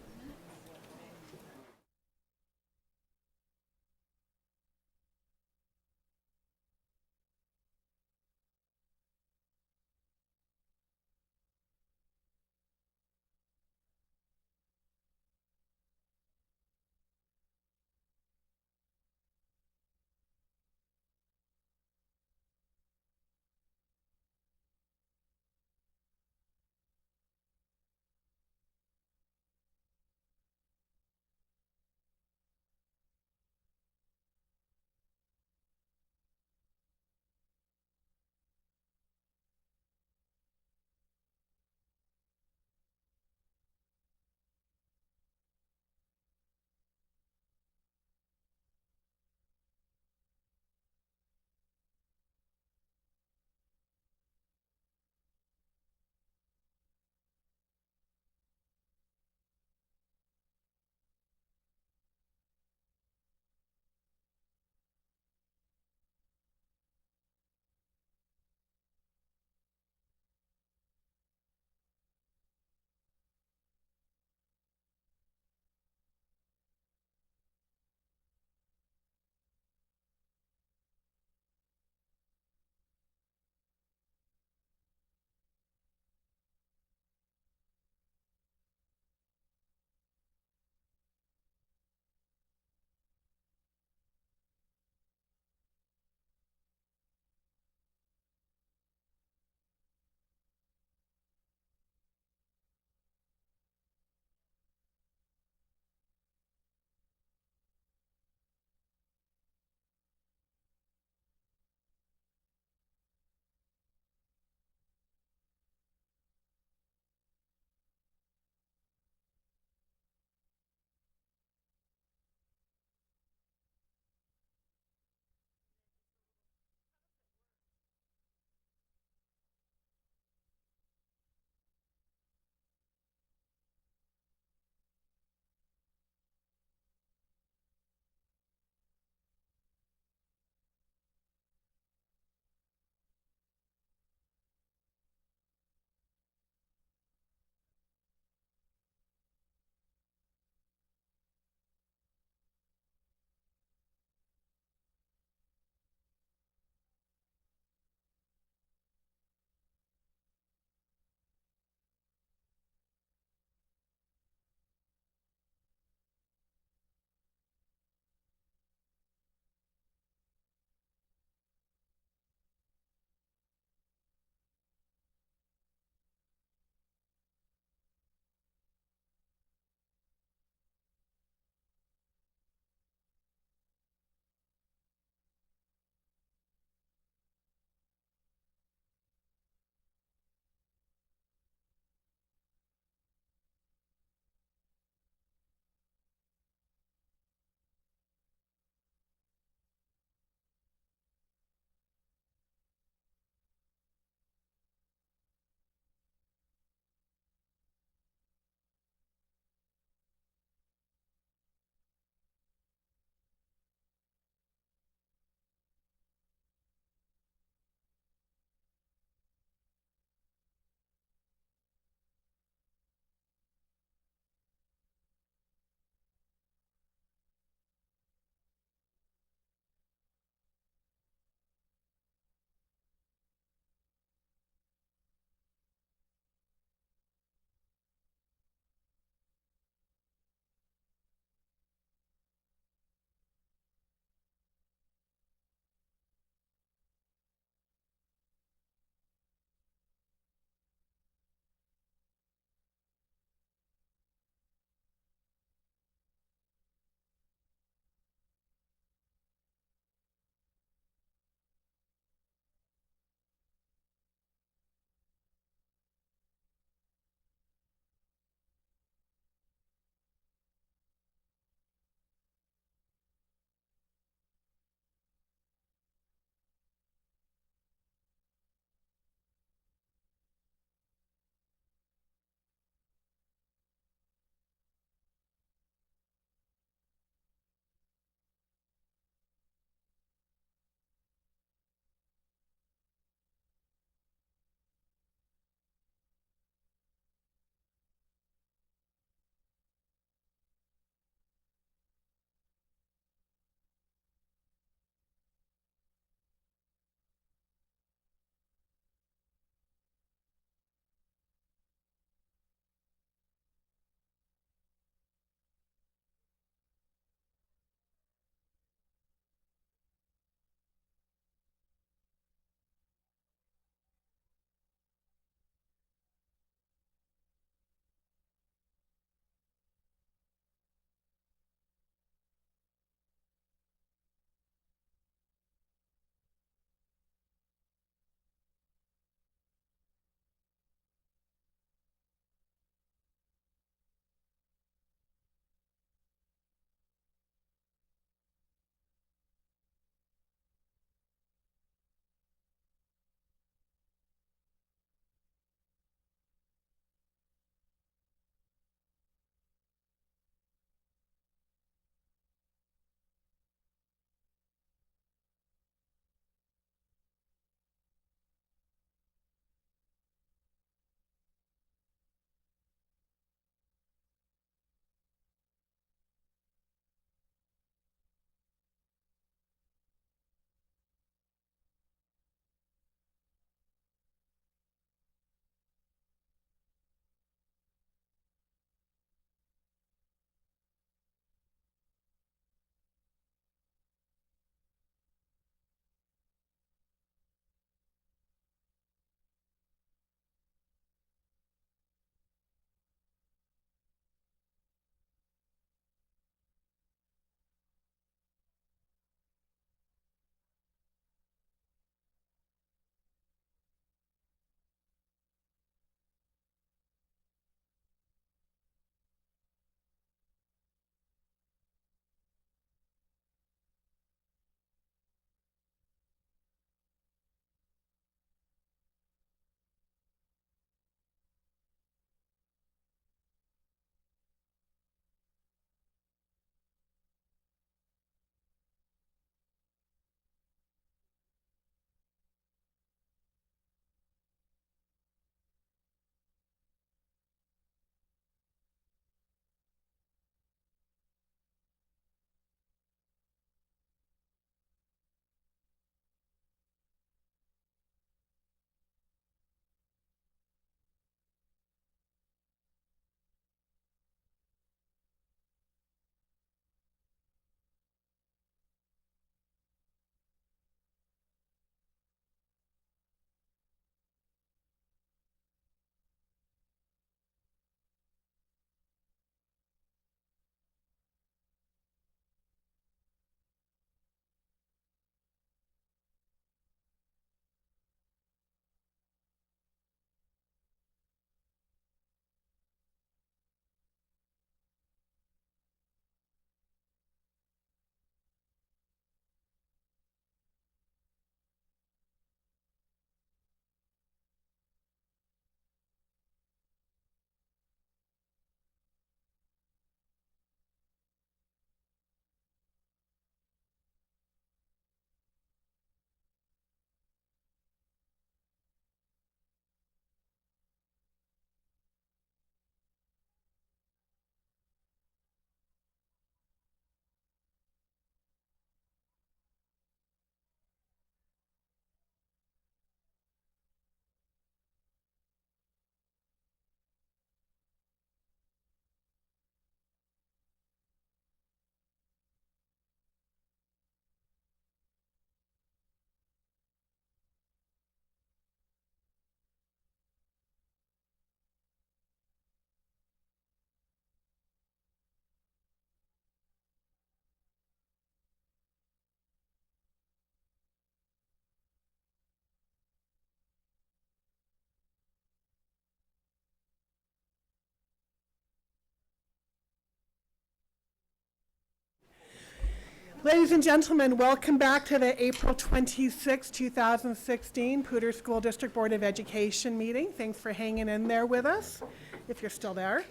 Ladies and gentlemen, welcome back to the April 26, 2016 Poudre School District Board of Education meeting. Thanks for hanging in there with us, if you're still there.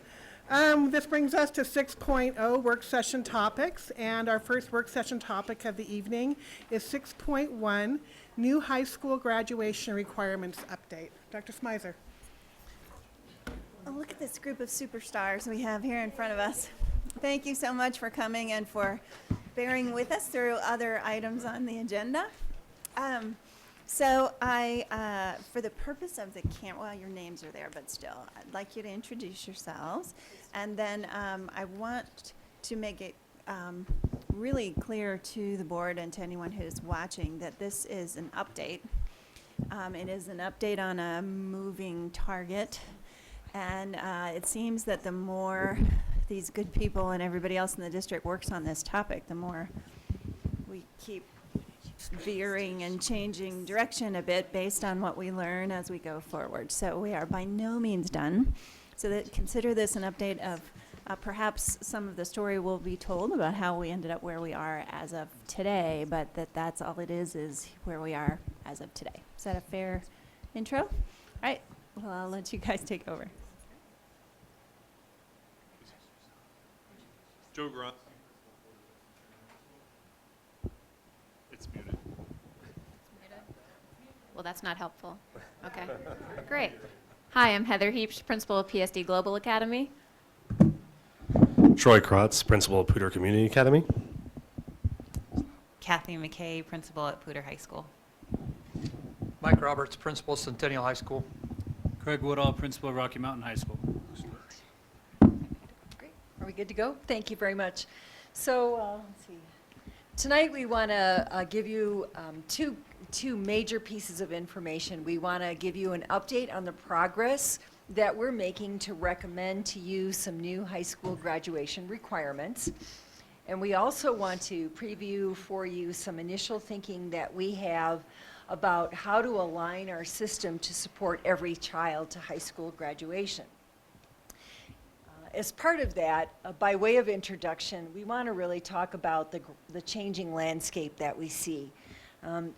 This brings us to 6.0 work session topics, and our first work session topic of the evening is 6.1, new high school graduation requirements update. Dr. Smizer. Oh, look at this group of superstars we have here in front of us. Thank you so much for coming and for bearing with us through other items on the agenda. So for the purpose of the well, your names are there, but still, I'd like you to introduce yourselves. And then I want to make it really clear to the board and to anyone who's watching that this is an update. It is an update on a moving target. And it seems that the more these good people and everybody else in the district works on this topic, the more we keep veering and changing direction a bit based on what we learn as we go forward. So we are by no means done. So that consider this an update of perhaps some of the story will be told about how we ended up where we are as of today, but that's all it is where we are as of today. Is that a fair intro? All right, well, I'll let you guys take over. Joe Grunt. It's muted. Well, that's not helpful. Okay, great. Hi, I'm Heather Heapsch, principal of PSD Global Academy. Troy Krotz, principal of Poudre Community Academy. Kathy McKay, principal at Poudre High School. Mike Roberts, principal, Centennial High School. Craig Woodall, principal of Rocky Mountain High School. Great. Are we good to go? Thank you very much. So let's see. Tonight we want to give you two major pieces of information. We want to give you an update on the progress that we're making to recommend to you some new high school graduation requirements. And we also want to preview for you some initial thinking that we have about how to align our system to support every child to high school graduation. As part of that, by way of introduction, we want to really talk about the changing landscape that we see.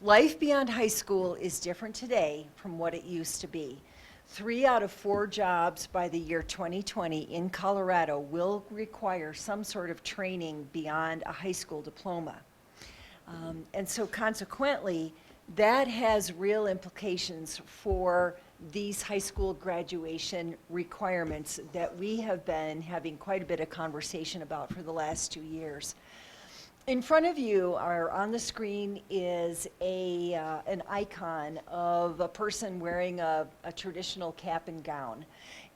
Life beyond high school is different today from what it used to be. 3 out of 4 jobs by the year 2020 in Colorado will require some sort of training beyond a high school diploma. And so consequently, that has real implications for these high school graduation requirements that we have been having quite a bit of conversation about for the last 2 years. In front of you on the screen is an icon of a person wearing a traditional cap and gown.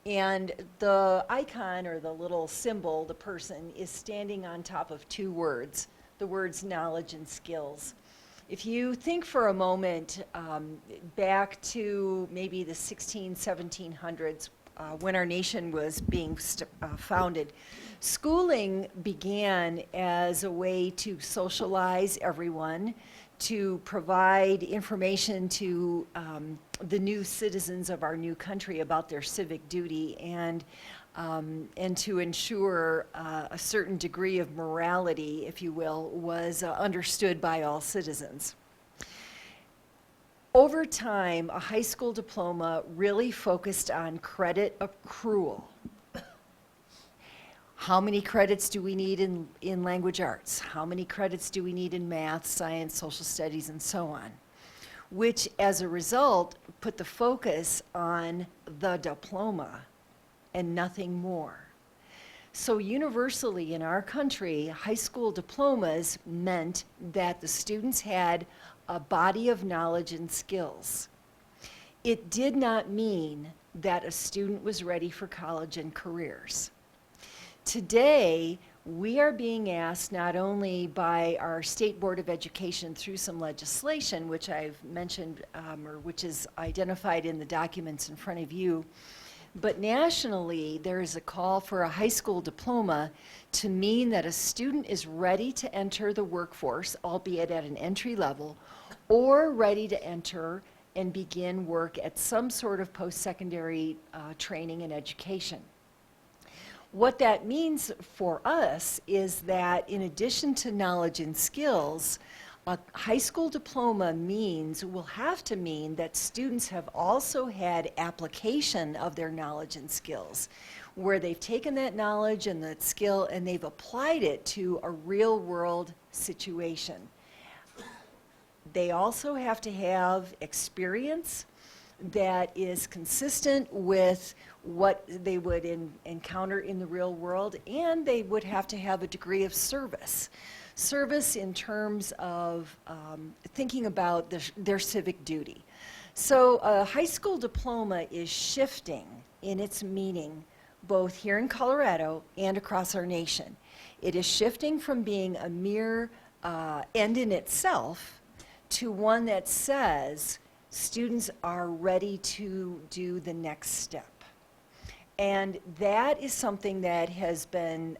And the icon, or the little symbol, the person, is standing on top of 2 words, the words knowledge and skills. If you think for a moment back to maybe the 1700s, when our nation was being founded, schooling began as a way to socialize everyone, to provide information to the new citizens of our new country about their civic duty, and to ensure a certain degree of morality, if you will, was understood by all citizens. Over time, a high school diploma really focused on credit accrual. How many credits do we need in language arts? How many credits do we need in math, science, social studies, and so on? Which, as a result, put the focus on the diploma and nothing more. So universally in our country, high school diplomas meant that the students had a body of knowledge and skills. It did not mean that a student was ready for college and careers. Today, we are being asked not only by our State Board of Education through some legislation, which I've mentioned, or which is identified in the documents in front of you, but nationally, there is a call for a high school diploma to mean that a student is ready to enter the workforce, albeit at an entry level, or ready to enter and begin work at some sort of post-secondary training and education. What that means for us is that in addition to knowledge and skills, a high school diploma will have to mean that students have also had application of their knowledge and skills, where they've taken that knowledge and that skill and they've applied it to a real world situation. They also have to have experience that is consistent with what they would encounter in the real world, and they would have to have a degree of service. Service in terms of thinking about their civic duty. So a high school diploma is shifting in its meaning both here in Colorado and across our nation. It is shifting from being a mere end in itself to one that says students are ready to do the next step. And that is something that has been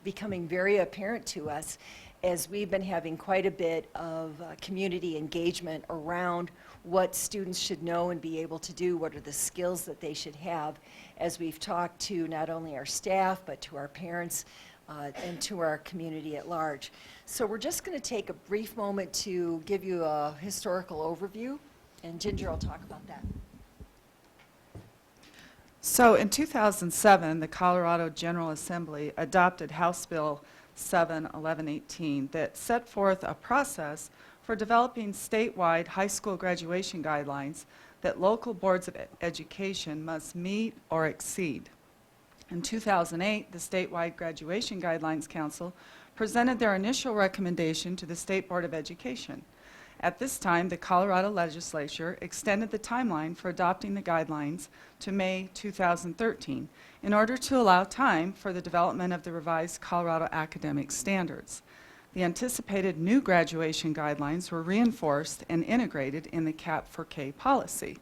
becoming very apparent to us as we've been having quite a bit of community engagement around what students should know and be able to do, what are the skills that they should have, as we've talked to not only our staff, but to our parents and to our community at large. So we're just going to take a brief moment to give you a historical overview, and Ginger will talk about that. So in 2007, the Colorado General Assembly adopted House Bill 7-1118 that set forth a process for developing statewide high school graduation guidelines that local boards of education must meet or exceed. In 2008, the Statewide Graduation Guidelines Council presented their initial recommendation to the State Board of Education. At this time, the Colorado legislature extended the timeline for adopting the guidelines to May 2013 in order to allow time for the development of the revised Colorado academic standards. The anticipated new graduation guidelines were reinforced and integrated in the CAP for K policy.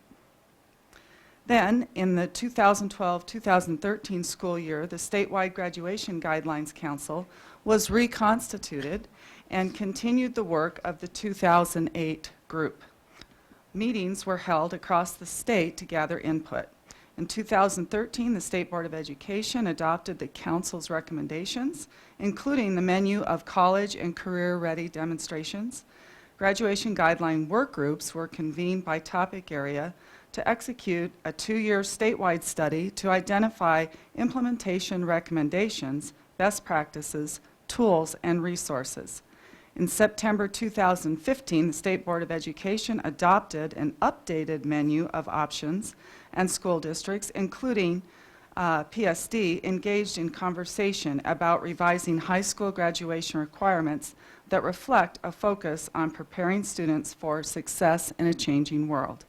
Then, in the 2012-2013 school year, the Statewide Graduation Guidelines Council was reconstituted and continued the work of the 2008 group. Meetings were held across the state to gather input. In 2013, the State Board of Education adopted the council's recommendations, including the menu of college and career-ready demonstrations. Graduation guideline work groups were convened by topic area to execute a 2-year statewide study to identify implementation recommendations, best practices, tools, and resources. In September 2015, the State Board of Education adopted an updated menu of options, and school districts, including PSD, engaged in conversation about revising high school graduation requirements that reflect a focus on preparing students for success in a changing world.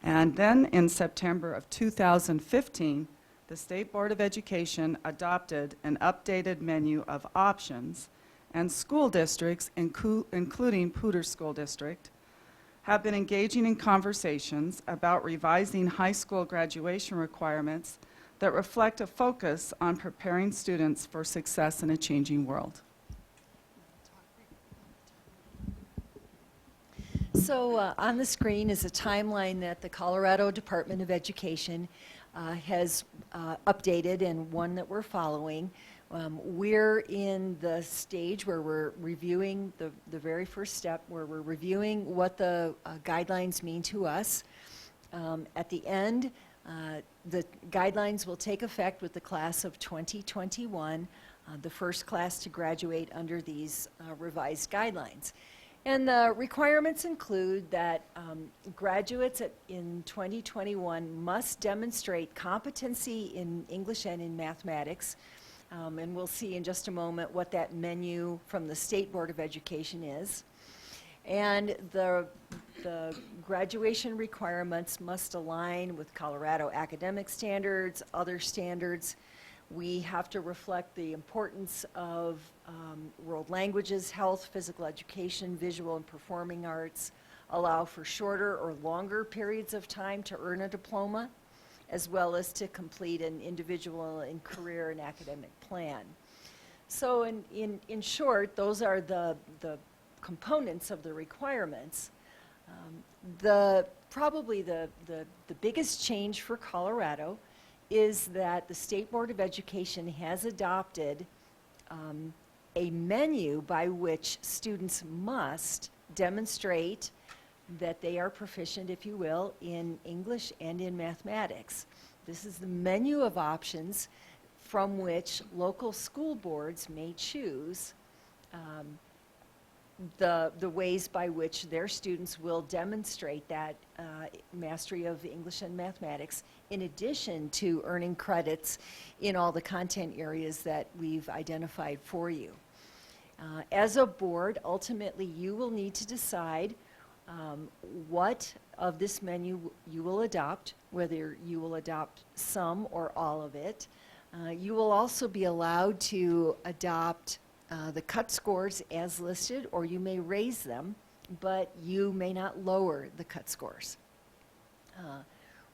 And then in September of 2015, the State Board of Education adopted an updated menu of options, and school districts, including Poudre School District, have been engaging in conversations about revising high school graduation requirements that reflect a focus on preparing students for success in a changing world. So on the screen is a timeline that the Colorado Department of Education has updated, and one that we're following. We're in the stage where we're reviewing the very first step, where we're reviewing what the guidelines mean to us. At the end, the guidelines will take effect with the class of 2021, the first class to graduate under these revised guidelines. And the requirements include that graduates in 2021 must demonstrate competency in English and in mathematics. And we'll see in just a moment what that menu from the State Board of Education is. And the graduation requirements must align with Colorado academic standards, other standards. We have to reflect the importance of world languages, health, physical education, visual and performing arts, allow for shorter or longer periods of time to earn a diploma, as well as to complete an individual and career and academic plan. So in short, those are the components of the requirements. Probably the biggest change for Colorado is that the State Board of Education has adopted a menu by which students must demonstrate that they are proficient, if you will, in English and in mathematics. This is the menu of options from which local school boards may choose the ways by which their students will demonstrate that mastery of English and mathematics, in addition to earning credits in all the content areas that we've identified for you. As a board, ultimately, you will need to decide what of this menu you will adopt, whether you will adopt some or all of it. You will also be allowed to adopt the cut scores as listed, or you may raise them, but you may not lower the cut scores.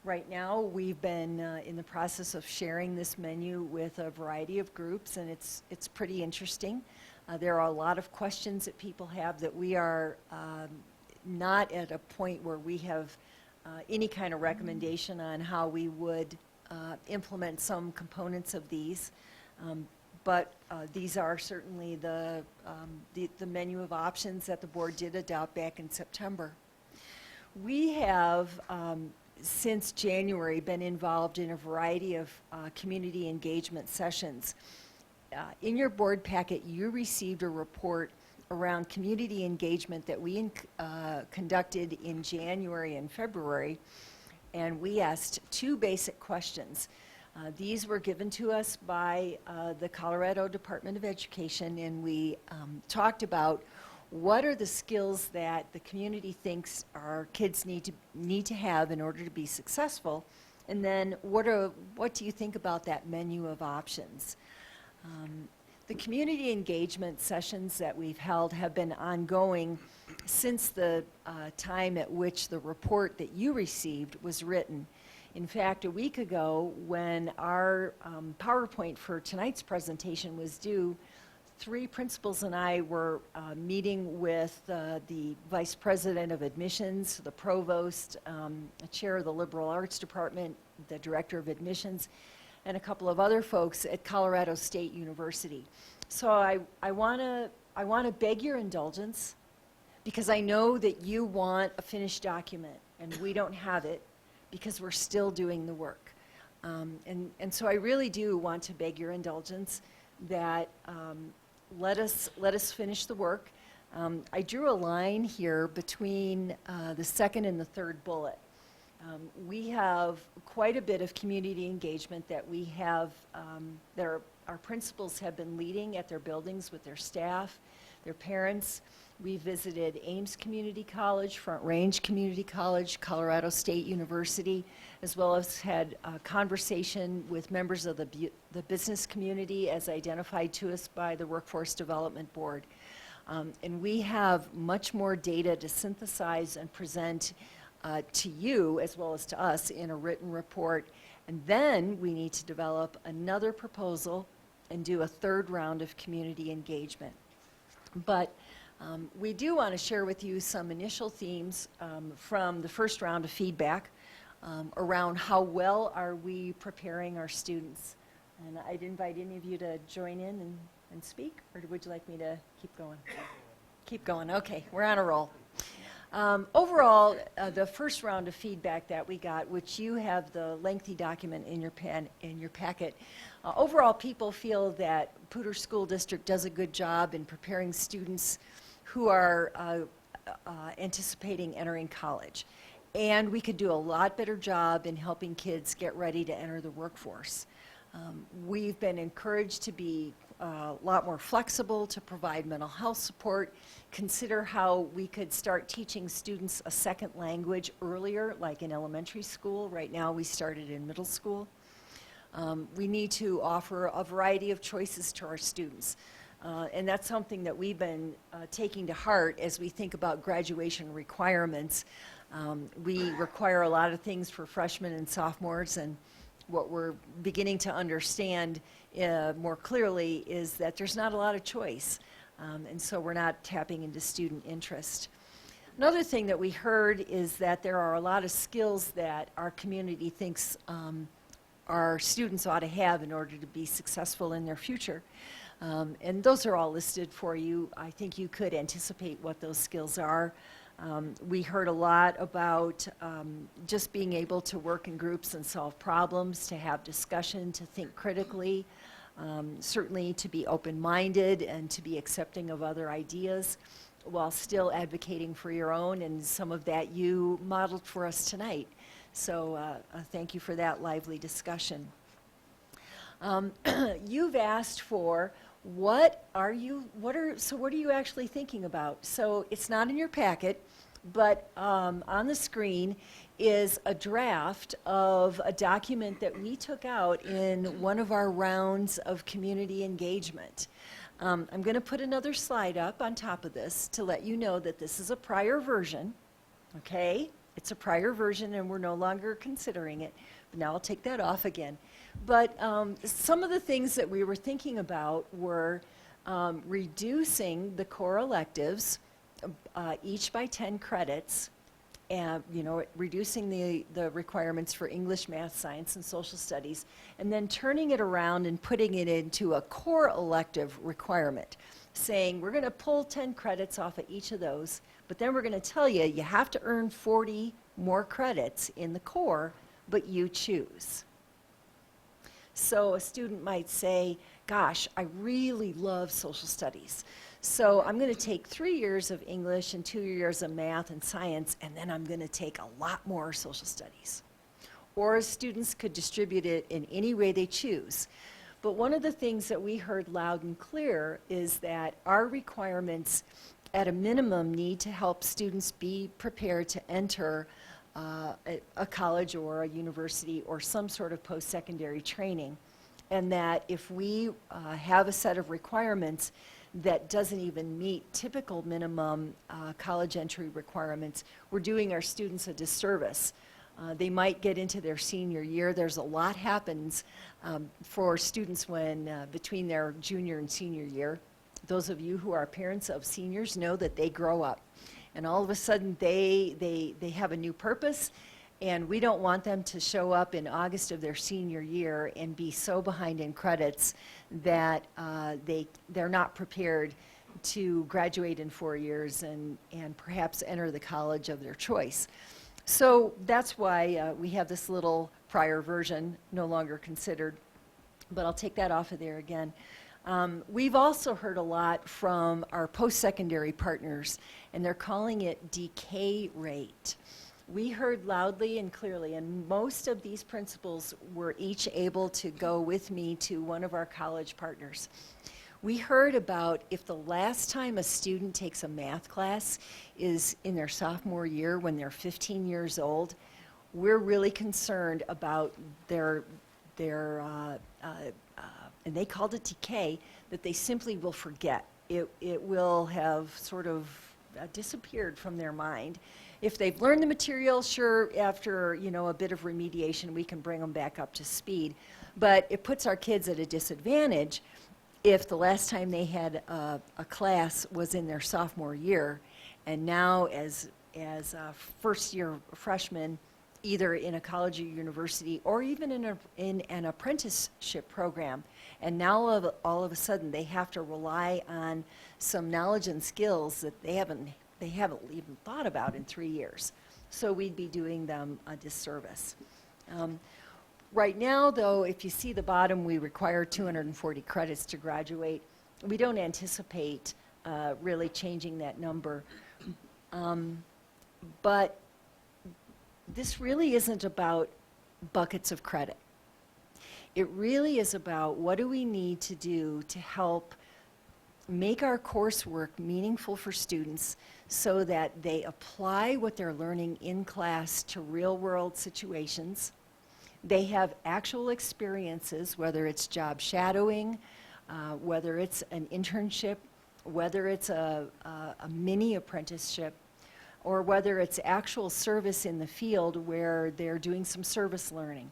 Right now, we've been in the process of sharing this menu with a variety of groups, and it's pretty interesting. There are a lot of questions that people have that we are not at a point where we have any kind of recommendation on how we would implement some components of these. But these are certainly the menu of options that the board did adopt back in September. We have, since January, been involved in a variety of community engagement sessions. In your board packet, you received a report around community engagement that we conducted in January and February, and we asked two basic questions. These were given to us by the Colorado Department of Education, and we talked about what are the skills that the community thinks our kids need to have in order to be successful, and then what do you think about that menu of options? The community engagement sessions that we've held have been ongoing since the time at which the report that you received was written. In fact, a week ago, when our PowerPoint for tonight's presentation was due, three principals and I were meeting with the Vice President of Admissions, the Provost, the Chair of the Liberal Arts Department, the Director of Admissions, and a couple of other folks at Colorado State University. So I want to beg your indulgence, because I know that you want a finished document, and we don't have it because we're still doing the work. And so I really do want to beg your indulgence that let us finish the work. I drew a line here between the second and the third bullet. We have quite a bit of community engagement that we have, our principals have been leading at their buildings with their staff, their parents. We visited Ames Community College, Front Range Community College, Colorado State University, as well as had a conversation with members of the business community as identified to us by the Workforce Development Board. And we have much more data to synthesize and present to you as well as to us in a written report. And then we need to develop another proposal and do a third round of community engagement. But we do want to share with you some initial themes from the first round of feedback around how well are we preparing our students. And I'd invite any of you to join in and speak, or would you like me to keep going? Keep going, okay, we're on a roll. Overall, the first round of feedback that we got, which you have the lengthy document in your packet, overall people feel that Poudre School District does a good job in preparing students who are anticipating entering college. And we could do a lot better job in helping kids get ready to enter the workforce. We've been encouraged to be a lot more flexible, to provide mental health support, consider how we could start teaching students a second language earlier, like in elementary school. Right now we started in middle school. We need to offer a variety of choices to our students. And that's something that we've been taking to heart as we think about graduation requirements. We require a lot of things for freshmen and sophomores, and what we're beginning to understand more clearly is that there's not a lot of choice, and so we're not tapping into student interest. Another thing that we heard is that there are a lot of skills that our community thinks our students ought to have in order to be successful in their future. And those are all listed for you. I think you could anticipate what those skills are. We heard a lot about just being able to work in groups and solve problems, to have discussion, to think critically, certainly to be open-minded and to be accepting of other ideas while still advocating for your own, and some of that you modeled for us tonight. So thank you for that lively discussion. You've asked for what are you actually thinking about? So it's not in your packet, but on the screen is a draft of a document that we took out in one of our rounds of community engagement. I'm going to put another slide up on top of this to let you know that this is a prior version, okay? It's a prior version and we're no longer considering it. But now I'll take that off again. But some of the things that we were thinking about were reducing the core electives each by 10 credits, and reducing the requirements for English, math, science, and social studies, and then turning it around and putting it into a core elective requirement, saying we're going to pull 10 credits off of each of those, but then we're going to tell you you have to earn 40 more credits in the core, but you choose. So a student might say, gosh, I really love social studies. So I'm going to take 3 years of English and 2 years of math and science, and then I'm going to take a lot more social studies. Or students could distribute it in any way they choose. But one of the things that we heard loud and clear is that our requirements at a minimum need to help students be prepared to enter a college or a university or some sort of post-secondary training. And that if we have a set of requirements that doesn't even meet typical minimum college entry requirements, we're doing our students a disservice. They might get into their senior year. There's a lot happens for students when between their junior and senior year. Those of you who are parents of seniors know that they grow up. And all of a sudden they have a new purpose, and we don't want them to show up in August of their senior year and be so behind in credits that they're not prepared to graduate in 4 years and perhaps enter the college of their choice. So that's why we have this little prior version, no longer considered, but I'll take that off of there again. We've also heard a lot from our post-secondary partners, and they're calling it decay rate. We heard loudly and clearly, and most of these principals were each able to go with me to one of our college partners. We heard about if the last time a student takes a math class is in their sophomore year when they're 15 years old, we're really concerned about their and they called it decay, that they simply will forget. It will have sort of disappeared from their mind. If they've learned the material, sure, after a bit of remediation, we can bring them back up to speed. But it puts our kids at a disadvantage if the last time they had a class was in their sophomore year, and now as first-year freshmen, either in a college or university, or even in an apprenticeship program. And now all of a sudden they have to rely on some knowledge and skills that they haven't even thought about in 3 years. So we'd be doing them a disservice. Right now, though, if you see the bottom, we require 240 credits to graduate. We don't anticipate really changing that number. But this really isn't about buckets of credit. It really is about what do we need to do to help make our coursework meaningful for students so that they apply what they're learning in class to real-world situations. They have actual experiences, whether it's job shadowing, whether it's an internship, whether it's a mini apprenticeship, or whether it's actual service in the field where they're doing some service learning.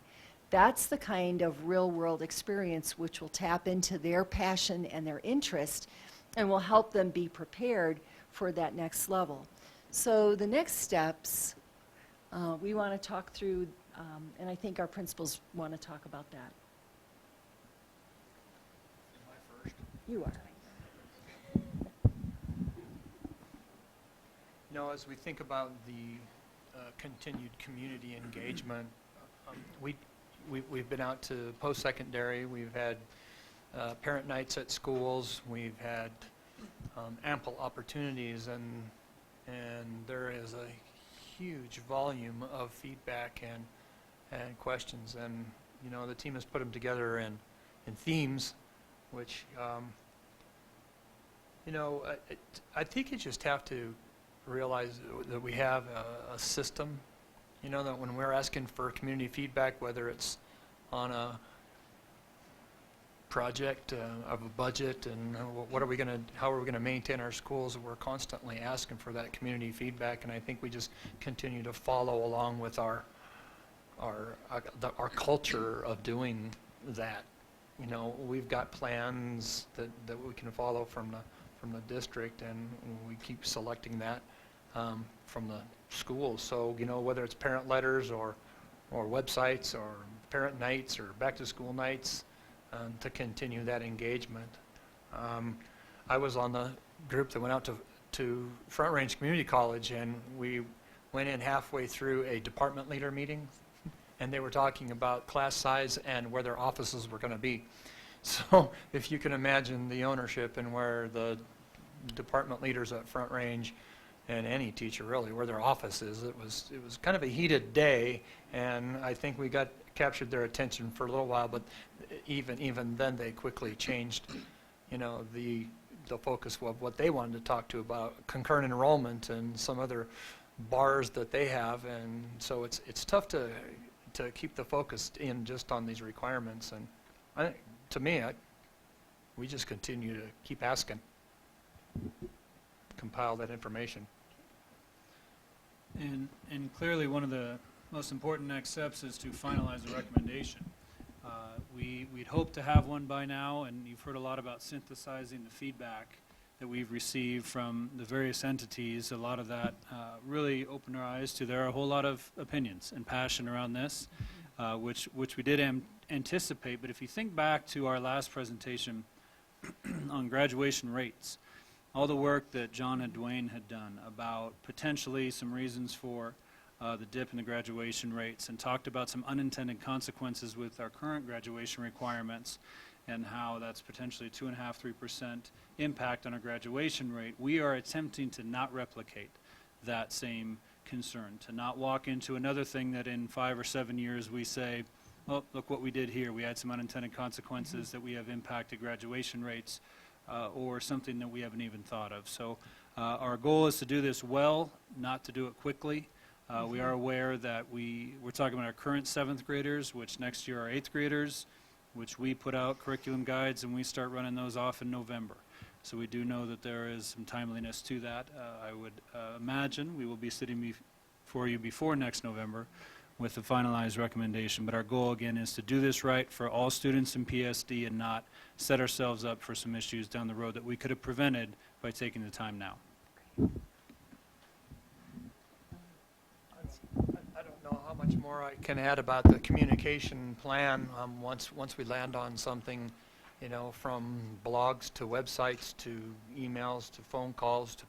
That's the kind of real-world experience which will tap into their passion and their interest and will help them be prepared for that next level. So the next steps We want to talk through, and I think our principals want to talk about that. Am I first? You are. You know, as we think about the continued community engagement, we've been out to post-secondary, we've had parent nights at schools, we've had ample opportunities, and there is a huge volume of feedback and questions, and you know, the team has put them together in themes, which you know, I think you just have to realize that we have a system, you know, that when we're asking for community feedback, whether it's on a project of a budget and how are we gonna maintain our schools, we're constantly asking for that community feedback, and I think we just continue to follow along with our culture of doing that. You know, we've got plans that we can follow from the district, and we keep selecting that from the schools. So, you know, whether it's parent letters or websites or parent nights or back to school nights, to continue that engagement. I was on the group that went out to Front Range Community College, and we went in halfway through a department leader meeting, and they were talking about class size and where their offices were going to be. So if you can imagine the ownership and where the department leaders at Front Range, and any teacher really, where their office is, it was kind of a heated day, and I think we captured their attention for a little while, but even then they quickly changed, you know, the focus of what they wanted to talk to about concurrent enrollment and some other bars that they have, and so it's tough to keep the focus in just on these requirements, and I think, to me, we just continue to keep asking, compile that information. And clearly, one of the most important next steps is to finalize the recommendation. We'd hoped to have one by now, and you've heard a lot about synthesizing the feedback that we've received from the various entities. A lot of that really opened our eyes to there are a whole lot of opinions and passion around this, which we did anticipate. But if you think back to our last presentation on graduation rates, all the work that John and Dwayne had done about potentially some reasons for the dip in the graduation rates, and talked about some unintended consequences with our current graduation requirements and how that's potentially 2.5–3% impact on our graduation rate. We are attempting to not replicate that same concern, to not walk into another thing that in 5 or 7 years we say, oh, look what we did here. We had some unintended consequences that we have impacted graduation rates, or something that we haven't even thought of. So our goal is to do this well, not to do it quickly. We are aware that we're talking about our current 7th graders, which next year are 8th graders, which we put out curriculum guides, and we start running those off in November. So we do know that there is some timeliness to that. I would imagine we will be sitting before you before next November with the finalized recommendation. But our goal, again, is to do this right for all students in PSD and not set ourselves up for some issues down the road that we could have prevented by taking the time now. I don't know how much more I can add about the communication plan once we land on something, you know, from blogs to websites to emails to phone calls to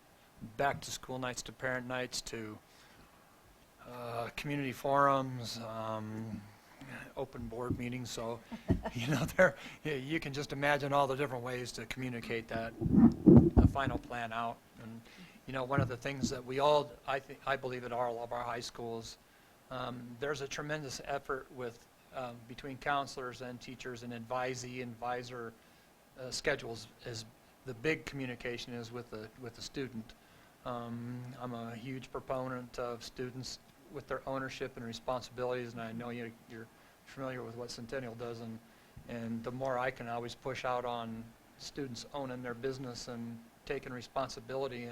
back to school nights to parent nights to community forums, open board meetings. So, you know, you can just imagine all the different ways to communicate the final plan out. And you know, one of the things that I believe at all of our high schools, there's a tremendous effort between counselors and teachers and advisor schedules. Is the big communication is with the student. I'm a huge proponent of students with their ownership and responsibilities, and I know you're familiar with what Centennial does, and the more I can always push out on students owning their business and taking responsibility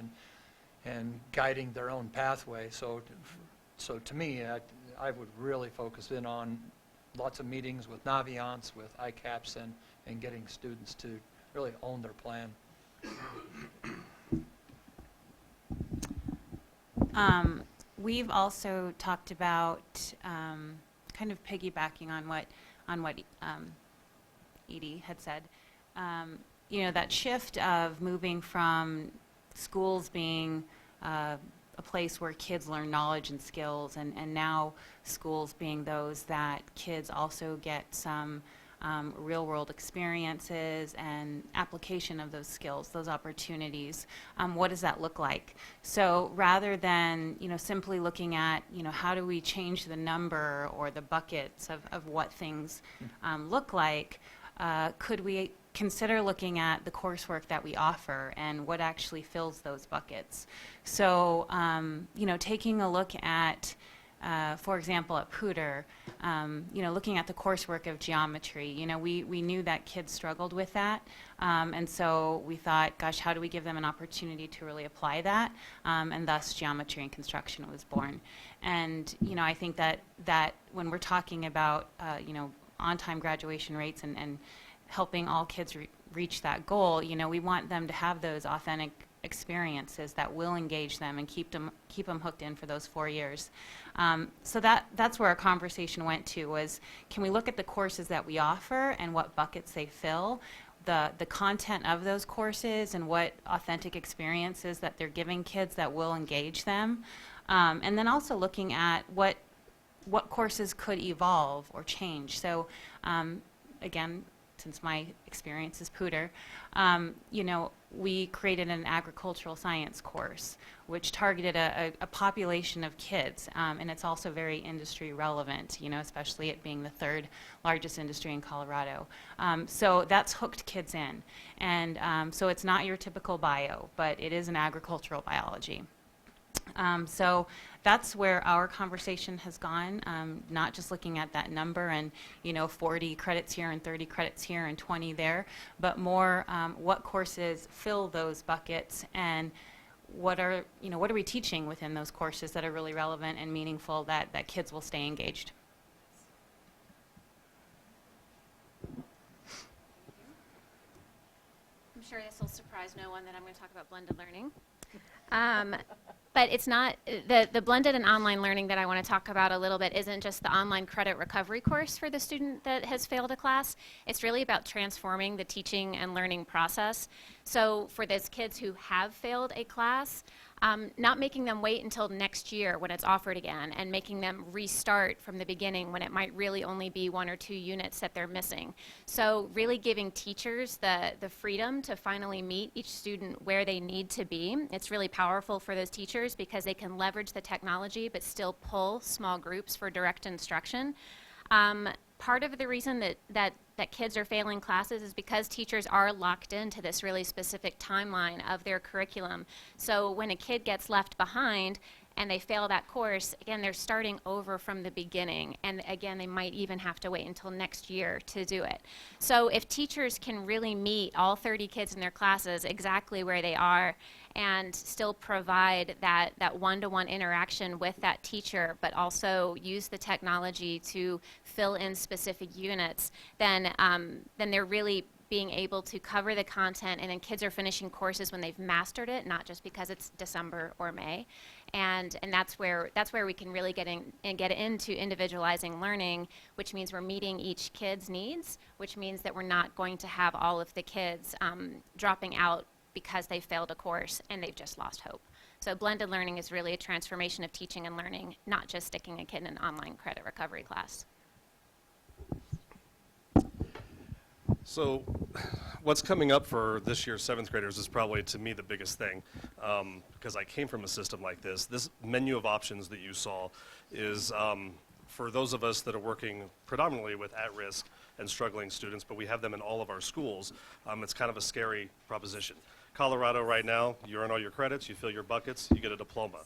and guiding their own pathway. So to me, I would really focus in on lots of meetings with Naviance, with ICAPS, and getting students to really own their plan. We've also talked about kind of piggybacking on what Edie had said. You know, that shift of moving from schools being a place where kids learn knowledge and skills, and now schools being those that kids also get some real-world experiences and application of those skills, those opportunities. What does that look like? So rather than, you know, simply looking at, you know, how do we change the number or the buckets of what things look like, could we consider looking at the coursework that we offer and what actually fills those buckets? So, you know, taking a look at, for example, at Poudre, you know, looking at the coursework of geometry, you know, we knew that kids struggled with that, and so we thought, gosh, how do we give them an opportunity to really apply that? And thus, geometry and construction was born. And, you know, I think that when we're talking about, you know, on-time graduation rates and helping all kids reach that goal, you know, we want them to have those authentic experiences that will engage them and keep them hooked in for those 4 years. So that's where our conversation went to, was can we look at the courses that we offer and what buckets they fill, the content of those courses and what authentic experiences that they're giving kids that will engage them, and then also looking at what courses could evolve or change. So again, since my experience is Poudre, you know, we created an agricultural science course, which targeted a population of kids, and it's also very industry relevant, you know, especially it being the 3rd largest industry in Colorado. So that's hooked kids in. And so it's not your typical bio, but it is an agricultural biology. So that's where our conversation has gone, not just looking at that number and, you know, 40 credits here and 30 credits here and 20 there, but more what courses fill those buckets and what are we teaching within those courses that are really relevant and meaningful that kids will stay engaged. I'm sure this will surprise no one that I'm going to talk about blended learning. But it's not, the blended and online learning that I want to talk about a little bit isn't just the online credit recovery course for the student that has failed a class. It's really about transforming the teaching and learning process. So for those kids who have failed a class, not making them wait until next year when it's offered again and making them restart from the beginning when it might really only be 1 or 2 units that they're missing. So really giving teachers the freedom to finally meet each student where they need to be. It's really powerful for those teachers because they can leverage the technology but still pull small groups for direct instruction. Part of the reason that kids are failing classes is because teachers are locked into this really specific timeline of their curriculum. So when a kid gets left behind and they fail that course, again, they're starting over from the beginning. And again, they might even have to wait until next year to do it. So if teachers can really meet all 30 kids in their classes exactly where they are and still provide that one-to-one interaction with that teacher, but also use the technology to fill in specific units, then they're really being able to cover the content, and then kids are finishing courses when they've mastered it, not just because it's December or May. And that's where we can really get into individualizing learning, which means we're meeting each kid's needs, which means that we're not going to have all of the kids dropping out because they failed a course and they've just lost hope. So blended learning is really a transformation of teaching and learning, not just sticking a kid in an online credit recovery class. So what's coming up for this year's 7th graders is probably, to me, the biggest thing, because I came from a system like this. This menu of options that you saw is for those of us that are working predominantly with at-risk and struggling students, but we have them in all of our schools. It's kind of a scary proposition. Colorado right now, you earn all your credits, you fill your buckets, you get a diploma.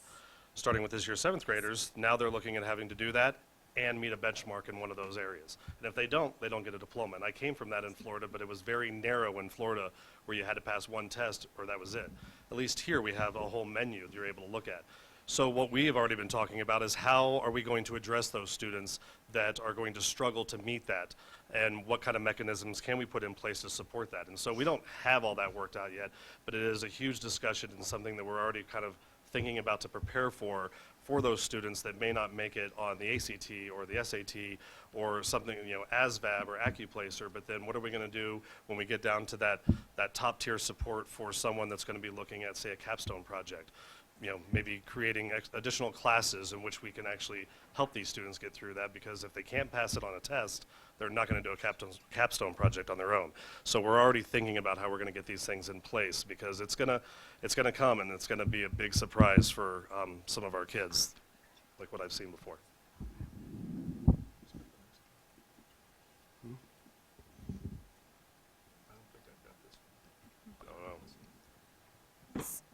Starting with this year's 7th graders, now they're looking at having to do that and meet a benchmark in one of those areas. And if they don't get a diploma. And I came from that in Florida, but it was very narrow in Florida where you had to pass one test or that was it. At least here we have a whole menu that you're able to look at. So what we have already been talking about is how are we going to address those students that are going to struggle to meet that, and what kind of mechanisms can we put in place to support that. And so we don't have all that worked out yet, but it is a huge discussion and something that we're already kind of thinking about to prepare for for those students that may not make it on the ACT or the SAT or something, ASVAB or AccuPlacer, but then what are we going to do when we get down to that top tier support for someone that's going to be looking at, say, a capstone project? Maybe creating additional classes in which we can actually help these students get through that, because if they can't pass it on a test, they're not going to do a capstone project on their own. So we're already thinking about how we're going to get these things in place, because it's gonna come, and it's going to be a big surprise for some of our kids, like what I've seen before.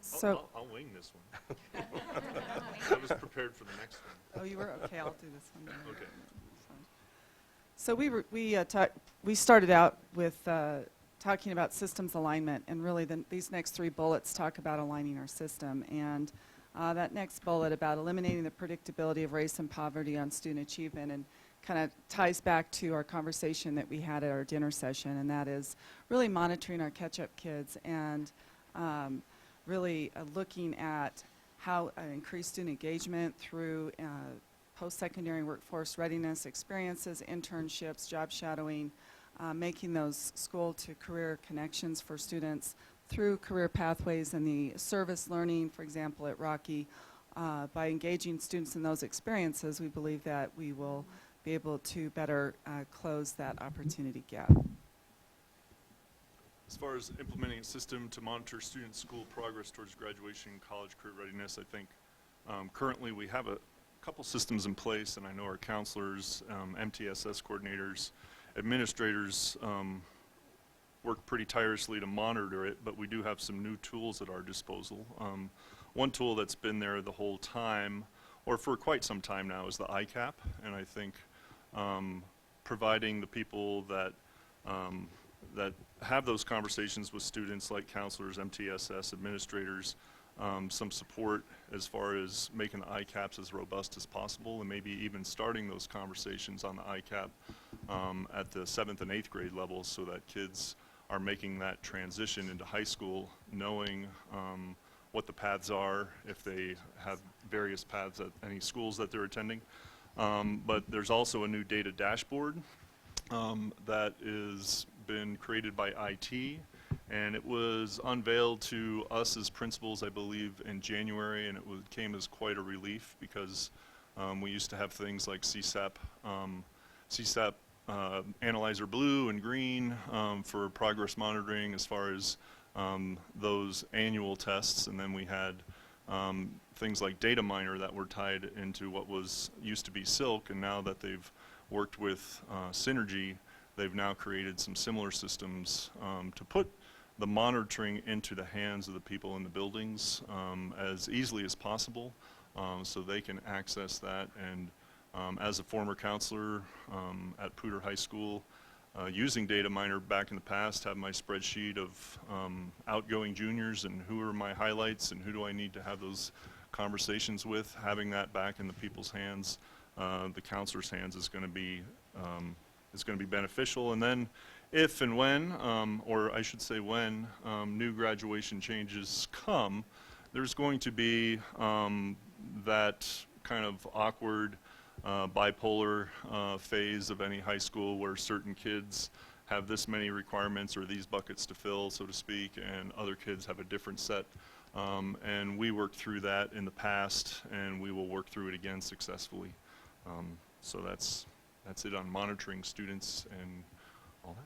So, I'll wing this one. I was prepared for the next one. oh, you were? Okay, I'll do this one. Okay. So we started out with talking about systems alignment, and really these next 3 bullets talk about aligning our system. And that next bullet about eliminating the predictability of race and poverty on student achievement, and kind of ties back to our conversation that we had at our dinner session, and that is really monitoring our catch-up kids and really looking at how increase student engagement through post-secondary workforce readiness experiences, internships, job shadowing, making those school-to-career connections for students through career pathways and the service learning, for example, at Rocky. By engaging students in those experiences, we believe that we will be able to better close that opportunity gap. As far as implementing a system to monitor student school progress towards graduation and college career readiness, I think currently we have a couple systems in place, and I know our counselors, MTSS coordinators, administrators work pretty tirelessly to monitor it, but we do have some new tools at our disposal. One tool that's been there the whole time, or for quite some time now, is the ICAP, and I think providing the people that that have those conversations with students, like counselors, MTSS, administrators, some support as far as making the ICAPs as robust as possible, and maybe even starting those conversations on the ICAP at the 7th and 8th grade levels, so that kids are making that transition into high school, knowing what the paths are, if they have various paths at any schools that they're attending. But there's also a new data dashboard that is been created by IT, and it was unveiled to us as principals, I believe, in January, and it came as quite a relief, because we used to have things like CSAP Analyzer Blue and Green for progress monitoring as far as those annual tests, and then we had things like Data Miner that were tied into what was used to be Silk, and now that they've worked with Synergy, they've now created some similar systems to put the monitoring into the hands of the people in the buildings as easily as possible, so they can access that. And as a former counselor at Poudre High School, using Data Miner back in the past, have my spreadsheet of outgoing juniors and who are my highlights and who do I need to have those conversations with. Having that back in the people's hands, the counselors' hands, is going to be beneficial. And then if and when, or I should say when, new graduation changes come, there's going to be that kind of awkward bipolar phase of any high school, where certain kids have this many requirements or these buckets to fill, so to speak, and other kids have a different set. And we worked through that in the past, and we will work through it again successfully. So that's it on monitoring students and all that.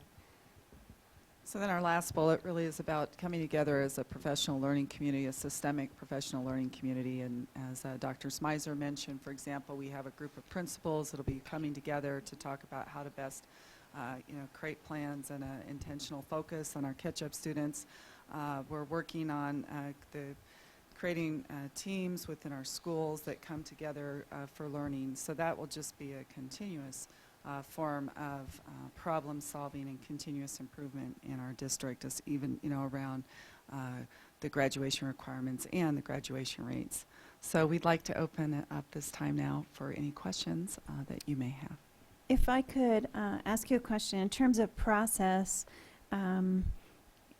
So then our last bullet really is about coming together as a professional learning community, a systemic professional learning community. And as Dr. Smizer mentioned, for example, we have a group of principals that will be coming together to talk about how to best create plans and an intentional focus on our catch-up students. We're working on creating teams within our schools that come together for learning. So that will just be a continuous form of problem solving and continuous improvement in our district, as even around the graduation requirements and the graduation rates. So we'd like to open it up this time now for any questions that you may have. If I could ask you a question in terms of process.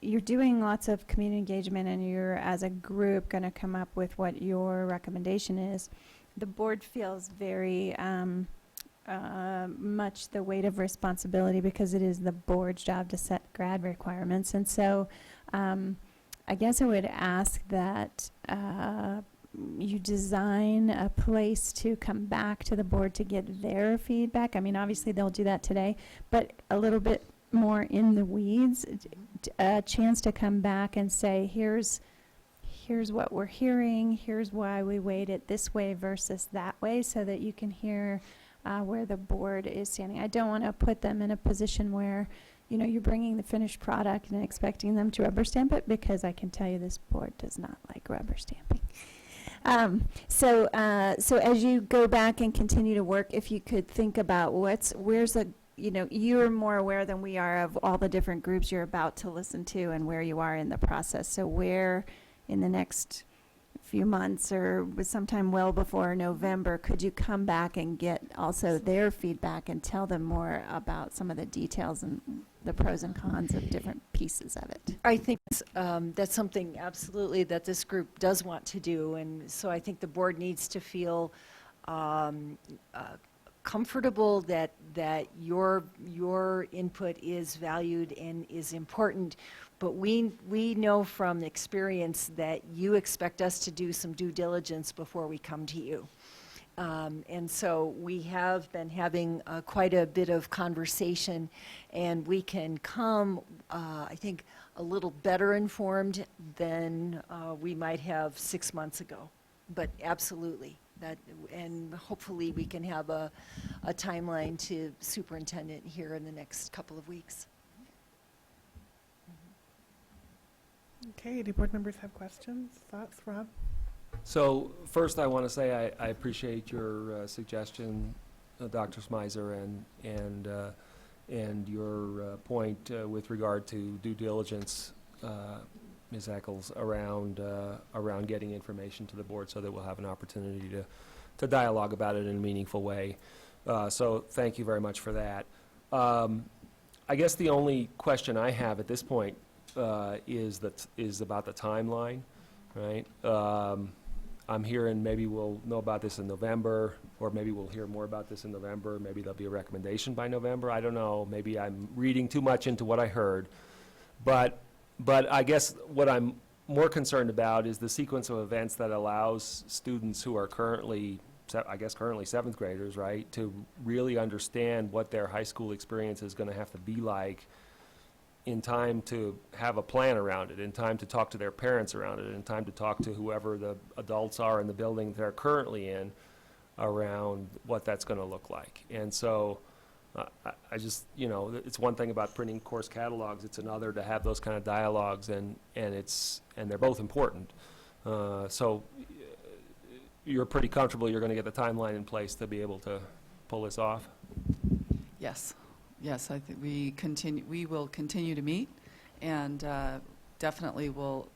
You're doing lots of community engagement, and you're, as a group, going to come up with what your recommendation is. the board feels very much the weight of responsibility because it is the board's job to set grad requirements. And so I guess I would ask that you design a place to come back to the board to get their feedback. I mean, obviously they'll do that today, but a little bit more in the weeds, a chance to come back and say, here's what we're hearing, here's why we weighed it this way versus that way, so that you can hear where the board is standing. I don't want to put them in a position where, you know, you're bringing the finished product and expecting them to rubber stamp it, because I can tell you this board does not like rubber stamping. So as you go back and continue to work, if you could think about you're more aware than we are of all the different groups you're about to listen to and where you are in the process. So where in the next few months or sometime well before November, could you come back and get also their feedback and tell them more about some of the details and the pros and cons of different pieces of it? I think that's something absolutely that this group does want to do, and so I think the board needs to feel comfortable that your input is valued and is important. But we know from experience that you expect us to do some due diligence before we come to you. And so we have been having quite a bit of conversation, and we can come, I think, a little better informed than we might have 6 months ago. But absolutely, and hopefully we can have a timeline to superintendent here in the next couple of weeks. Okay, do board members have questions, thoughts, Rob? So first, I want to say I appreciate your suggestion, Dr. Smizer, and your point with regard to due diligence, Ms. Eccles, around getting information to the board so that we'll have an opportunity to dialogue about it in a meaningful way. So thank you very much for that. I guess the only question I have at this point is about the timeline, right? I'm hearing maybe we'll know about this in November, or maybe we'll hear more about this in November. Maybe there'll be a recommendation by November. I don't know. Maybe I'm reading too much into what I heard. But I guess what I'm more concerned about is the sequence of events that allows students who are currently seventh graders, right, to really understand what their high school experience is going to have to be like in time to have a plan around it, in time to talk to their parents around it, in time to talk to whoever the adults are in the building they're currently in around what that's going to look like. And so I just, you know, it's one thing about printing course catalogs, it's another to have those kind of dialogues, and they're both important. So you're pretty comfortable you're going to get the timeline in place to be able to pull this off? Yes. Yes, I think we will continue to meet, and definitely will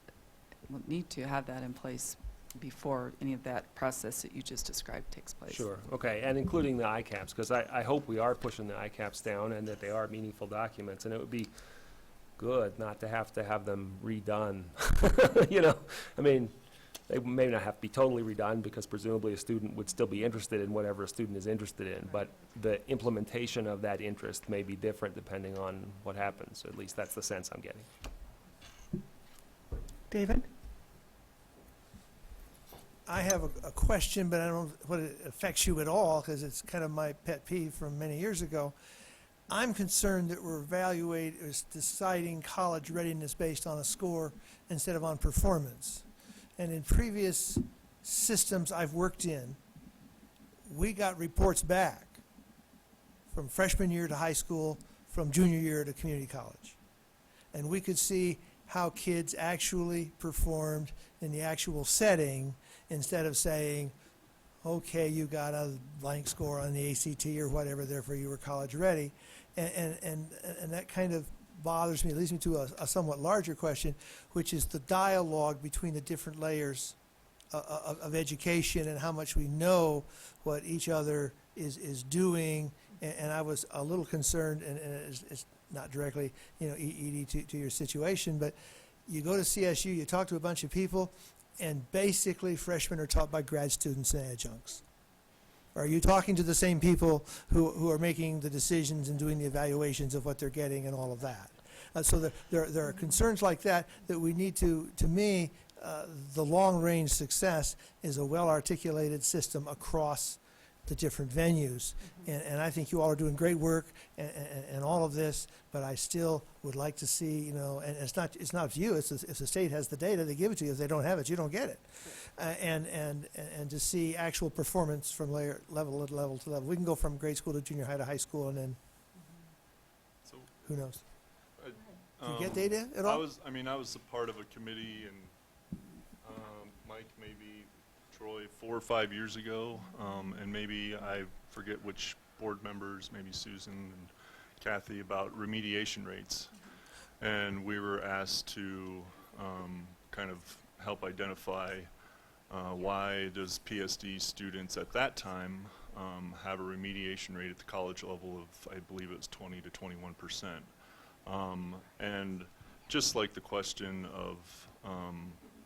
need to have that in place before any of that process that you just described takes place. Sure, okay, and including the ICAPs, because I hope we are pushing the ICAPs down and that they are meaningful documents, and it would be good not to have them redone. You know, I mean, they may not have to be totally redone because presumably a student would still be interested in whatever a student is interested in, but the implementation of that interest may be different depending on what happens. At least that's the sense I'm getting. David? I have a question, but I don't know what it affects you at all, because it's kind of my pet peeve from many years ago. I'm concerned that we're deciding college readiness based on a score instead of on performance. And in previous systems I've worked in, we got reports back from freshman year to high school, from junior year to community college. And we could see how kids actually performed in the actual setting, instead of saying, okay, you got a blank score on the ACT or whatever, therefore you were college ready. And that kind of bothers me. It leads me to a somewhat larger question, which is the dialogue between the different layers of education and how much we know what each other is doing. And I was a little concerned, and it's not directly, you know, Edie, to your situation, but you go to CSU, you talk to a bunch of people, and basically freshmen are taught by grad students and adjuncts. Are you talking to the same people who are making the decisions and doing the evaluations of what they're getting and all of that? So there are concerns like that that we need to me, the long-range success is a well-articulated system across the different venues. And I think you all are doing great work and all of this, but I still would like to see, you know, and it's not up to you. If the state has the data, they give it to you. If they don't have it, you don't get it. And to see actual performance from level to level to level. We can go from grade school to junior high to high school, and then So, who knows? Do you get data at I all? was a part of a committee, and Mike, maybe Troy, 4 or 5 years ago, and maybe I forget which board members, maybe Susan and Kathy, about remediation rates. And we were asked to kind of help identify why does PSD students at that time have a remediation rate at the college level of, I believe it was 20 to 21%. And just like the question of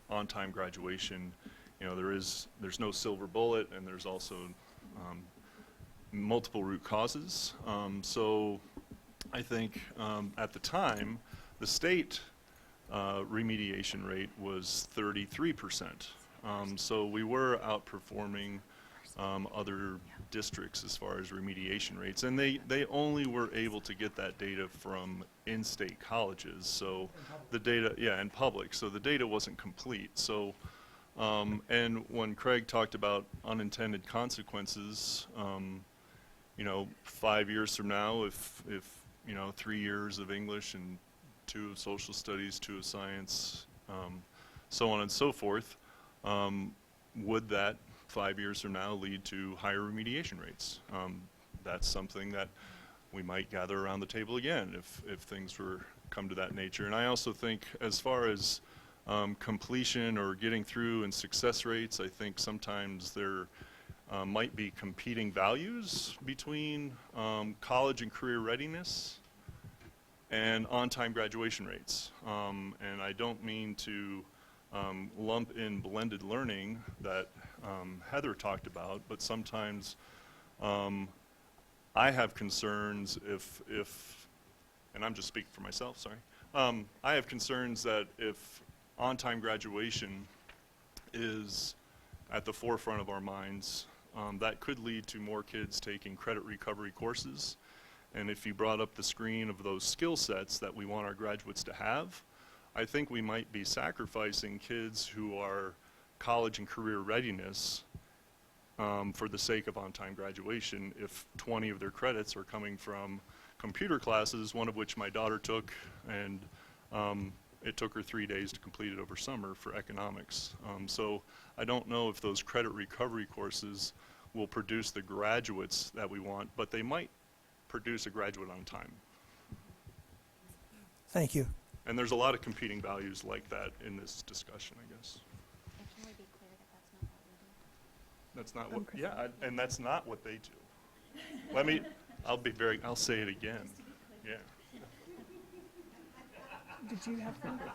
on-time graduation, you know, there's no silver bullet, and there's also multiple root causes. So I think at the time, the state remediation rate was 33%. So we were outperforming other districts as far as remediation rates, and they only were able to get that data from in-state colleges. So the data, yeah, in public. So the data wasn't complete. So and when Craig talked about unintended consequences, you know, 5 years from now, if you know, 3 years of English and 2 of social studies, 2 of science, so on and so forth, would that 5 years from now lead to higher remediation rates? That's something that we might gather around the table again if things were come to that nature. And I also think, as far as completion or getting through and success rates, I think sometimes there might be competing values between college and career readiness and on-time graduation rates. And I don't mean to lump in blended learning that Heather talked about, but sometimes I have concerns if, and I'm just speaking for myself, sorry, I have concerns that if on-time graduation is at the forefront of our minds, that could lead to more kids taking credit recovery courses. And if you brought up the screen of those skill sets that we want our graduates to have, I think we might be sacrificing kids who are college and career readiness for the sake of on-time graduation if 20 of their credits are coming from computer classes, one of which my daughter took, and it took her 3 days to complete it over summer for economics. So I don't know if those credit recovery courses will produce the graduates that we want, but they might produce a graduate on time. Thank you. And there's a lot of competing values like that in this discussion, I guess. And can we be clear that that's not what we do? That's not what, yeah, and that's not what they do. I'll say it again. Yeah. Did you have something?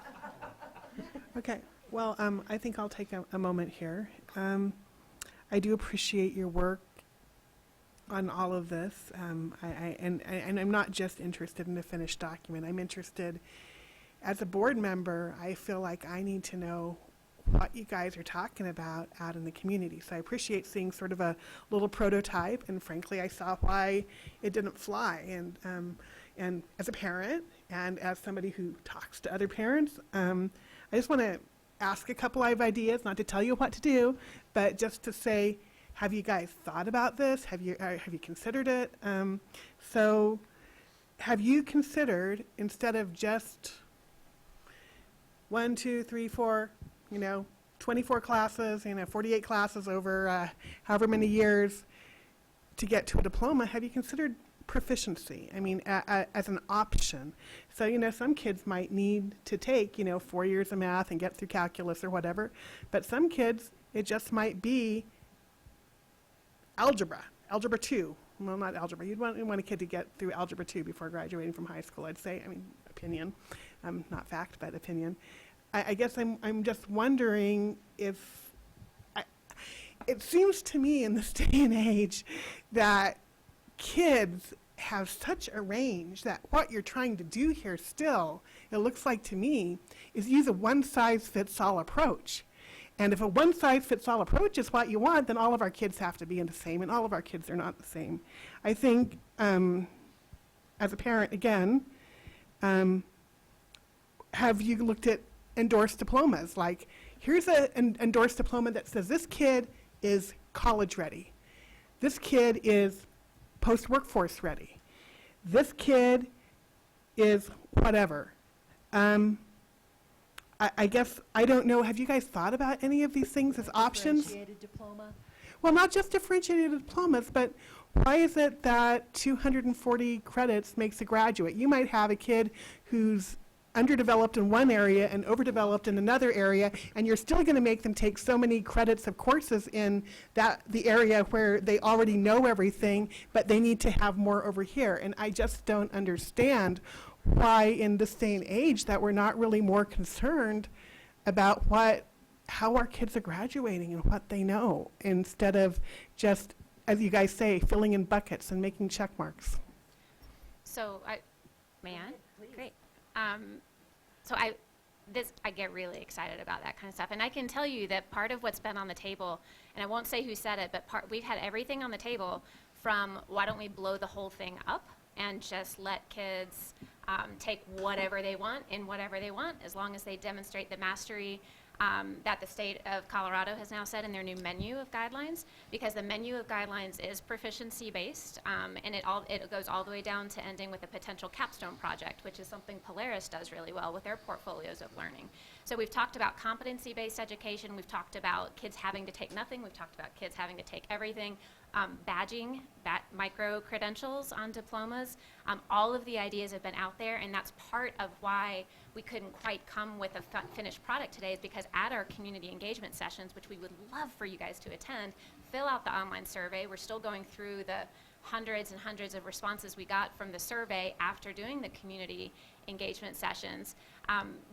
Okay, well, I think I'll take a moment here. I do appreciate your work on all of this. And I'm not just interested in the finished document. I'm interested, as a board member, I feel like I need to know what you guys are talking about out in the community. So I appreciate seeing sort of a little prototype, and frankly, I saw why it didn't fly. And as a parent, and as somebody who talks to other parents, I just want to ask a couple of ideas, not to tell you what to do, but just to say, have you guys thought about this? Have you considered it? So have you considered, instead of just 1, 2, 3, 4, 24 classes, 48 classes over however many years to get to a diploma, have you considered proficiency? I mean, as an option. So, some kids might need to take, 4 years of math and get through calculus or whatever, but some kids, it just might be algebra 2. Well, not algebra. You'd want a kid to get through algebra 2 before graduating from high school, I'd say. I mean, opinion, not fact, but opinion. I guess I'm just wondering if it seems to me in this day and age that kids have such a range that what you're trying to do here still, it looks like to me, is use a one-size-fits-all approach. And if a one-size-fits-all approach is what you want, then all of our kids have to be in the same, and all of our kids are not the same. I think, as a parent, again, have you looked at endorsed diplomas? Like, here's an endorsed diploma that says this kid is college ready. This kid is post-workforce ready. This kid is whatever. I guess, I don't know, have you guys thought about any of these things as options? Differentiated diploma? Well, not just differentiated diplomas, but why is it that 240 credits makes a graduate? You might have a kid who's underdeveloped in one area and overdeveloped in another area, and you're still going to make them take so many credits of courses in the area where they already know everything, but they need to have more over here. And I just don't understand why in this day and age that we're not really more concerned about how our kids are graduating and what they know, instead of just, as you guys say, filling in buckets and making check marks. So great. So I get really excited about that kind of stuff, and I can tell you that part of what's been on the table, and I won't say who said it, but we've had everything on the table from why don't we blow the whole thing up and just let kids take whatever they want in whatever they want, as long as they demonstrate the mastery that the state of Colorado has now said in their new menu of guidelines, because the menu of guidelines is proficiency based, and it goes all the way down to ending with a potential capstone project, which is something Polaris does really well with their portfolios of learning. So we've talked about competency based education, we've talked about kids having to take nothing, we've talked about kids having to take everything, badging, micro credentials on diplomas. All of the ideas have been out there, and that's part of why we couldn't quite come with a finished product today, is because at our community engagement sessions, which we would love for you guys to attend, fill out the online survey. We're still going through the hundreds and hundreds of responses we got from the survey after doing the community engagement sessions.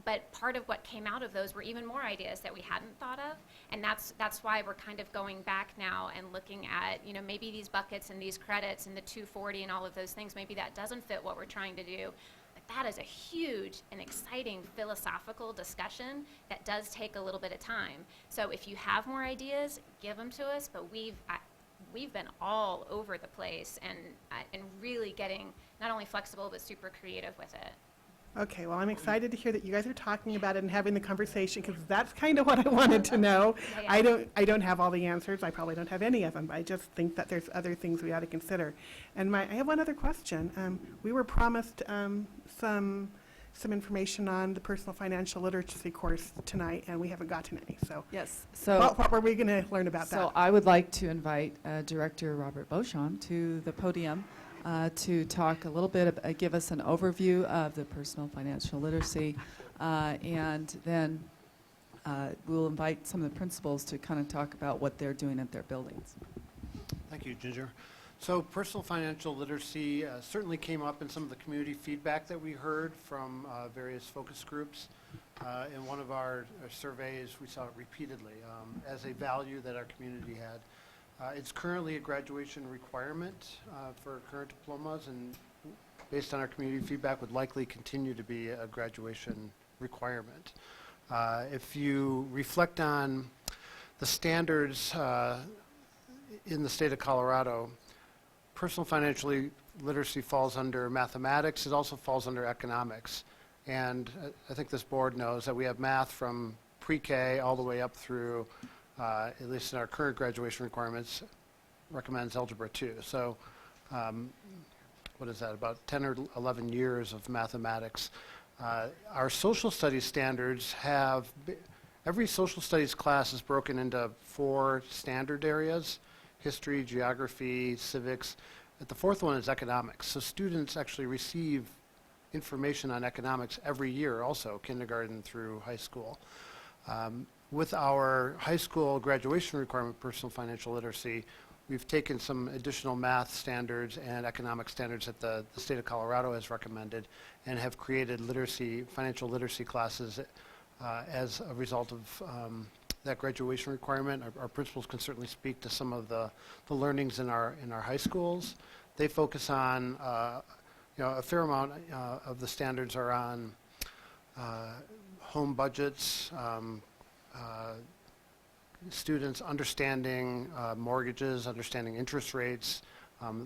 But part of what came out of those were even more ideas that we hadn't thought of, and that's why we're kind of going back now and looking at, maybe these buckets and these credits and the 240 and all of those things, maybe that doesn't fit what we're trying to do. But that is a huge and exciting philosophical discussion that does take a little bit of time. So if you have more ideas, give them to us, but we've been all over the place and really getting not only flexible but super creative with it. Okay, well, I'm excited to hear that you guys are talking about it and having the conversation, because that's kind of what I wanted to know. Yeah. I don't have all the answers. I probably don't have any of them, but I just think that there's other things we ought to consider. And I have one other question. We were promised some information on the personal financial literacy course tonight, and we haven't gotten any. So Yes. So what were we going to learn about that? So I would like to invite Director Robert Beauchamp to the podium to talk a little bit, give us an overview of the personal financial literacy, and then we'll invite some of the principals to kind of talk about what they're doing at their buildings. Thank you, Ginger. So personal financial literacy certainly came up in some of the community feedback that we heard from various focus groups. In one of our surveys, we saw it repeatedly as a value that our community had. It's currently a graduation requirement for current diplomas, and based on our community feedback, would likely continue to be a graduation requirement. If you reflect on the standards in the state of Colorado, personal financial literacy falls under mathematics. It also falls under economics. And I think this board knows that we have math from pre-K all the way up through, at least in our current graduation requirements, recommends Algebra 2. So what is that, about 10 or 11 years of mathematics. Our social studies standards have, every social studies class is broken into 4 standard areas: history, geography, civics. The 4th one is economics. So students actually receive information on economics every year also, kindergarten through high school. With our high school graduation requirement, personal financial literacy, we've taken some additional math standards and economic standards that the state of Colorado has recommended, and have created financial literacy classes as a result of that graduation requirement. Our principals can certainly speak to some of the learnings in our high schools. They focus on, a fair amount of the standards are on home budgets, students understanding mortgages, understanding interest rates,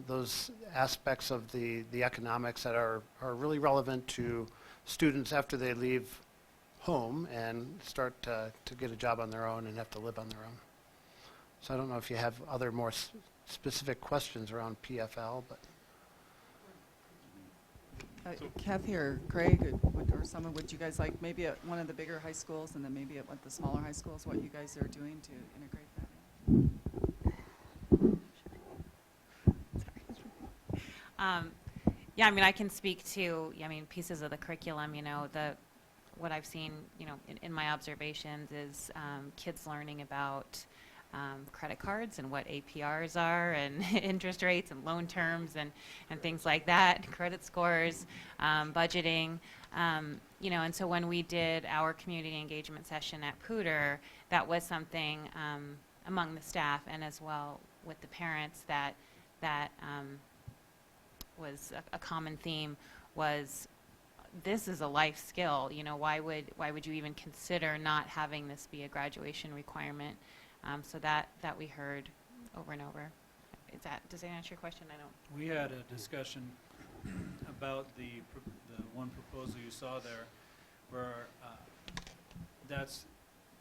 those aspects of the economics that are really relevant to students after they leave home and start to get a job on their own and have to live on their own. So I don't know if you have other more specific questions around PFL, but. Kathy or Craig or someone, would you guys like maybe at one of the bigger high schools and then maybe at one of the smaller high schools, what you guys are doing to integrate that? Yeah, I mean, I can speak to, pieces of the curriculum, what I've seen, in my observations is kids learning about credit cards and what APRs are and interest rates and loan terms and things like that, credit scores, budgeting, and so when we did our community engagement session at Poudre, that was something among the staff and as well with the parents that was a common theme was this is a life skill. Why would you even consider not having this be a graduation requirement? So that we heard over and over. Does that answer your question? I don't. We had a discussion about the one proposal you saw there, where that's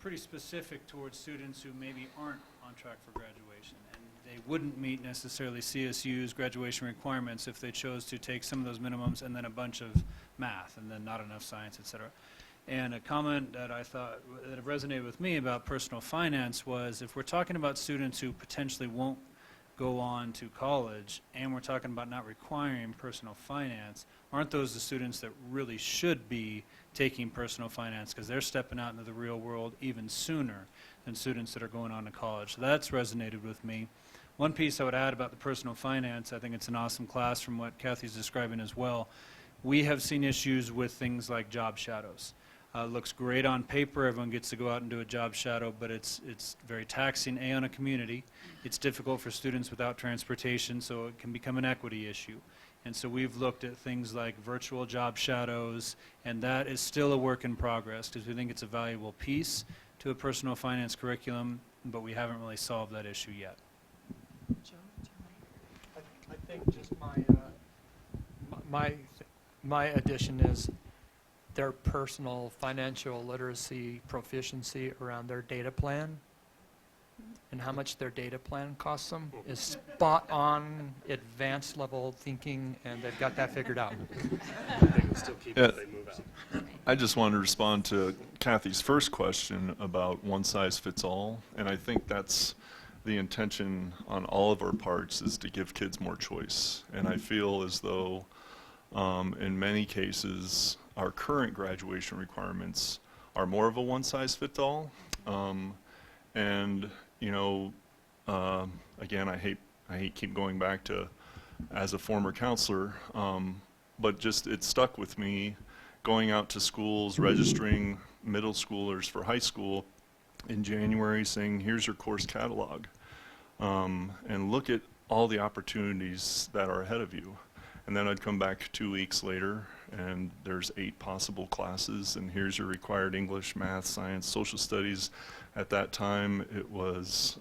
pretty specific towards students who maybe aren't on track for graduation, and they wouldn't meet necessarily CSU's graduation requirements if they chose to take some of those minimums and then a bunch of math and then not enough science, et cetera. And a comment that I thought that resonated with me about personal finance was if we're talking about students who potentially won't go on to college and we're talking about not requiring personal finance, aren't those the students that really should be taking personal finance because they're stepping out into the real world even sooner than students that are going on to college? So that's resonated with me. One piece I would add about the personal finance, I think it's an awesome class from what Kathy's describing as well. We have seen issues with things like job shadows. Looks great on paper. Everyone gets to go out and do a job shadow, but it's very taxing, on a community. It's difficult for students without transportation, so it can become an equity issue. And so we've looked at things like virtual job shadows, and that is still a work in progress because we think it's a valuable piece to a personal finance curriculum, but we haven't really solved that issue yet. I think just my addition is their personal financial literacy proficiency around their data plan and how much their data plan costs them is spot on advanced level thinking, and they've got that figured out. I just wanted to respond to Kathy's first question about one size fits all, and I think that's the intention on all of our parts is to give kids more choice. And I feel as though in many cases our current graduation requirements are more of a one-size-fits-all. And, again, I hate keep going back to as a former counselor, but just it stuck with me going out to schools, registering middle schoolers for high school in January saying, here's your course catalog, and look at all the opportunities that are ahead of you. And then I'd come back 2 weeks later, and there's 8 possible classes, and here's your required English, math, science, social studies. At that time, it was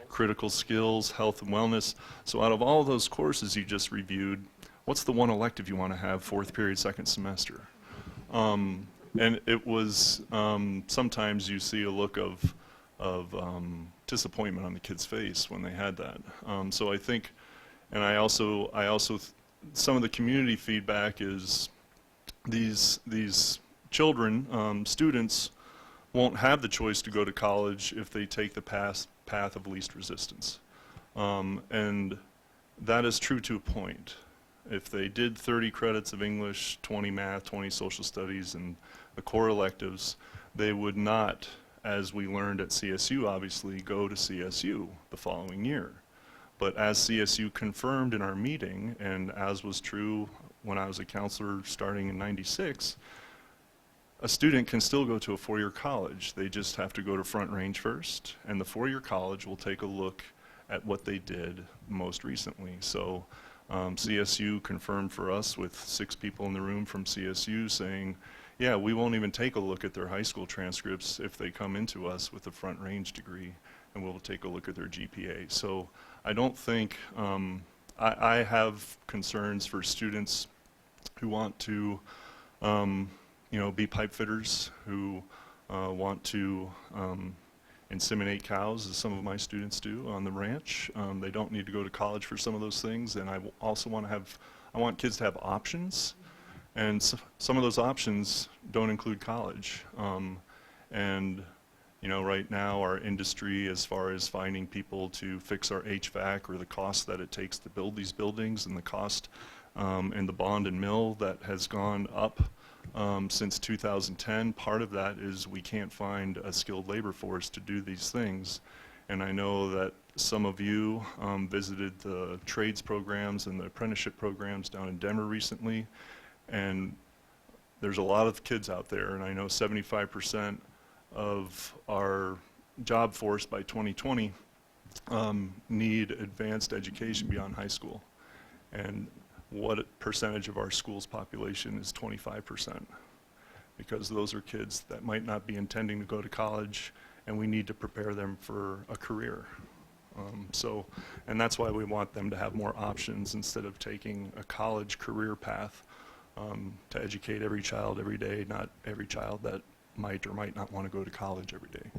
critical skills, health and wellness. So out of all those courses you just reviewed, what's the one elective you want to have 4th period, 2nd semester? And it was, sometimes you see a look of disappointment on the kid's face when they had that. So I think, and I also some of the community feedback is these children, students, won't have the choice to go to college if they take the path of least resistance. And that is true to a point. If they did 30 credits of English, 20 math, 20 social studies, and the core electives, they would not, as we learned at CSU, obviously, go to CSU the following year. But as CSU confirmed in our meeting, and as was true when I was a counselor starting in '96, a student can still go to a four-year college. They just have to go to Front Range first, and the four-year college will take a look at what they did most recently. So CSU confirmed for us with 6 people in the room from CSU saying, yeah, we won't even take a look at their high school transcripts if they come into us with a Front Range degree, and we'll take a look at their GPA. So I don't think, I have concerns for students who want to, you know, be pipe fitters, who want to inseminate cows, as some of my students do on the ranch. They don't need to go to college for some of those things, and I also want to have, I want kids to have options, and some of those options don't include college. And you know, right now our industry, as far as finding people to fix our HVAC, or the cost that it takes to build these buildings, and the cost and the bond and mill that has gone up since 2010. Part of that is we can't find a skilled labor force to do these things. And I know that some of you visited the trades programs and the apprenticeship programs down in Denver recently, and there's a lot of kids out there, and I know 75% of our job force by 2020 need advanced education beyond high school. And what percentage of our school's population is 25%? Because those are kids that might not be intending to go to college, and we need to prepare them for a career. And that's why we want them to have more options instead of taking a college career path to educate every child every day, not every child that might or might not want to go to college every day.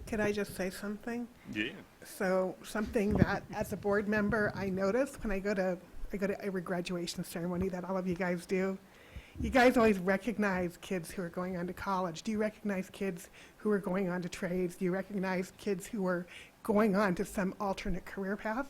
Could I just say something? Yeah. So something that, as a board member, I notice when I go to every graduation ceremony that all of you guys do. You guys always recognize kids who are going on to college. Do you recognize kids who are going on to trades? Do you recognize kids who are going on to some alternate career path?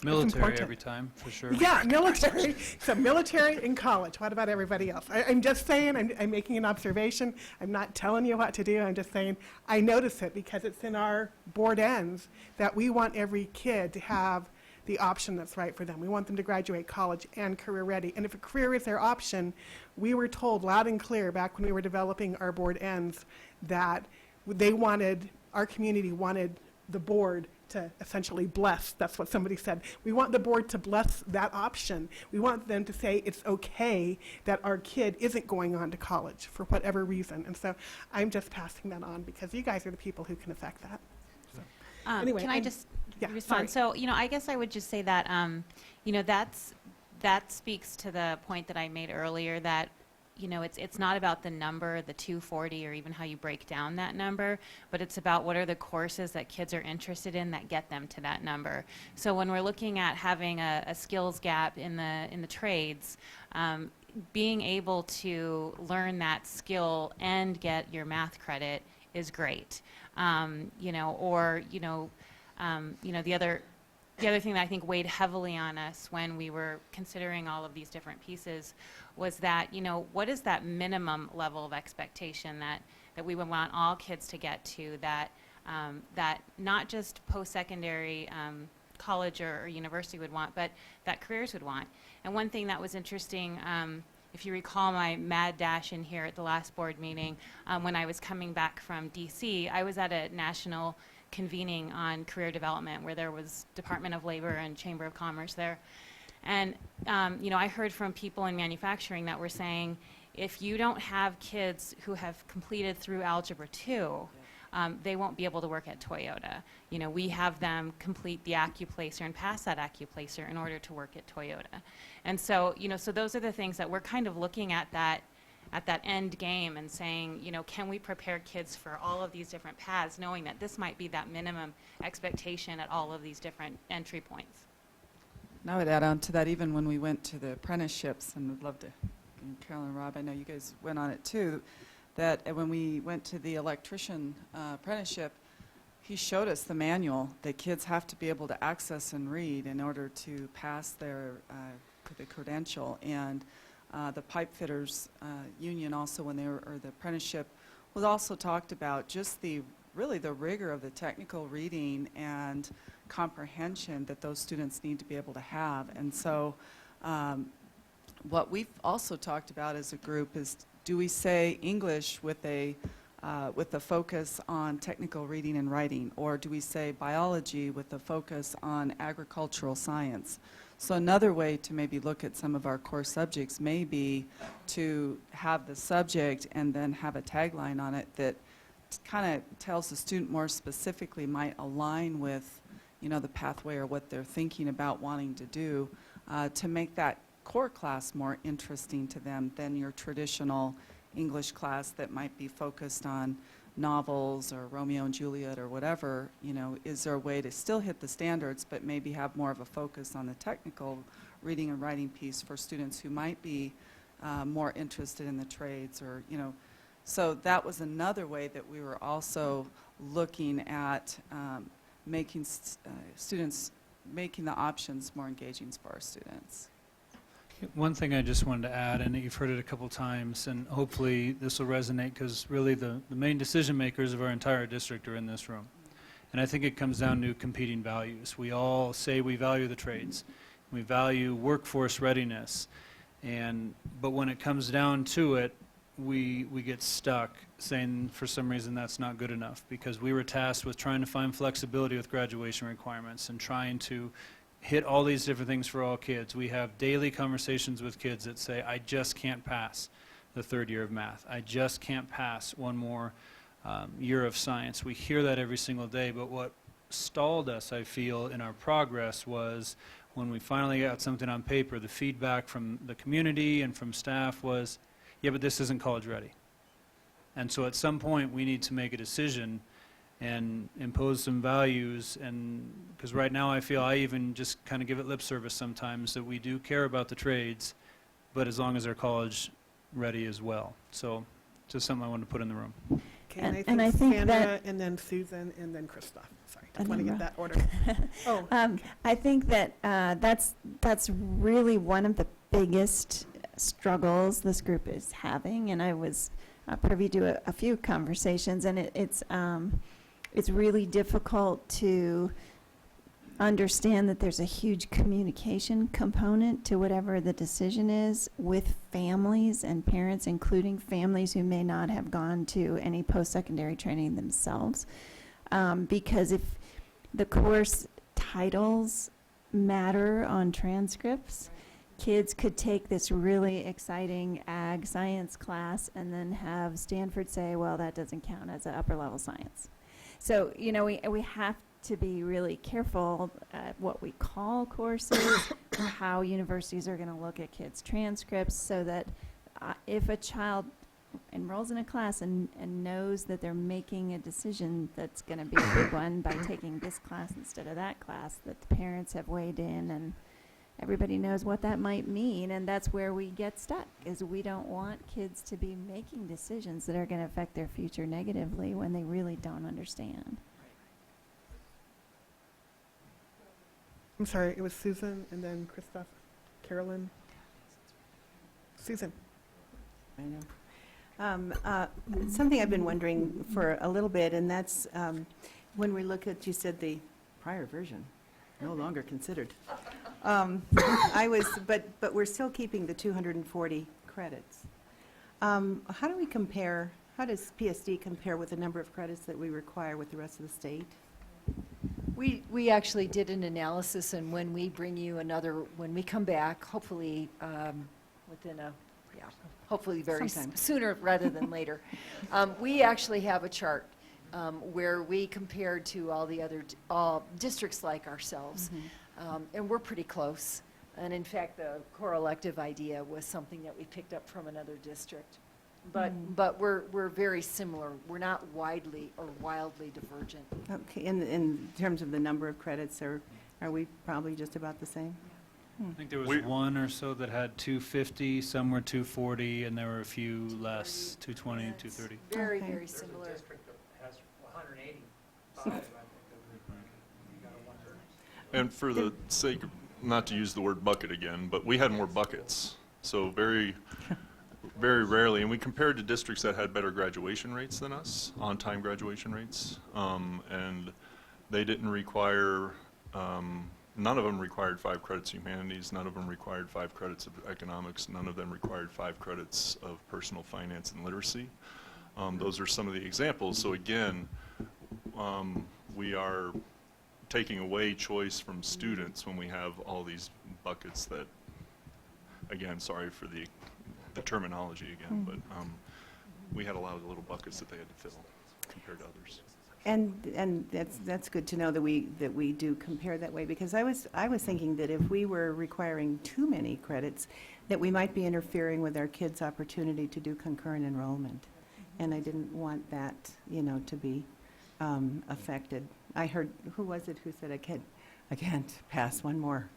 Military every time, for sure. Yeah, military. So military and college. What about everybody else? I'm just saying, I'm making an observation. I'm not telling you what to do. I'm just saying I notice it because it's in our board ends that we want every kid to have the option that's right for them. We want them to graduate college and career ready. And if a career is their option, we were told loud and clear back when we were developing our board ends that they wanted, our community wanted the board to essentially bless, that's what somebody said. We want the board to bless that option. We want them to say it's okay that our kid isn't going on to college for whatever reason. And so I'm just passing that on because you guys are the people who can affect that. So, anyway, can I just yeah, respond? sorry. So, you know, I guess I would just say that, you know, that speaks to the point that I made earlier that, you know, it's not about the number, the 240, or even how you break down that number, but it's about what are the courses that kids are interested in that get them to that number. So when we're looking at having a skills gap in the trades, being able to learn that skill and get your math credit is great. You know, or you know, the other thing that I think weighed heavily on us when we were considering all of these different pieces was that, you know, what is that minimum level of expectation that we would want all kids to get to, that that not just post-secondary college or university would want, but that careers would want. And one thing that was interesting, if you recall my mad dash in here at the last board meeting, when I was coming back from DC, I was at a national convening on career development where there was Department of Labor and Chamber of Commerce there. And, you know, I heard from people in manufacturing that were saying, if you don't have kids who have completed through Algebra 2, they won't be able to work at Toyota. You know, we have them complete the AccuPlacer and pass that AccuPlacer in order to work at Toyota. And so, you know, so those are the things that we're kind of looking at that end game and saying, you know, can we prepare kids for all of these different paths, knowing that this might be that minimum expectation at all of these different entry points. And I would add on to that, even when we went to the apprenticeships, and I'd love to, and Carolyn and Rob, I know you guys went on it too, that when we went to the electrician apprenticeship, he showed us the manual that kids have to be able to access and read in order to pass their the credential. And the pipe fitters union also, when they were, or the apprenticeship, was also talked about just really the rigor of the technical reading and comprehension that those students need to be able to have. And so what we've also talked about as a group is Do we say English with a focus on technical reading and writing, or do we say biology with a focus on agricultural science? So another way to maybe look at some of our core subjects may be to have the subject and then have a tagline on it that kind of tells the student more specifically, might align with, you know, the pathway or what they're thinking about wanting to do, to make that core class more interesting to them than your traditional English class that might be focused on novels or Romeo and Juliet or whatever. You know, is there a way to still hit the standards but maybe have more of a focus on the technical reading and writing piece for students who might be more interested in the trades, or, you know. So that was another way that we were also looking at making the options more engaging for our students. One thing I just wanted to add, and you've heard it a couple times, and hopefully this will resonate, because really the main decision makers of our entire district are in this room. And I think it comes down to competing values. We all say we value the trades. We value workforce readiness. But when it comes down to it, we get stuck saying for some reason that's not good enough, because we were tasked with trying to find flexibility with graduation requirements and trying to hit all these different things for all kids. We have daily conversations with kids that say, I just can't pass the third year of math. I just can't pass one more year of science. We hear that every single day, but what stalled us, I feel, in our progress was when we finally got something on paper, the feedback from the community and from staff was, yeah, but this isn't college ready. And so at some point we need to make a decision and impose some values, and because right now I feel I even just kind of give it lip service sometimes, that we do care about the trades, but as long as they're college ready as well. So just something I wanted to put in the room. Okay, and And I I think think Sandra, that- and then Susan, and then Christoph. Sorry, And just want to then get Ro- that order. Oh, I think that that's really one of the biggest struggles this group is having, and I was privy to a few conversations, and it's really difficult to understand that there's a huge communication component to whatever the decision is with families and parents, including families who may not have gone to any post-secondary training themselves. Because if the course titles matter on transcripts, kids could take this really exciting ag science class and then have Stanford say, well, that doesn't count as an upper level science. So, you know, we have to be really careful at what we call courses, or how universities are going to look at kids' transcripts, so that if a child enrolls in a class and knows that they're making a decision that's going to be a big one by taking this class instead of that class, that the parents have weighed in and everybody knows what that might mean. And that's where we get stuck, is we don't want kids to be making decisions that are going to affect their future negatively when they really don't understand. I'm sorry, it was Susan, and then Christoph, Carolyn. Susan. I know. Something I've been wondering for a little bit, and that's when we look at, you said the prior version, no longer considered. But we're still keeping the 240 credits. How do we compare, how does PSD compare with the number of credits that we require with the rest of the state? We actually did an analysis, and when we bring you when we come back, hopefully within hopefully very Sometime. sooner rather than later, we actually have a chart where we compared to all the other districts like ourselves, and we're pretty close. And in fact, the core elective idea was something that we picked up from another district. But we're very similar. We're not widely or wildly divergent. Okay, in terms of the number of credits, are we probably just about the same? I think there was one or so that had 250, some were 240, and there were a few less, 220, 230. Very, Okay. very similar. Has 185. And for the sake, not to use the word bucket again, but we had more buckets. So very rarely, and we compared to districts that had better graduation rates than us, on-time graduation rates, and they didn't require none of them required 5 credits of humanities, none of them required 5 credits of economics, none of them required 5 credits of personal finance and literacy. Those are some of the examples. So again, we are taking away choice from students when we have all these buckets that, again, sorry for the terminology again, but we had a lot of little buckets that they had to fill compared to others. And that's good to know that we do compare that way, because I was thinking that if we were requiring too many credits, that we might be interfering with our kids' opportunity to do concurrent enrollment, and I didn't want that, to be affected. I heard, who was it who said I can't pass one more.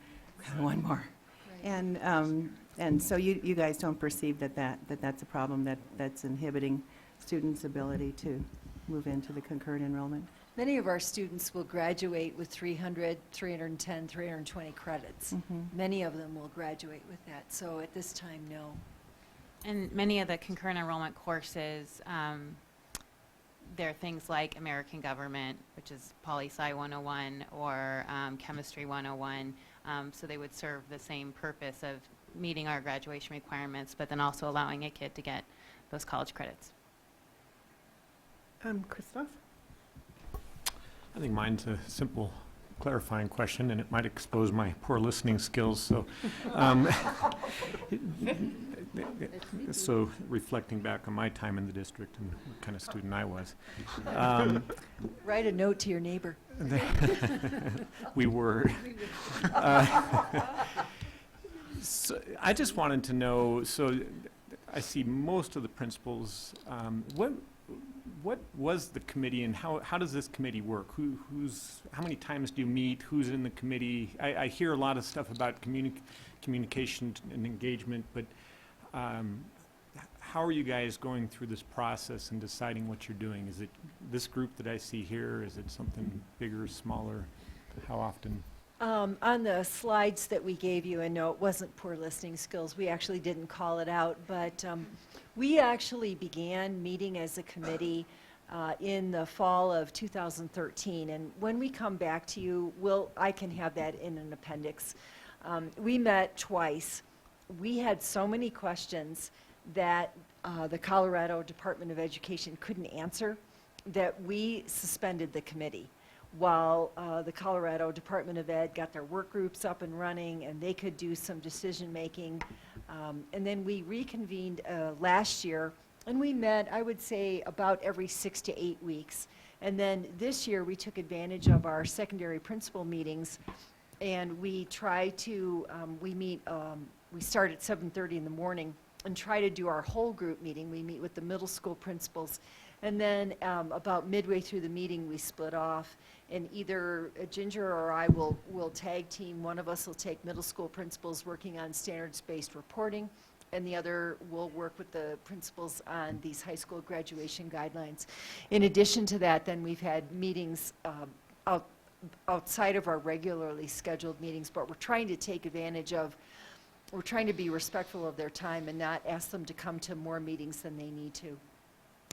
And so you guys don't perceive that's a problem that's inhibiting students' ability to move into the concurrent enrollment? Many of our students will graduate with 300, 310, 320 credits. Many of them will graduate with that. So at this time, no. And many of the concurrent enrollment courses, there are things like American Government, which is Poli-Sci 101, or Chemistry 101. So they would serve the same purpose of meeting our graduation requirements, but then also allowing a kid to get those college credits. Christoph? I think mine's a simple clarifying question, and it might expose my poor listening skills. So, so reflecting back on my time in the district and what kind of student I was. Write a note to your neighbor. We were. So I just wanted to know, so I see most of the principals. What was the committee, and how does this committee work? How many times do you meet? Who's in the committee? I hear a lot of stuff about communication and engagement, but how are you guys going through this process and deciding what you're doing? Is it this group that I see here? Is it something bigger, smaller? How often? On the slides that we gave you, and no, it wasn't poor listening skills. We actually didn't call it out, but we actually began meeting as a committee in the fall of 2013. And when we come back to you, I can have that in an appendix. We met twice. We had so many questions that the Colorado Department of Education couldn't answer that we suspended the committee while the Colorado Department of Ed got their work groups up and running and they could do some decision making. And then we reconvened last year, and we met, I would say, about every 6 to 8 weeks. And then this year we took advantage of our secondary principal meetings, and we try to, we start at 7:30 in the morning and try to do our whole group meeting. We meet with the middle school principals, and then about midway through the meeting we split off, and either Ginger or I will tag team. One of us will take middle school principals working on standards-based reporting, and the other will work with the principals on these high school graduation guidelines. In addition to that, then we've had meetings outside of our regularly scheduled meetings, but we're trying to take advantage of, we're trying to be respectful of their time and not ask them to come to more meetings than they need to.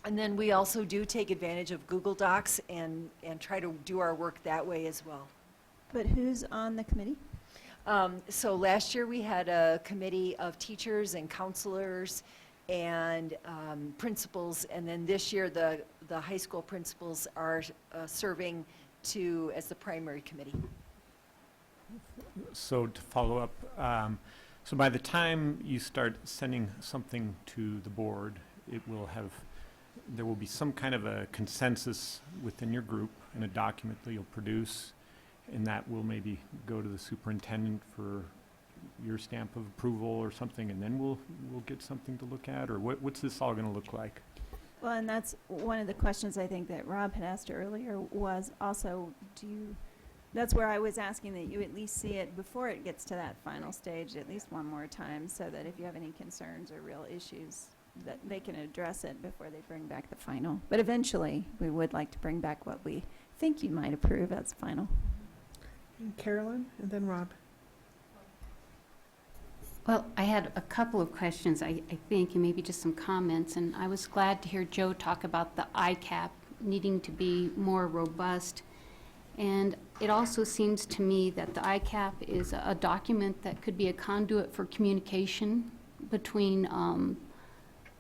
And then we also do take advantage of Google Docs and try to do our work that way as well. But who's on the committee? So last year we had a committee of teachers and counselors and principals, and then this year the high school principals are serving as the primary committee. So to follow up, so by the time you start sending something to the board, there will be some kind of a consensus within your group and a document that you'll produce, and that will maybe go to the superintendent for your stamp of approval or something, and then we'll get something to look at, or what's this all going to look like? Well, and that's one of the questions I think that Rob had asked earlier was also, that's where I was asking that you at least see it before it gets to that final stage at least one more time, so that if you have any concerns or real issues, that they can address it before they bring back the final. But eventually, we would like to bring back what we think you might approve as final. And Carolyn, and then Rob. Well, I had a couple of questions, I think, and maybe just some comments. And I was glad to hear Joe talk about the ICAP needing to be more robust. And it also seems to me that the ICAP is a document that could be a conduit for communication between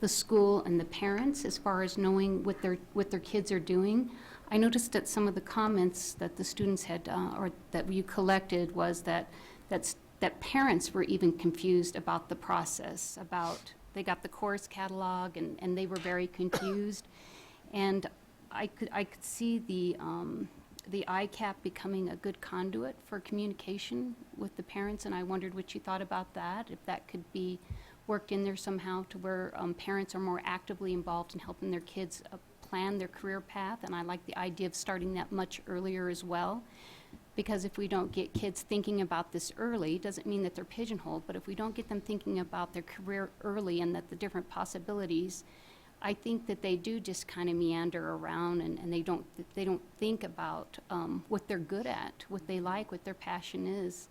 the school and the parents as far as knowing what their kids are doing. I noticed that some of the comments that the students had, or that you collected, was that parents were even confused about the process, they got the course catalog and they were very confused. And I could see the ICAP becoming a good conduit for communication with the parents, and I wondered what you thought about that, if that could be worked in there somehow to where parents are more actively involved in helping their kids plan their career path. And I like the idea of starting that much earlier as well, because if we don't get kids thinking about this early, doesn't mean that they're pigeonholed, but if we don't get them thinking about their career early and that the different possibilities, I think that they do just kind of meander around and they don't think about what they're good at, what they like, what their passion is.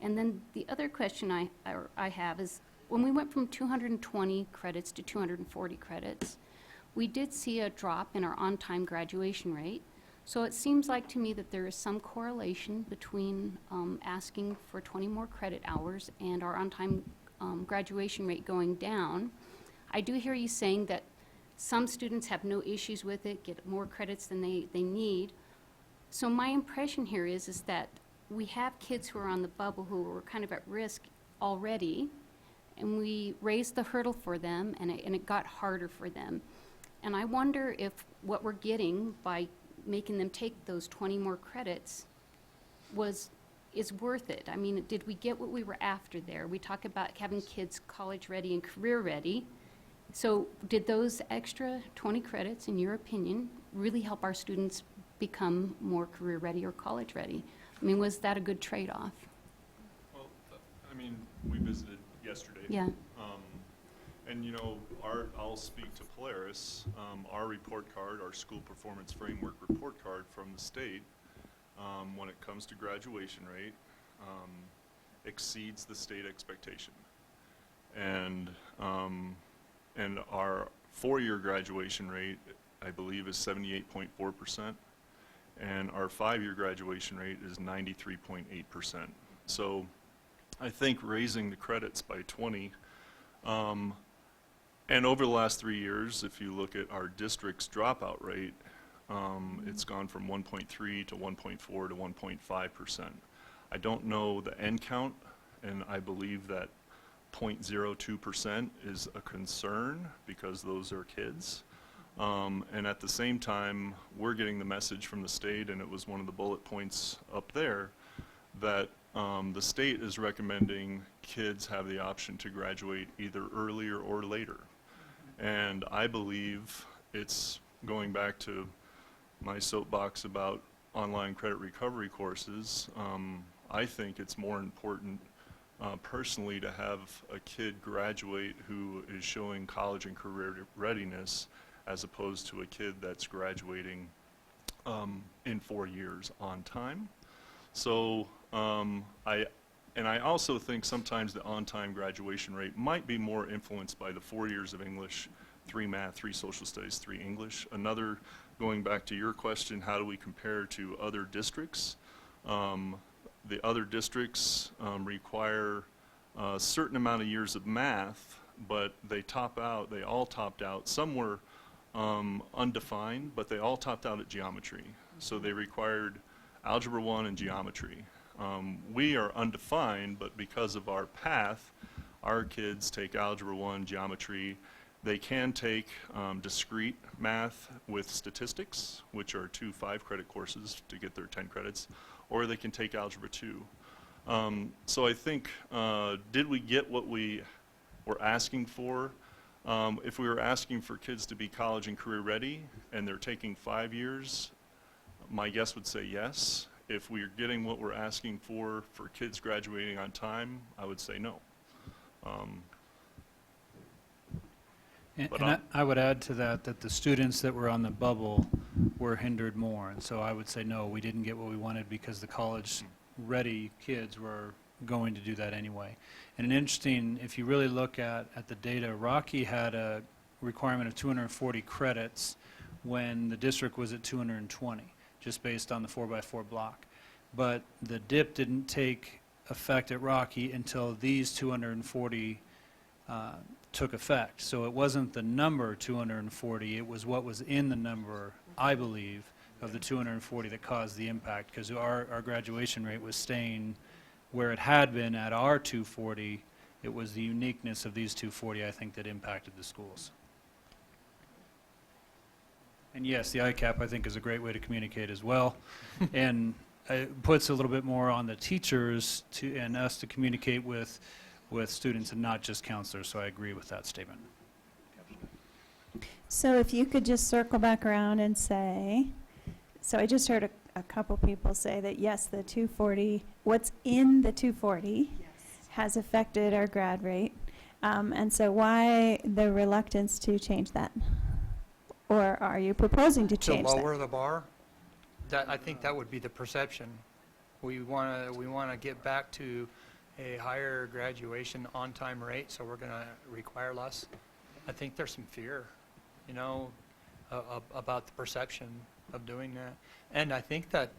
And then the other question I have is, when we went from 220 credits to 240 credits, we did see a drop in our on-time graduation rate. So it seems like to me that there is some correlation between asking for 20 more credit hours and our on-time graduation rate going down. I do hear you saying that some students have no issues with it, get more credits than they need. So my impression here is that we have kids who are on the bubble who are kind of at risk already, and we raised the hurdle for them, and it got harder for them. And I wonder if what we're getting by making them take those 20 more credits is worth it. I mean, did we get what we were after there? We talk about having kids college ready and career ready. So did those extra 20 credits, in your opinion, really help our students become more career ready or college ready? I mean, was that a good trade-off? Well, I mean, we visited yesterday. Yeah. And you know, I'll speak to Polaris. Our report card, our school performance framework report card from the state, when it comes to graduation rate, exceeds the state expectation. And our 4-year graduation rate, I believe, is 78.4%, and our 5-year graduation rate is 93.8%. So I think raising the credits by 20, and over the last 3 years, if you look at our district's dropout rate, it's gone from 1.3 to 1.4 to 1.5%. I don't know the end count, and I believe that 0.02% is a concern because those are kids. And at the same time, we're getting the message from the state, and it was one of the bullet points up there, that the state is recommending kids have the option to graduate either earlier or later. And I believe it's going back to my soapbox about online credit recovery courses. I think it's more important personally to have a kid graduate who is showing college and career readiness as opposed to a kid that's graduating in 4 years on time. So I also think sometimes the on-time graduation rate might be more influenced by the 4 years of English, 3 math, 3 social studies, 3 English. Another, going back to your question, how do we compare to other districts? The other districts require a certain amount of years of math, but they all topped out. Some were undefined, but they all topped out at geometry. So they required Algebra 1 and geometry. We are undefined, but because of our path, our kids take Algebra 1, geometry. They can take discrete math with statistics, which are 2 5-credit courses to get their 10 credits, or they can take Algebra 2. So I think, did we get what we were asking for? If we were asking for kids to be college and career ready, and they're taking 5 years, my guess would say yes. If we're getting what we're asking for kids graduating on time, I would say no. I would add to that the students that were on the bubble were hindered more. And so I would say no, we didn't get what we wanted because the college-ready kids were going to do that anyway. And an interesting, if you really look at the data, Rocky had a requirement of 240 credits when the district was at 220. just based on the 4x4 block. But the dip didn't take effect at Rocky until these 240 took effect. So it wasn't the number 240, it was what was in the number, I believe, of the 240 that caused the impact, because our graduation rate was staying where it had been at our 240. It was the uniqueness of these 240, I think, that impacted the schools. And yes, the ICAP, I think, is a great way to communicate as well. And it puts a little bit more on the teachers to, and us to communicate with students and not just counselors, so I agree with that statement. So if you could just circle back around and say, so I just heard a couple people say that, yes, the 240, what's in the 240 has affected our grad rate. And so why the reluctance to change that? Or are you proposing to change To that? lower the bar? That, I think that would be the perception. We want to get back to a higher graduation on-time rate, so we're going to require less. I think there's some fear, you know, about the perception of doing that. And I think that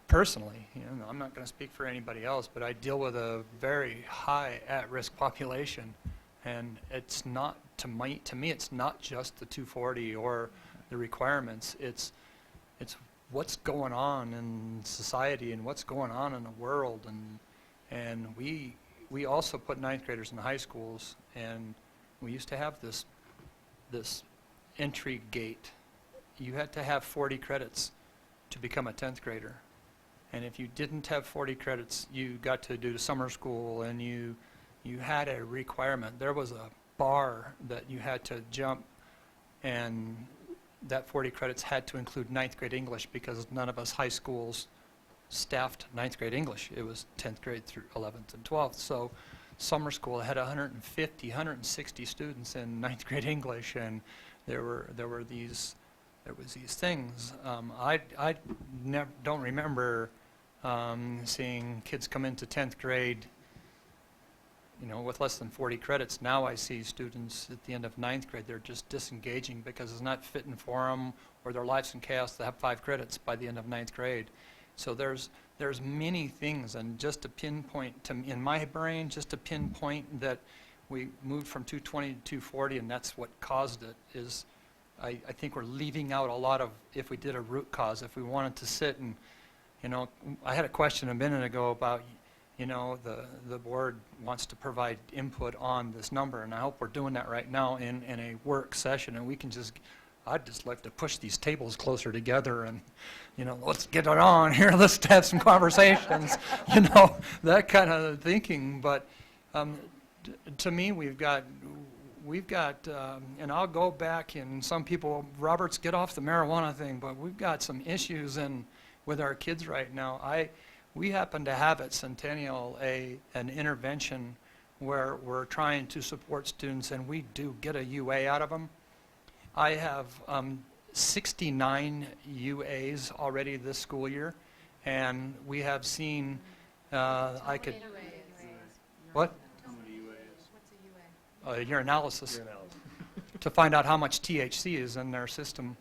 personally, you know, I'm not going to speak for anybody else, but I deal with a very high at-risk population, and it's not, to me, it's not just the 240 or the requirements. It's what's going on in society and what's going on in the world, and we also put ninth graders in high schools, and we used to have this entry gate. You had to have 40 credits to become a 10th grader. And if you didn't have 40 credits, you got to do summer school, and you had a requirement. There was a bar that you had to jump, and that 40 credits had to include ninth grade English, because none of us high schools staffed ninth grade English. It was 10th grade through 11th and 12th. So summer school had 160 students in ninth grade English, and there was these things. I don't remember seeing kids come into 10th grade, you know, with less than 40 credits. Now I see students at the end of 9th grade, they're just disengaging because it's not fitting for them, or their life's in chaos to have 5 credits by the end of 9th grade. So there's many things, and just to pinpoint, in my brain, just to pinpoint that we moved from 220 to 240, and that's what caused it, is I think we're leaving out a lot of, if we did a root cause, if we wanted to sit and, you know, I had a question a minute ago about, you know, the board wants to provide input on this number, and I hope we're doing that right now in a work session, and we can just, I'd just like to push these tables closer together and, you know, let's get it on here, let's have some conversations, you know, that kind of thinking. But to me, we've got, and I'll go back, and some people, Roberts, get off the marijuana thing, but we've got some issues with our kids right now. We happen to have at Centennial an intervention where we're trying to support students, and we do get a UA out of them. I have 69 UAs already this school year, and we have seen, what? Urinalysis. To find out how much THC is in their system,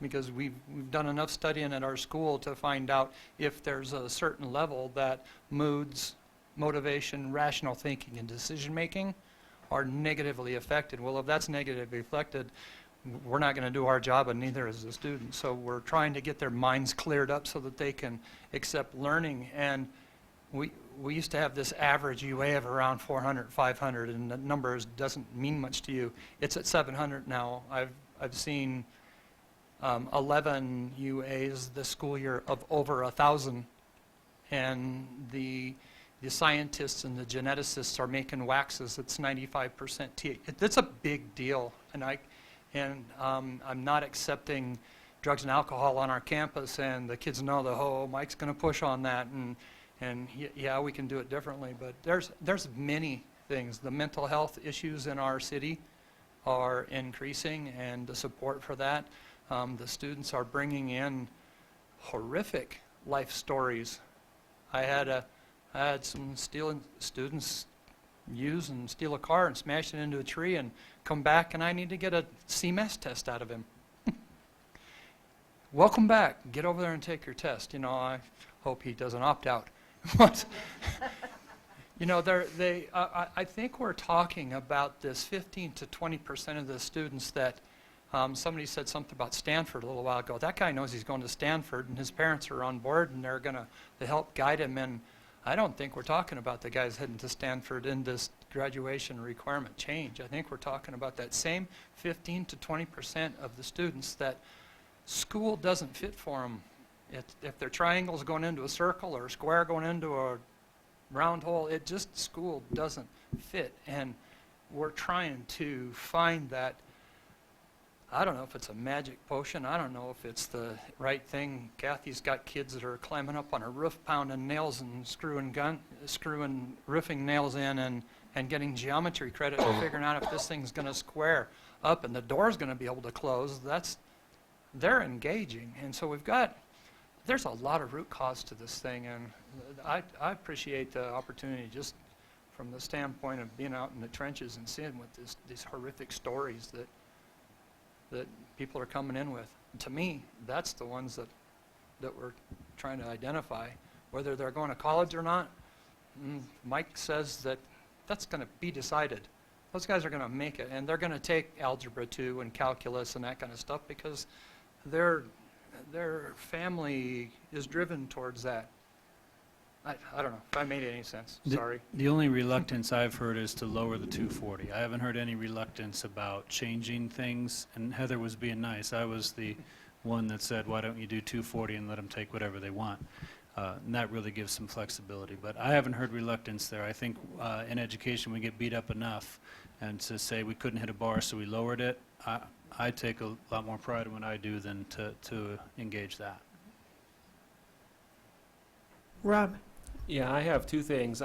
because we've done enough studying at our school to find out if there's a certain level that moods, motivation, rational thinking, and decision making are negatively affected. Well, if that's negatively affected, we're not going to do our job, and neither is the student. So we're trying to get their minds cleared up so that they can accept learning. And we used to have this average UA of around 400, 500, and the numbers doesn't mean much to you. It's at 700 now. I've seen 11 UAs this school year of over 1,000, and the scientists and the geneticists are making waxes that's 95% THC. It's a big deal, and I'm not accepting drugs and alcohol on our campus, and the kids know Mike's going to push on that, and yeah, we can do it differently. But there's many things. The mental health issues in our city are increasing, and the support for that. The students are bringing in horrific life stories. I had some students use and steal a car and smash it into a tree and come back, and I need to get a CMS test out of him. welcome back, get over there and take your test. You know, I hope he doesn't opt out. But, you know, I think we're talking about this 15 to 20% of the students that, somebody said something about Stanford a little while ago. That guy knows he's going to Stanford, and his parents are on board, and they're going to help guide him. And I don't think we're talking about the guys heading to Stanford in this graduation requirement change. I think we're talking about that same 15 to 20% of the students that school doesn't fit for them. If their triangle's going into a circle or a square going into a round hole, it just, school doesn't fit. And we're trying to find that. I don't know if it's a magic potion. I don't know if it's the right thing. Kathy's got kids that are climbing up on a roof, pounding nails and screwing roofing nails in and getting geometry credit for figuring out if this thing's going to square up and the door's going to be able to close. They're engaging. And so there's a lot of root cause to this thing, and I appreciate the opportunity just from the standpoint of being out in the trenches and seeing what these horrific stories that people are coming in with. To me, that's the ones that we're trying to identify, whether they're going to college or not. Mike says that's going to be decided. Those guys are going to make it, and they're going to take Algebra 2 and Calculus and that kind of stuff because their family is driven towards that. I don't know if I made any sense. Sorry. The only reluctance I've heard is to lower the 240. I haven't heard any reluctance about changing things, and Heather was being nice. I was the one that said, why don't you do 240 and let them take whatever they want? And that really gives some flexibility. But I haven't heard reluctance there. I think in education we get beat up enough, and to say we couldn't hit a bar so we lowered it, I take a lot more pride in what I do than to engage that. Rob? Yeah, I have two things.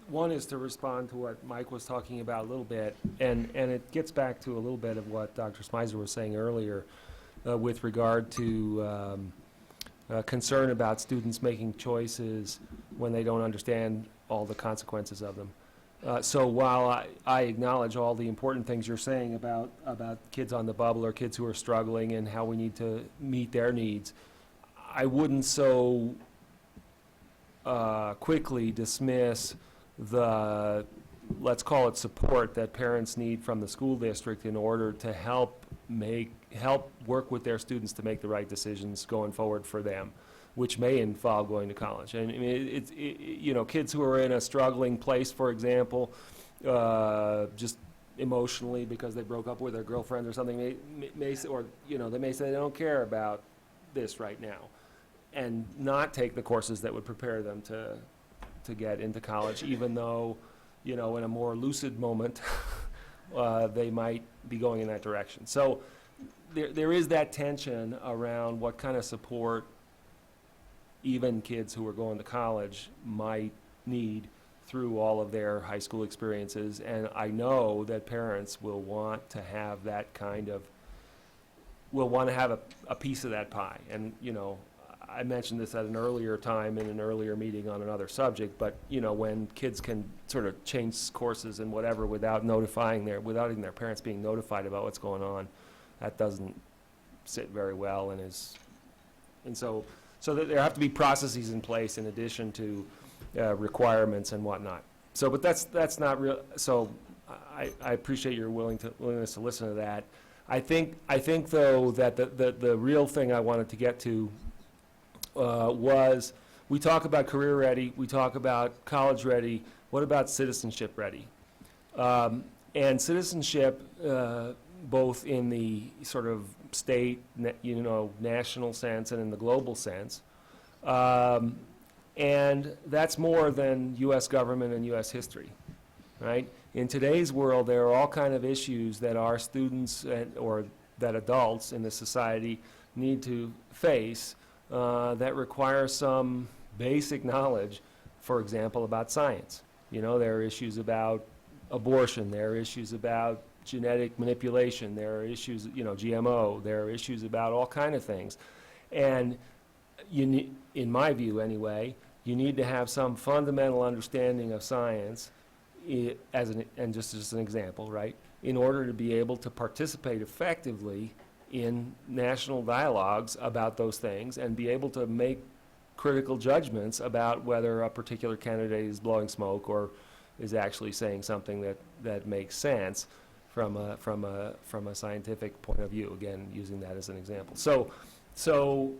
One is to respond to what Mike was talking about a little bit, and it gets back to a little bit of what Dr. Smyser was saying earlier with regard to concern about students making choices when they don't understand all the consequences of them. So while I acknowledge all the important things you're saying about kids on the bubble or kids who are struggling and how we need to meet their needs, I wouldn't so quickly dismiss the, let's call it support that parents need from the school district in order to help work with their students to make the right decisions going forward for them, which may involve going to college. And I mean, you know, kids who are in a struggling place, for example, just emotionally because they broke up with their girlfriend or something, may say, or you know, they may say they don't care about this right now, and not take the courses that would prepare them to get into college, even though, you know, in a more lucid moment, they might be going in that direction. So there is that tension around what kind of support even kids who are going to college might need through all of their high school experiences. And I know that parents will want to have that kind of, will want to have a piece of that pie. And, you know, I mentioned this at an earlier time in an earlier meeting on another subject, but, you know, when kids can sort of change courses and whatever without without even their parents being notified about what's going on, that doesn't sit very well and so that there have to be processes in place in addition to requirements and whatnot. So, but that's not real. So, I appreciate your willingness to listen to that. I think though that the real thing I wanted to get to was, we talk about career ready, we talk about college ready. What about citizenship ready? And citizenship, both in the sort of state, you know, national sense and in the global sense. And that's more than U.S. government and U.S. history, right? In today's world, there are all kind of issues that our students or that adults in the society need to face that require some basic knowledge, for example, about science. You know, there are issues about abortion, there are issues about genetic manipulation, there are issues, you know, GMO, there are issues about all kind of things. And you need, in my view anyway, you need to have some fundamental understanding of science, and just as an example, right, in order to be able to participate effectively in national dialogues about those things and be able to make critical judgments about whether a particular candidate is blowing smoke or is actually saying something that makes sense from a scientific point of view. Again, using that as an example. So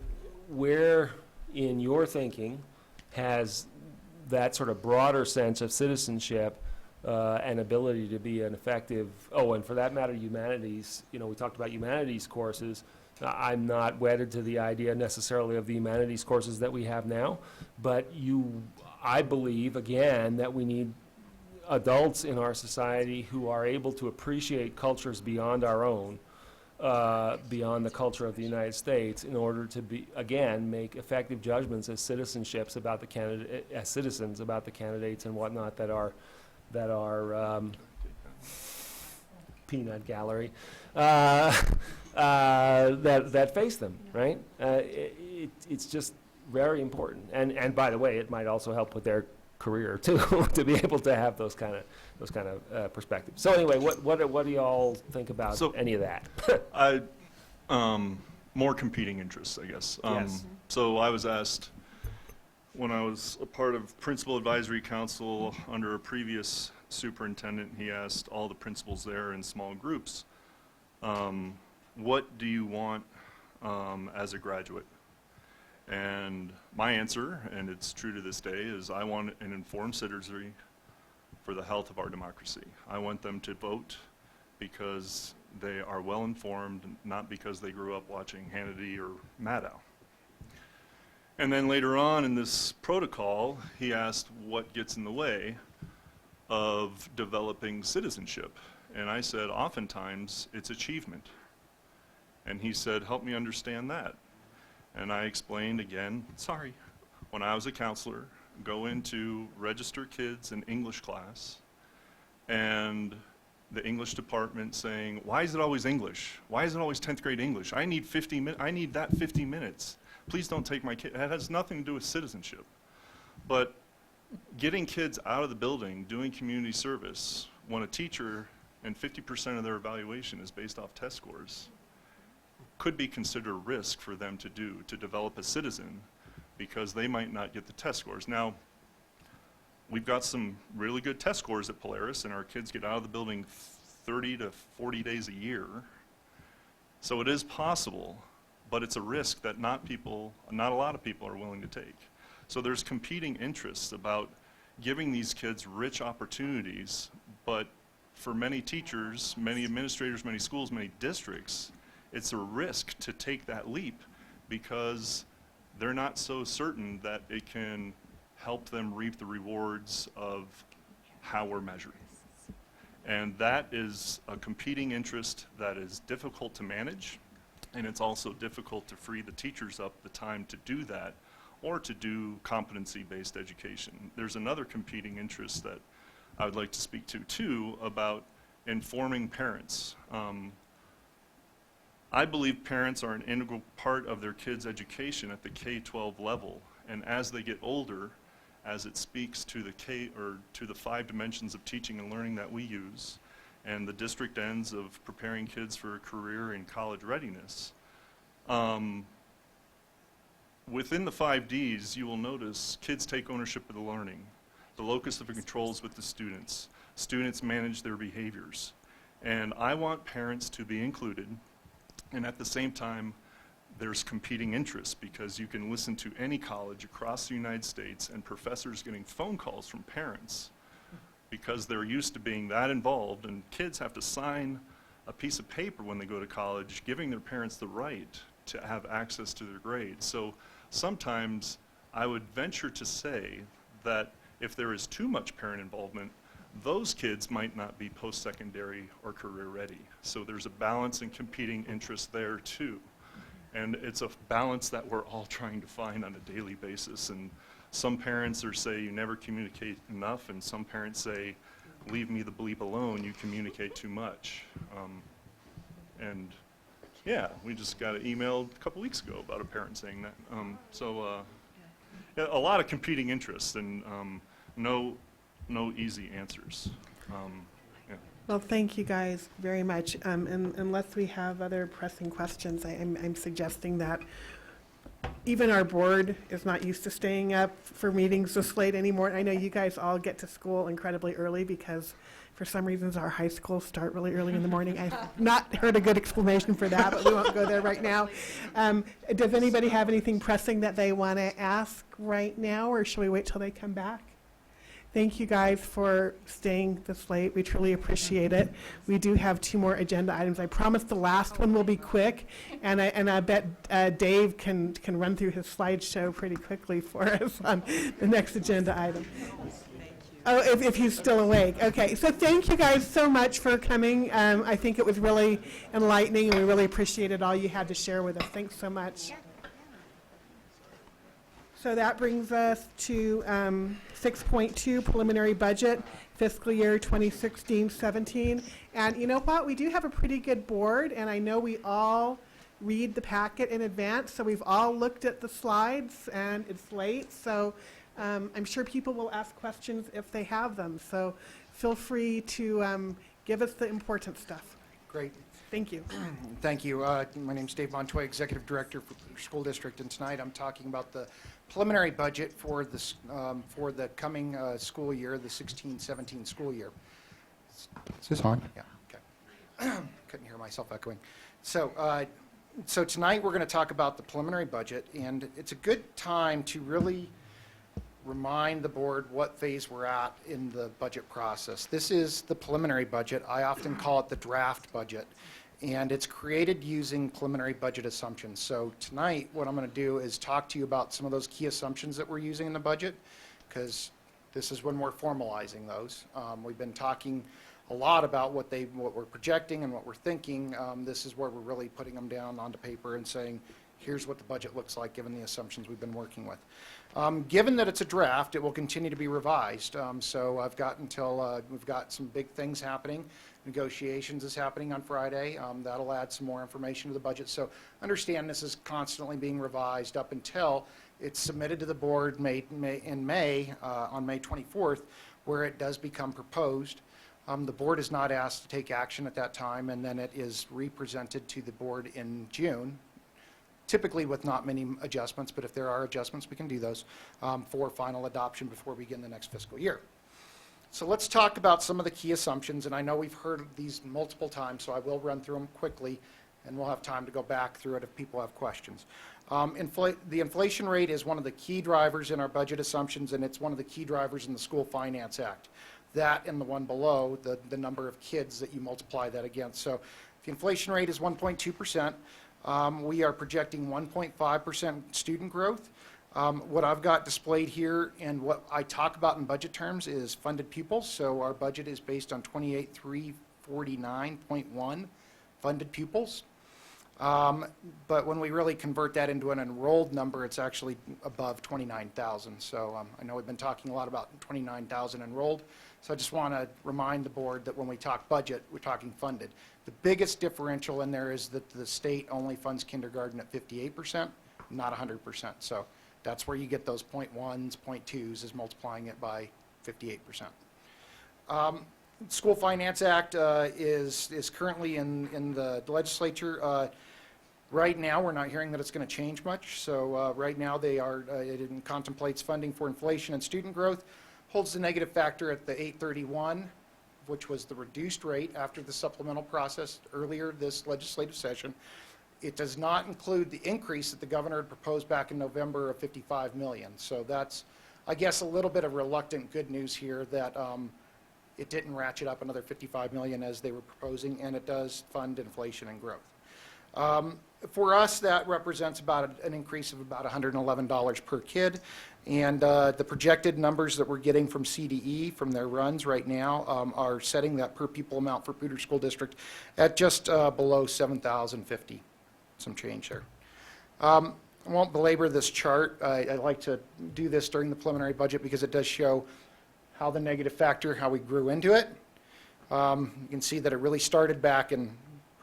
where in your thinking has that sort of broader sense of citizenship and ability to be an effective, and for that matter, humanities, we talked about humanities courses. I'm not wedded to the idea necessarily of the humanities courses that we have now, but I believe, again, that we need adults in our society who are able to appreciate cultures beyond our own, beyond the culture of the United States, in order to make effective judgments as citizens about the candidates and whatnot that are peanut gallery that face them, right? It's just very important, and by the way, it might also help with their career too, to be able to have those kind of perspectives. So anyway, what do y'all think about any of that? More competing interests, I guess. Yes. So I was asked when I was a part of Principal Advisory Council under a previous superintendent, he asked all the principals there in small groups, what do you want as a graduate? And my answer, and it's true to this day, is I want an informed citizenry for the health of our democracy. I want them to vote because they are well informed, not because they grew up watching Hannity or Maddow. And then later on in this protocol, he asked what gets in the way of developing citizenship. And I said, oftentimes it's achievement. And he said, help me understand that. And I explained again, when I was a counselor, go into register kids in English class, and the English department saying, why is it always English? Why is it always 10th grade English? I need that 50 minutes. Please don't take my kid. That has nothing to do with citizenship. But getting kids out of the building, doing community service, when a teacher and 50% of their evaluation is based off test scores, could be considered a risk for them to develop a citizen, because they might not get the test scores. Now, we've got some really good test scores at Polaris, and our kids get out of the building 30 to 40 days a year. So it is possible, but it's a risk that not a lot of people are willing to take. So there's competing interests about giving these kids rich opportunities, but for many teachers, many administrators, many schools, many districts, it's a risk to take that leap because they're not so certain that it can help them reap the rewards of how we're measured. And that is a competing interest that is difficult to manage, and it's also difficult to free the teachers up the time to do that or to do competency-based education. There's another competing interest that I would like to speak to too about informing parents. I believe parents are an integral part of their kids' education at the K-12 level, and as they get older, as it speaks to the 5 dimensions of teaching and learning that we use, and the district ends of preparing kids for a career in college readiness. Within the 5 Ds, you will notice kids take ownership of the learning. The locus of control is with the students. Students manage their behaviors. And I want parents to be included. And at the same time, there's competing interests, because you can listen to any college across the United States and professors getting phone calls from parents because they're used to being that involved, and kids have to sign a piece of paper when they go to college giving their parents the right to have access to their grades. So sometimes I would venture to say that if there is too much parent involvement, those kids might not be post-secondary or career ready. So there's a balance and competing interest there too. And it's a balance that we're all trying to find on a daily basis. And some parents say you never communicate enough, and some parents say, leave me the bleep alone, you communicate too much. And yeah, we just got an email a couple weeks ago about a parent saying that. Yeah, a lot of competing interests, and no easy answers. Well, thank you guys very much. And unless we have other pressing questions, I'm suggesting that even our board is not used to staying up for meetings this late anymore. I know you guys all get to school incredibly early because for some reasons our high schools start really early in the morning. I've not heard a good explanation for that, but we won't go there right now. Does anybody have anything pressing that they want to ask right now, or should we wait till they come back? Thank you guys for staying this late. We truly appreciate it. We do have 2 more agenda items. I promise the last one will be quick, and I bet Dave can run through his slideshow pretty quickly for us on the next agenda item. Oh, if he's still awake. Okay, so thank you guys so much for coming. I think it was really enlightening, and we really appreciated all you had to share with us. Thanks so much. So that brings us to 6.2, preliminary budget, fiscal year 2016-17. And you know what? We do have a pretty good board, and I know we all read the packet in advance, so we've all looked at the slides, and it's late. So I'm sure people will ask questions if they have them. So feel free to give us the important stuff. Great. Thank you. Thank you. My name's Dave Montoy, Executive Director for the School District, and tonight I'm talking about the preliminary budget for the coming school year, the 16-17 school year. Is this on? Yeah, okay. Couldn't hear myself echoing. So tonight we're going to talk about the preliminary budget, and it's a good time to really remind the board what phase we're at in the budget process. This is the preliminary budget. I often call it the draft budget, and it's created using preliminary budget assumptions. So tonight, what I'm going to do is talk to you about some of those key assumptions that we're using in the budget, because this is when we're formalizing those. We've been talking a lot about what we're projecting and what we're thinking. This is where we're really putting them down onto paper and saying, here's what the budget looks like given the assumptions we've been working with. Given that it's a draft, it will continue to be revised. So I've got until we've got some big things happening. Negotiations is happening on Friday. That'll add some more information to the budget. So understand this is constantly being revised up until it's submitted to the board in May, on May 24th, where it does become proposed. The board is not asked to take action at that time, and then it is represented to the board in June, typically with not many adjustments, but if there are adjustments, we can do those for final adoption before we begin the next fiscal year. So let's talk about some of the key assumptions, and I know we've heard these multiple times, so I will run through them quickly, and we'll have time to go back through it if people have questions. The inflation rate is one of the key drivers in our budget assumptions, and it's one of the key drivers in the School Finance Act. That and the one below, the number of kids that you multiply that against. So if the inflation rate is 1.2%, we are projecting 1.5% student growth. What I've got displayed here and what I talk about in budget terms is funded pupils. So our budget is based on 28,349.1 funded pupils. But when we really convert that into an enrolled number, it's actually above 29,000. So I know we've been talking a lot about 29,000 enrolled. So I just want to remind the board that when we talk budget, we're talking funded. The biggest differential in there is that the state only funds kindergarten at 58%, not 100%. So that's where you get those 0.1s, 0.2s, is multiplying it by 58%. School Finance Act is currently in the legislature. Right now, we're not hearing that it's going to change much. So right now, it contemplates funding for inflation and student growth, holds the negative factor at the 831, which was the reduced rate after the supplemental process earlier this legislative session. It does not include the increase that the governor had proposed back in November of $55 million. So that's, I guess, a little bit of reluctant good news here that it didn't ratchet up another $55 million as they were proposing, and it does fund inflation and growth. For us, that represents about an increase of about $111 per kid. And the projected numbers that we're getting from CDE, from their runs right now, are setting that per pupil amount for Poudre School District at just below $7,050, some change there. I won't belabor this chart. I like to do this during the preliminary budget because it does show how the negative factor, how we grew into it. You can see that it really started back in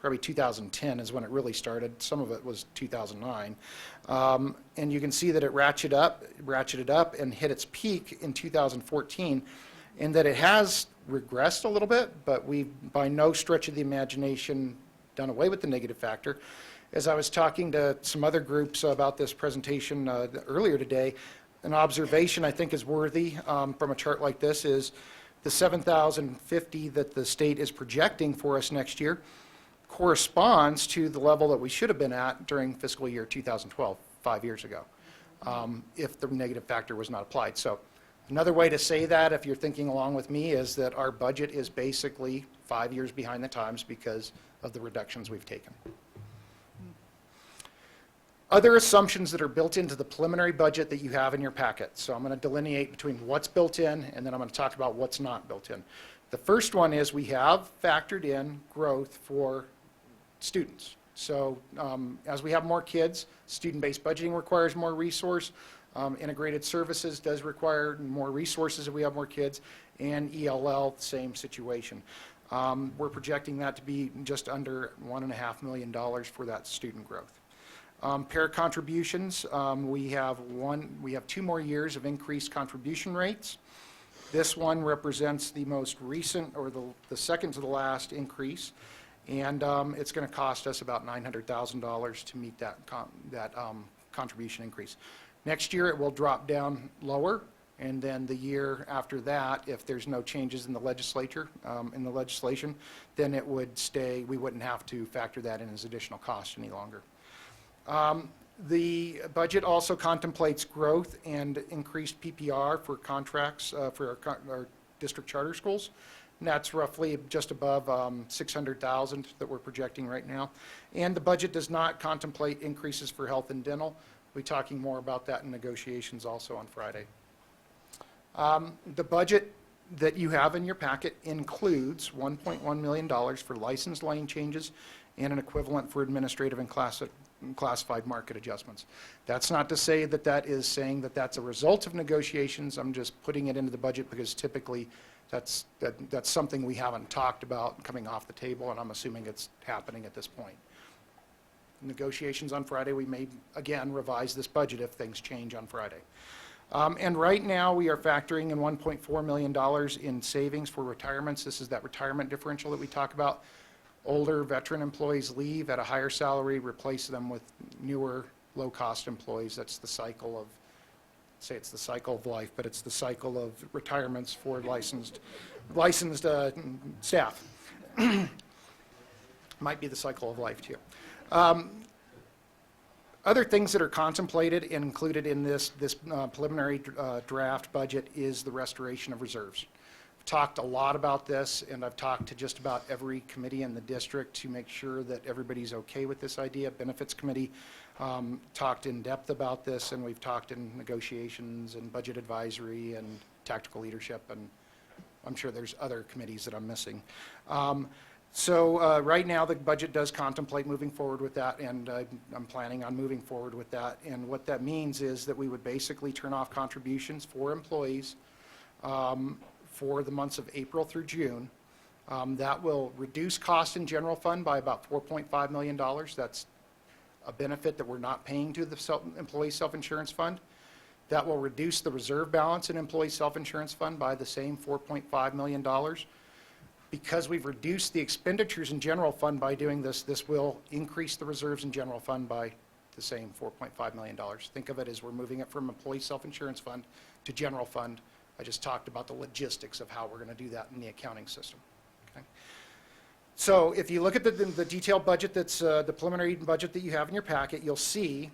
probably 2010 is when it really started. Some of it was 2009. And you can see that it ratcheted up and hit its peak in 2014. in that it has regressed a little bit, but we've by no stretch of the imagination done away with the negative factor. As I was talking to some other groups about this presentation earlier today, an observation I think is worthy from a chart like this is the 7,050 that the state is projecting for us next year corresponds to the level that we should have been at during fiscal year 2012, 5 years ago, if the negative factor was not applied. So another way to say that, if you're thinking along with me, is that our budget is basically 5 years behind the times because of the reductions we've taken. Other assumptions that are built into the preliminary budget that you have in your packet. So I'm going to delineate between what's built in, and then I'm going to talk about what's not built in. The first one is we have factored in growth for students. So as we have more kids, student-based budgeting requires more resource. Integrated services does require more resources if we have more kids, and ELL, same situation. We're projecting that to be just under $1.5 million for that student growth. Parent contributions, we have 2 more years of increased contribution rates. This one represents the most recent, or the second to the last increase, and it's going to cost us about $900,000 to meet that contribution increase. Next year it will drop down lower, and then the year after that, if there's no changes in the legislation, then it would stay. We wouldn't have to factor that in as additional cost any longer. The budget also contemplates growth and increased PPR for contracts for our district charter schools. And that's roughly just above $600,000 that we're projecting right now. And the budget does not contemplate increases for health and dental. We'll be talking more about that in negotiations also on Friday. The budget that you have in your packet includes $1.1 million for licensed lane changes and an equivalent for administrative and classified market adjustments. That's not to say that that is saying that that's a result of negotiations. I'm just putting it into the budget because typically that's something we haven't talked about coming off the table, and I'm assuming it's happening at this point. Negotiations on Friday, we may again revise this budget if things change on Friday. And right now we are factoring in $1.4 million in savings for retirements. This is that retirement differential that we talk about. Older veteran employees leave at a higher salary, replace them with newer, low-cost employees. That's the cycle of, say it's the cycle of life, but it's the cycle of retirements for licensed staff. Might be the cycle of life, too. Other things that are contemplated and included in this preliminary draft budget is the restoration of reserves. I've talked a lot about this, and I've talked to just about every committee in the district to make sure that everybody's okay with this idea. Benefits Committee talked in depth about this, and we've talked in negotiations and budget advisory and tactical leadership, and I'm sure there's other committees that I'm missing. So right now the budget does contemplate moving forward with that, and I'm planning on moving forward with that. And what that means is that we would basically turn off contributions for employees for the months of April through June. That will reduce cost in general fund by about $4.5 million. That's a benefit that we're not paying to the employee self-insurance fund. That will reduce the reserve balance in employee self-insurance fund by the same $4.5 million. Because we've reduced the expenditures in general fund by doing this, this will increase the reserves in general fund by the same $4.5 million. Think of it as we're moving it from employee self-insurance fund to general fund. I just talked about the logistics of how we're going to do that in the accounting system. Okay? So if you look at the detailed budget that's the preliminary budget that you have in your packet, you'll see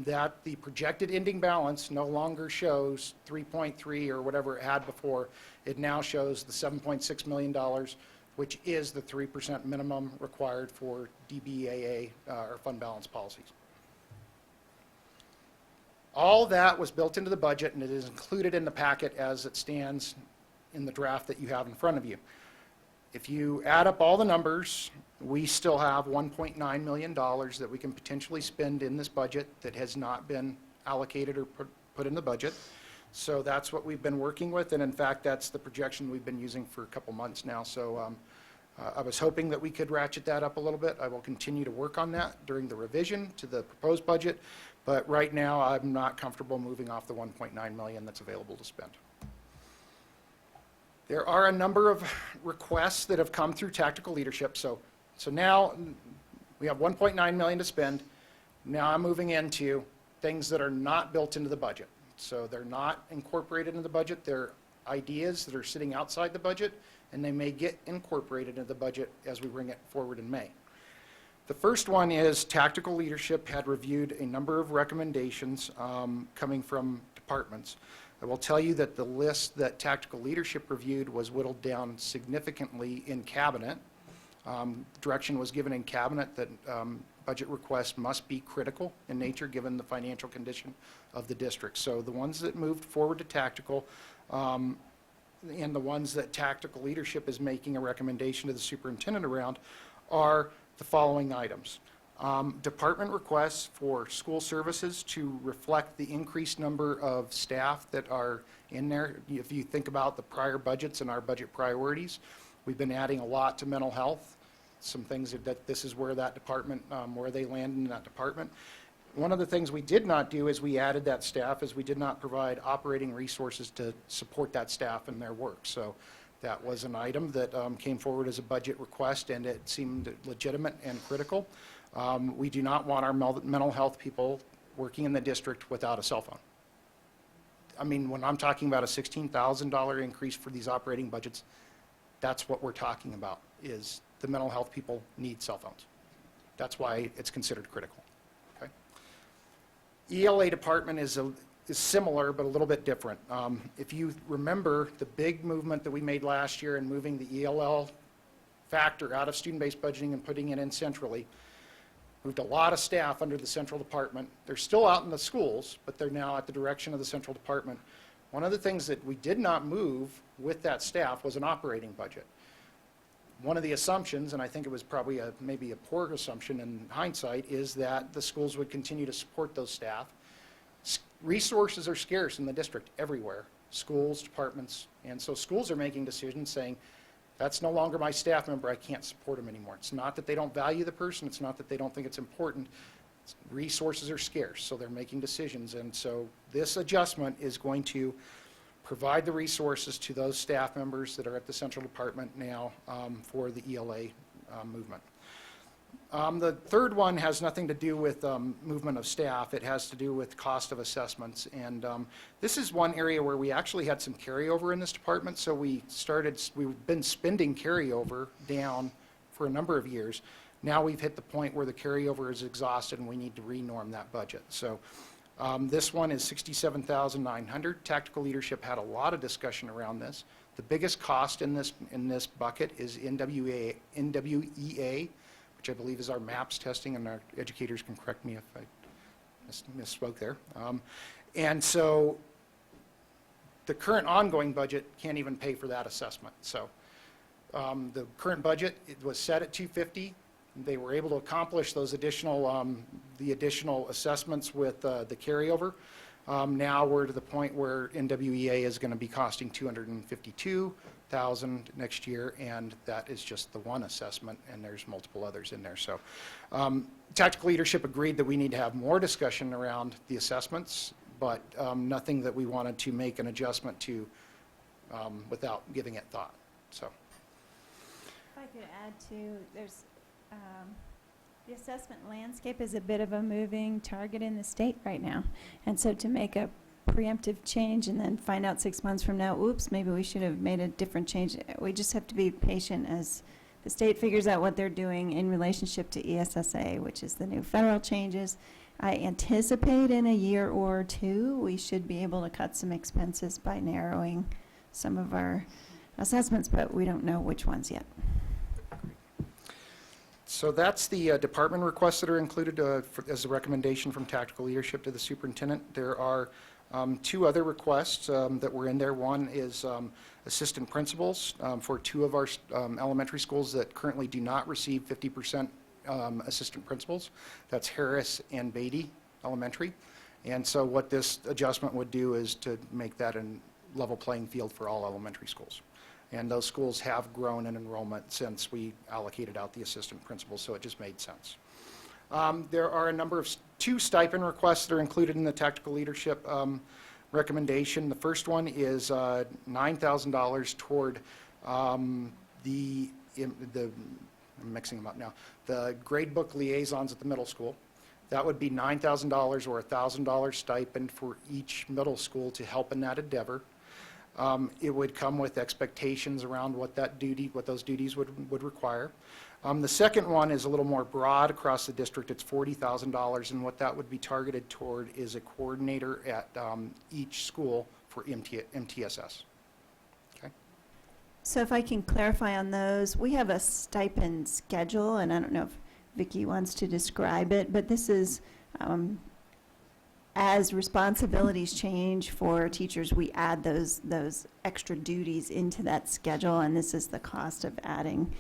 that the projected ending balance no longer shows 3.3 or whatever it had before. It now shows the $7.6 million, which is the 3% minimum required for DBAA or fund balance policies. All that was built into the budget, and it is included in the packet as it stands in the draft that you have in front of you. If you add up all the numbers, we still have $1.9 million that we can potentially spend in this budget that has not been allocated or put in the budget. So that's what we've been working with, and in fact, that's the projection we've been using for a couple months now. So I was hoping that we could ratchet that up a little bit. I will continue to work on that during the revision to the proposed budget, but right now I'm not comfortable moving off the $1.9 million that's available to spend. There are a number of requests that have come through tactical leadership. So now we have 1.9 million to spend. Now I'm moving into things that are not built into the budget. So they're not incorporated into the budget. They're ideas that are sitting outside the budget, and they may get incorporated into the budget as we bring it forward in May. The first one is tactical leadership had reviewed a number of recommendations coming from departments. I will tell you that the list that tactical leadership reviewed was whittled down significantly in cabinet. Direction was given in cabinet that budget requests must be critical in nature given the financial condition of the district. So the ones that moved forward to tactical and the ones that tactical leadership is making a recommendation to the superintendent around are the following items. Department requests for school services to reflect the increased number of staff that are in there. If you think about the prior budgets and our budget priorities, we've been adding a lot to mental health. Some things that this is where that department, where they land in that department. One of the things we did not do is we added that staff is we did not provide operating resources to support that staff in their work. So that was an item that came forward as a budget request, and it seemed legitimate and critical. We do not want our mental health people working in the district without a cell phone. I mean, when I'm talking about a $16,000 increase for these operating budgets, that's what we're talking about, is the mental health people need cell phones. That's why it's considered critical. Okay? ELA department is similar, but a little bit different. If you remember the big movement that we made last year in moving the ELL factor out of student-based budgeting and putting it in centrally, moved a lot of staff under the central department. They're still out in the schools, but they're now at the direction of the central department. One of the things that we did not move with that staff was an operating budget. One of the assumptions, and I think it was probably maybe a poor assumption in hindsight, is that the schools would continue to support those staff. Resources are scarce in the district everywhere, schools, departments, and so schools are making decisions saying, that's no longer my staff member, I can't support them anymore. It's not that they don't value the person, it's not that they don't think it's important. Resources are scarce, so they're making decisions, and so this adjustment is going to provide the resources to those staff members that are at the central department now for the ELA movement. The third one has nothing to do with movement of staff. It has to do with cost of assessments. And this is one area where we actually had some carryover in this department. So we've been spending carryover down for a number of years. Now we've hit the point where the carryover is exhausted and we need to renorm that budget. So this one is $67,900. Tactical leadership had a lot of discussion around this. The biggest cost in this bucket is NWEA, which I believe is our MAPS testing, and our educators can correct me if I misspoke there. And so the current ongoing budget can't even pay for that assessment. So the current budget, it was set at $250. They were able to accomplish those additional, the additional assessments with the carryover. Now we're to the point where NWEA is going to be costing $252,000 next year, and that is just the one assessment, and there's multiple others in there. So tactical leadership agreed that we need to have more discussion around the assessments, but nothing that we wanted to make an adjustment to without giving it thought. So If I could add to, there's the assessment landscape is a bit of a moving target in the state right now. And so to make a preemptive change and then find out 6 months from now, oops, maybe we should have made a different change. We just have to be patient as the state figures out what they're doing in relationship to ESSA, which is the new federal changes. I anticipate in a year or two, we should be able to cut some expenses by narrowing some of our assessments, but we don't know which ones yet. So that's the department requests that are included as a recommendation from tactical leadership to the superintendent. There are two other requests that were in there. One is assistant principals for two of our elementary schools that currently do not receive 50% assistant principals. That's Harris and Beatty Elementary. And so what this adjustment would do is to make that a level playing field for all elementary schools. And those schools have grown in enrollment since we allocated out the assistant principals, so it just made sense. There are a number of two stipend requests that are included in the tactical leadership recommendation. The first one is $9,000 toward I'm mixing them up now, the grade book liaisons at the middle school. That would be $9,000 or $1,000 stipend for each middle school to help in that endeavor. It would come with expectations around what those duties would require. The second one is a little more broad across the district. It's $40,000, and what that would be targeted toward is a coordinator at each school for MTSS. Okay. So if I can clarify on those, we have a stipend schedule, and I don't know if Vicki wants to describe it, but this is, as responsibilities change for teachers, we add those extra duties into that schedule, and this is the cost of adding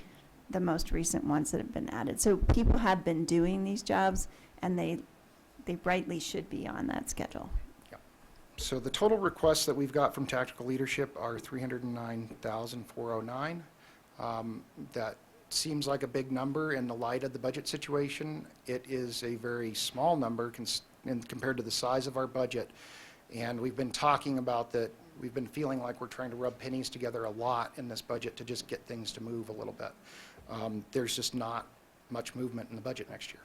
the most recent ones that have been added. So people have been doing these jobs, and they rightly should be on that schedule. Yep. So the total requests that we've got from tactical leadership are $309,409. That seems like a big number in the light of the budget situation. It is a very small number compared to the size of our budget. And we've been talking about that. We've been feeling like we're trying to rub pennies together a lot in this budget to just get things to move a little bit. There's just not much movement in the budget next year.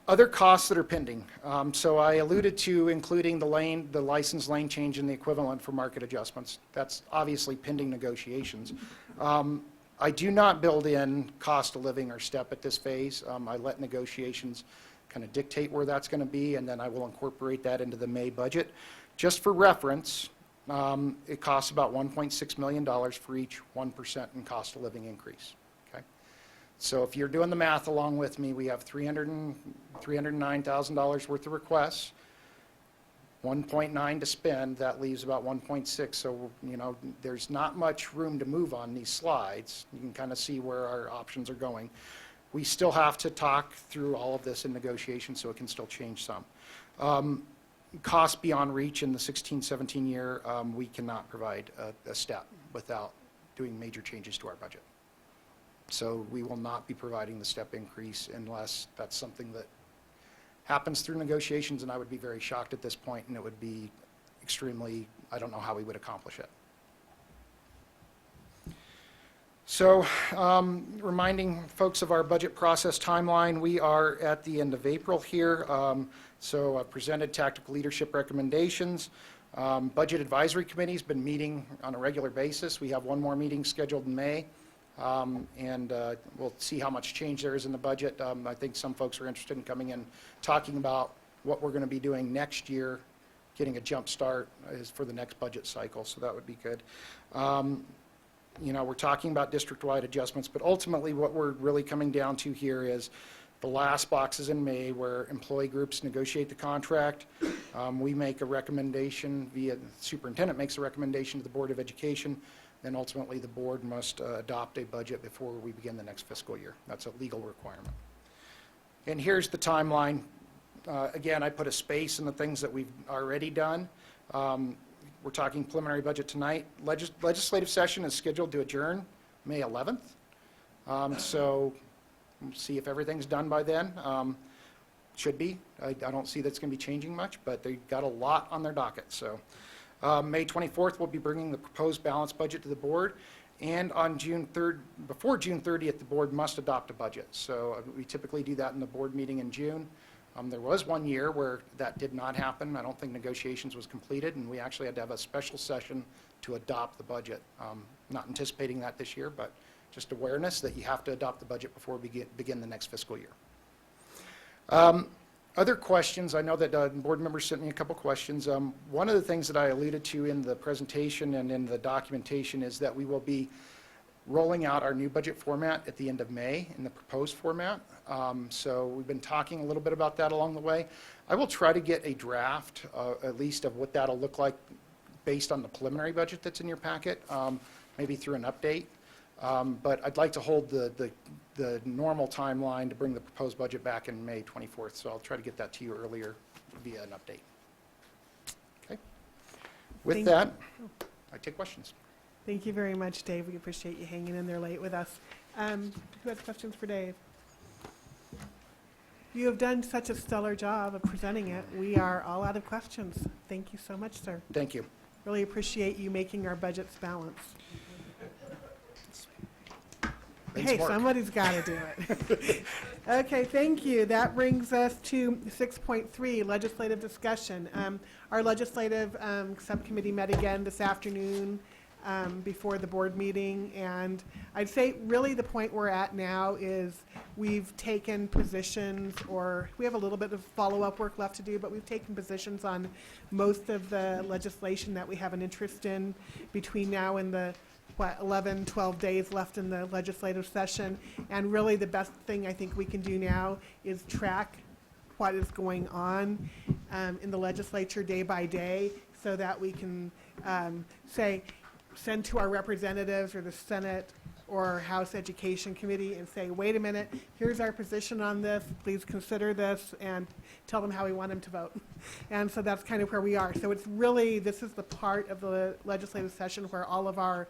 Other costs that are pending. So I alluded to including the license lane change and the equivalent for market adjustments. That's obviously pending negotiations. I do not build in cost of living or step at this phase. I let negotiations kind of dictate where that's going to be, and then I will incorporate that into the May budget. Just for reference, it costs about $1.6 million for each 1% in cost of living increase. Okay, so if you're doing the math along with me, we have $309,000 worth of requests, 1.9 to spend. That leaves about 1.6. So there's not much room to move on these slides. You can kind of see where our options are going. We still have to talk through all of this in negotiations, so it can still change some. Cost beyond reach in the 16-17 year, we cannot provide a step without doing major changes to our budget. So we will not be providing the step increase unless that's something that happens through negotiations, and I would be very shocked at this point, and it would be extremely, I don't know how we would accomplish it. So reminding folks of our budget process timeline, we are at the end of April here. So I've presented tactical leadership recommendations. Budget Advisory Committee has been meeting on a regular basis. We have one more meeting scheduled in May, and we'll see how much change there is in the budget. I think some folks are interested in coming in, talking about what we're going to be doing next year, getting a jump start for the next budget cycle, so that would be good. We're talking about district-wide adjustments, but ultimately what we're really coming down to here is the last boxes in May where employee groups negotiate the contract. We make a recommendation the superintendent makes a recommendation to the Board of Education, then ultimately the board must adopt a budget before we begin the next fiscal year. That's a legal requirement. And here's the timeline. Again, I put a space in the things that we've already done. We're talking preliminary budget tonight. Legislative session is scheduled to adjourn May 11th. So we'll see if everything's done by then. Should be. I don't see that's going to be changing much, but they've got a lot on their docket. So May 24th, we'll be bringing the proposed balanced budget to the board. And on June 3rd, before June 30th, the board must adopt a budget. So we typically do that in the board meeting in June. There was 1 year where that did not happen. I don't think negotiations was completed, and we actually had to have a special session to adopt the budget. Not anticipating that this year, but just awareness that you have to adopt the budget before we begin the next fiscal year. Other questions, I know that board members sent me a couple questions. One of the things that I alluded to in the presentation and in the documentation is that we will be rolling out our new budget format at the end of May in the proposed format. So we've been talking a little bit about that along the way. I will try to get a draft, at least of what that'll look like based on the preliminary budget that's in your packet, maybe through an update. But I'd like to hold the normal timeline to bring the proposed budget back in May 24th. So I'll try to get that to you earlier via an update. Okay. With that, I take questions. Thank you very much, Dave. We appreciate you hanging in there late with us. Who has questions for Dave? You have done such a stellar job of presenting it. We are all out of questions. Thank you so much, sir. Thank you. Really appreciate you making our budgets balanced. Thanks, Hey, Mark. somebody's got to do it. Okay, thank you. That brings us to 6.3, legislative discussion. Our legislative subcommittee met again this afternoon before the board meeting, and I'd say really the point we're at now is we've taken positions, or we have a little bit of follow-up work left to do, but we've taken positions on most of the legislation that we have an interest in between now and the 11, 12 days left in the legislative session. And really the best thing I think we can do now is track what is going on in the legislature day by day, so that we can send to our representatives or the Senate or House Education Committee and say, wait a minute, here's our position on this, please consider this, and tell them how we want them to vote. And so that's kind of where we are. So it's really, this is the part of the legislative session where all of our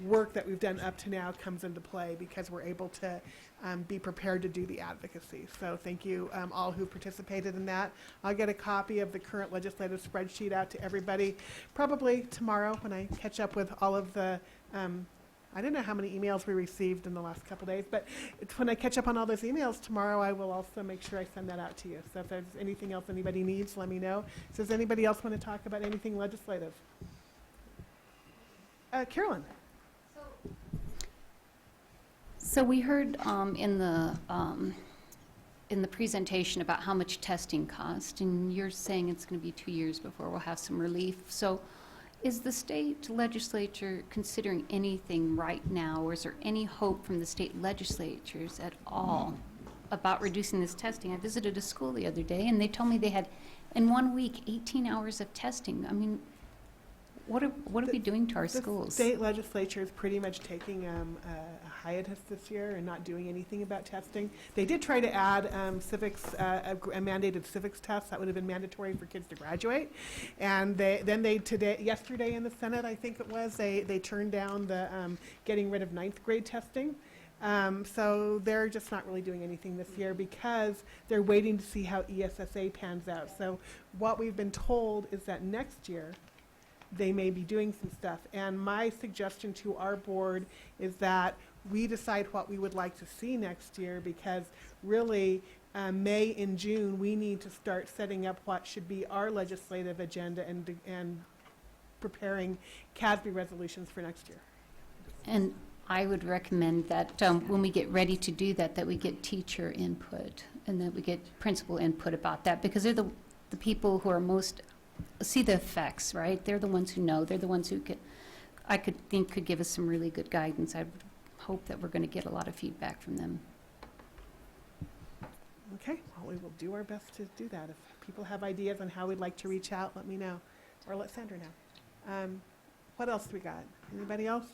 work that we've done up to now comes into play, because we're able to be prepared to do the advocacy. So thank you all who participated in that. I'll get a copy of the current legislative spreadsheet out to everybody probably tomorrow when I catch up with all of the I don't know how many emails we received in the last couple days, but it's when I catch up on all those emails tomorrow, I will also make sure I send that out to you. So if there's anything else anybody needs, let me know. So does anybody else want to talk about anything legislative? Carolyn. So we heard in the presentation about how much testing cost, and you're saying it's going to be 2 years before we'll have some relief. So is the state legislature considering anything right now, or is there any hope from the state legislatures at all about reducing this testing? I visited a school the other day, and they told me they had, in 1 week, 18 hours of testing. I mean, what are we doing to our schools? The state legislature is pretty much taking a hiatus this year and not doing anything about testing. They did try to add civics, a mandated civics test that would have been mandatory for kids to graduate. And yesterday in the Senate, I think it was, they turned down the getting rid of 9th grade testing. So they're just not really doing anything this year because they're waiting to see how ESSA pans out. So what we've been told is that next year, they may be doing some stuff. And my suggestion to our board is that we decide what we would like to see next year, because really May and June, we need to start setting up what should be our legislative agenda and preparing CASB resolutions for next year. And I would recommend that when we get ready to do that, that we get teacher input and that we get principal input about that, because they're the people who are most see the effects, right? They're the ones who know. They're the ones who could give us some really good guidance. I hope that we're going to get a lot of feedback from them. Okay, well, we will do our best to do that. If people have ideas on how we'd like to reach out, let me know, or let Sandra know. What else do we got? Anybody else?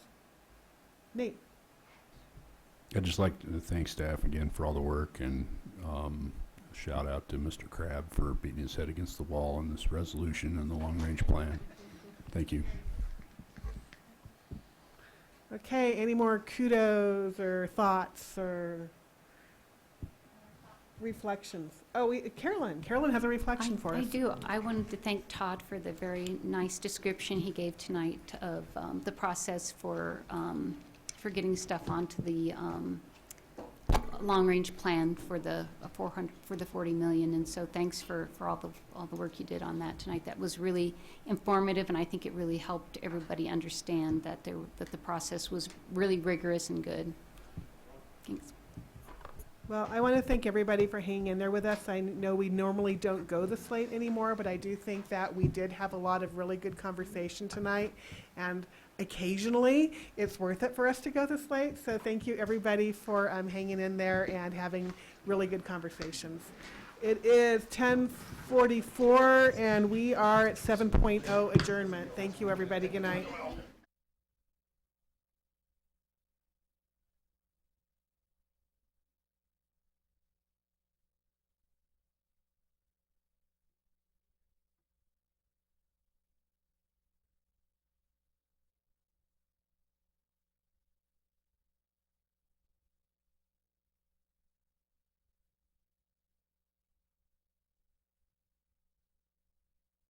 Nate? I'd just like to thank staff again for all the work, and shout out to Mr. Crabb for beating his head against the wall on this resolution and the long-range plan. Thank you. Okay, any more kudos or thoughts or reflections? Oh, Carolyn has a reflection for us. I do. I wanted to thank Todd for the very nice description he gave tonight of the process for getting stuff onto the long-range plan for the 40 million, and so thanks for all the work you did on that tonight. That was really informative, and I think it really helped everybody understand that the process was really rigorous and good. Thanks. Well, I want to thank everybody for hanging in there with us. I know we normally don't go this late anymore, but I do think that we did have a lot of really good conversation tonight, and occasionally it's worth it for us to go this late. So thank you everybody for hanging in there and having really good conversations. It is 10:44 and we are at 7.0 adjournment. Thank you everybody. Good night.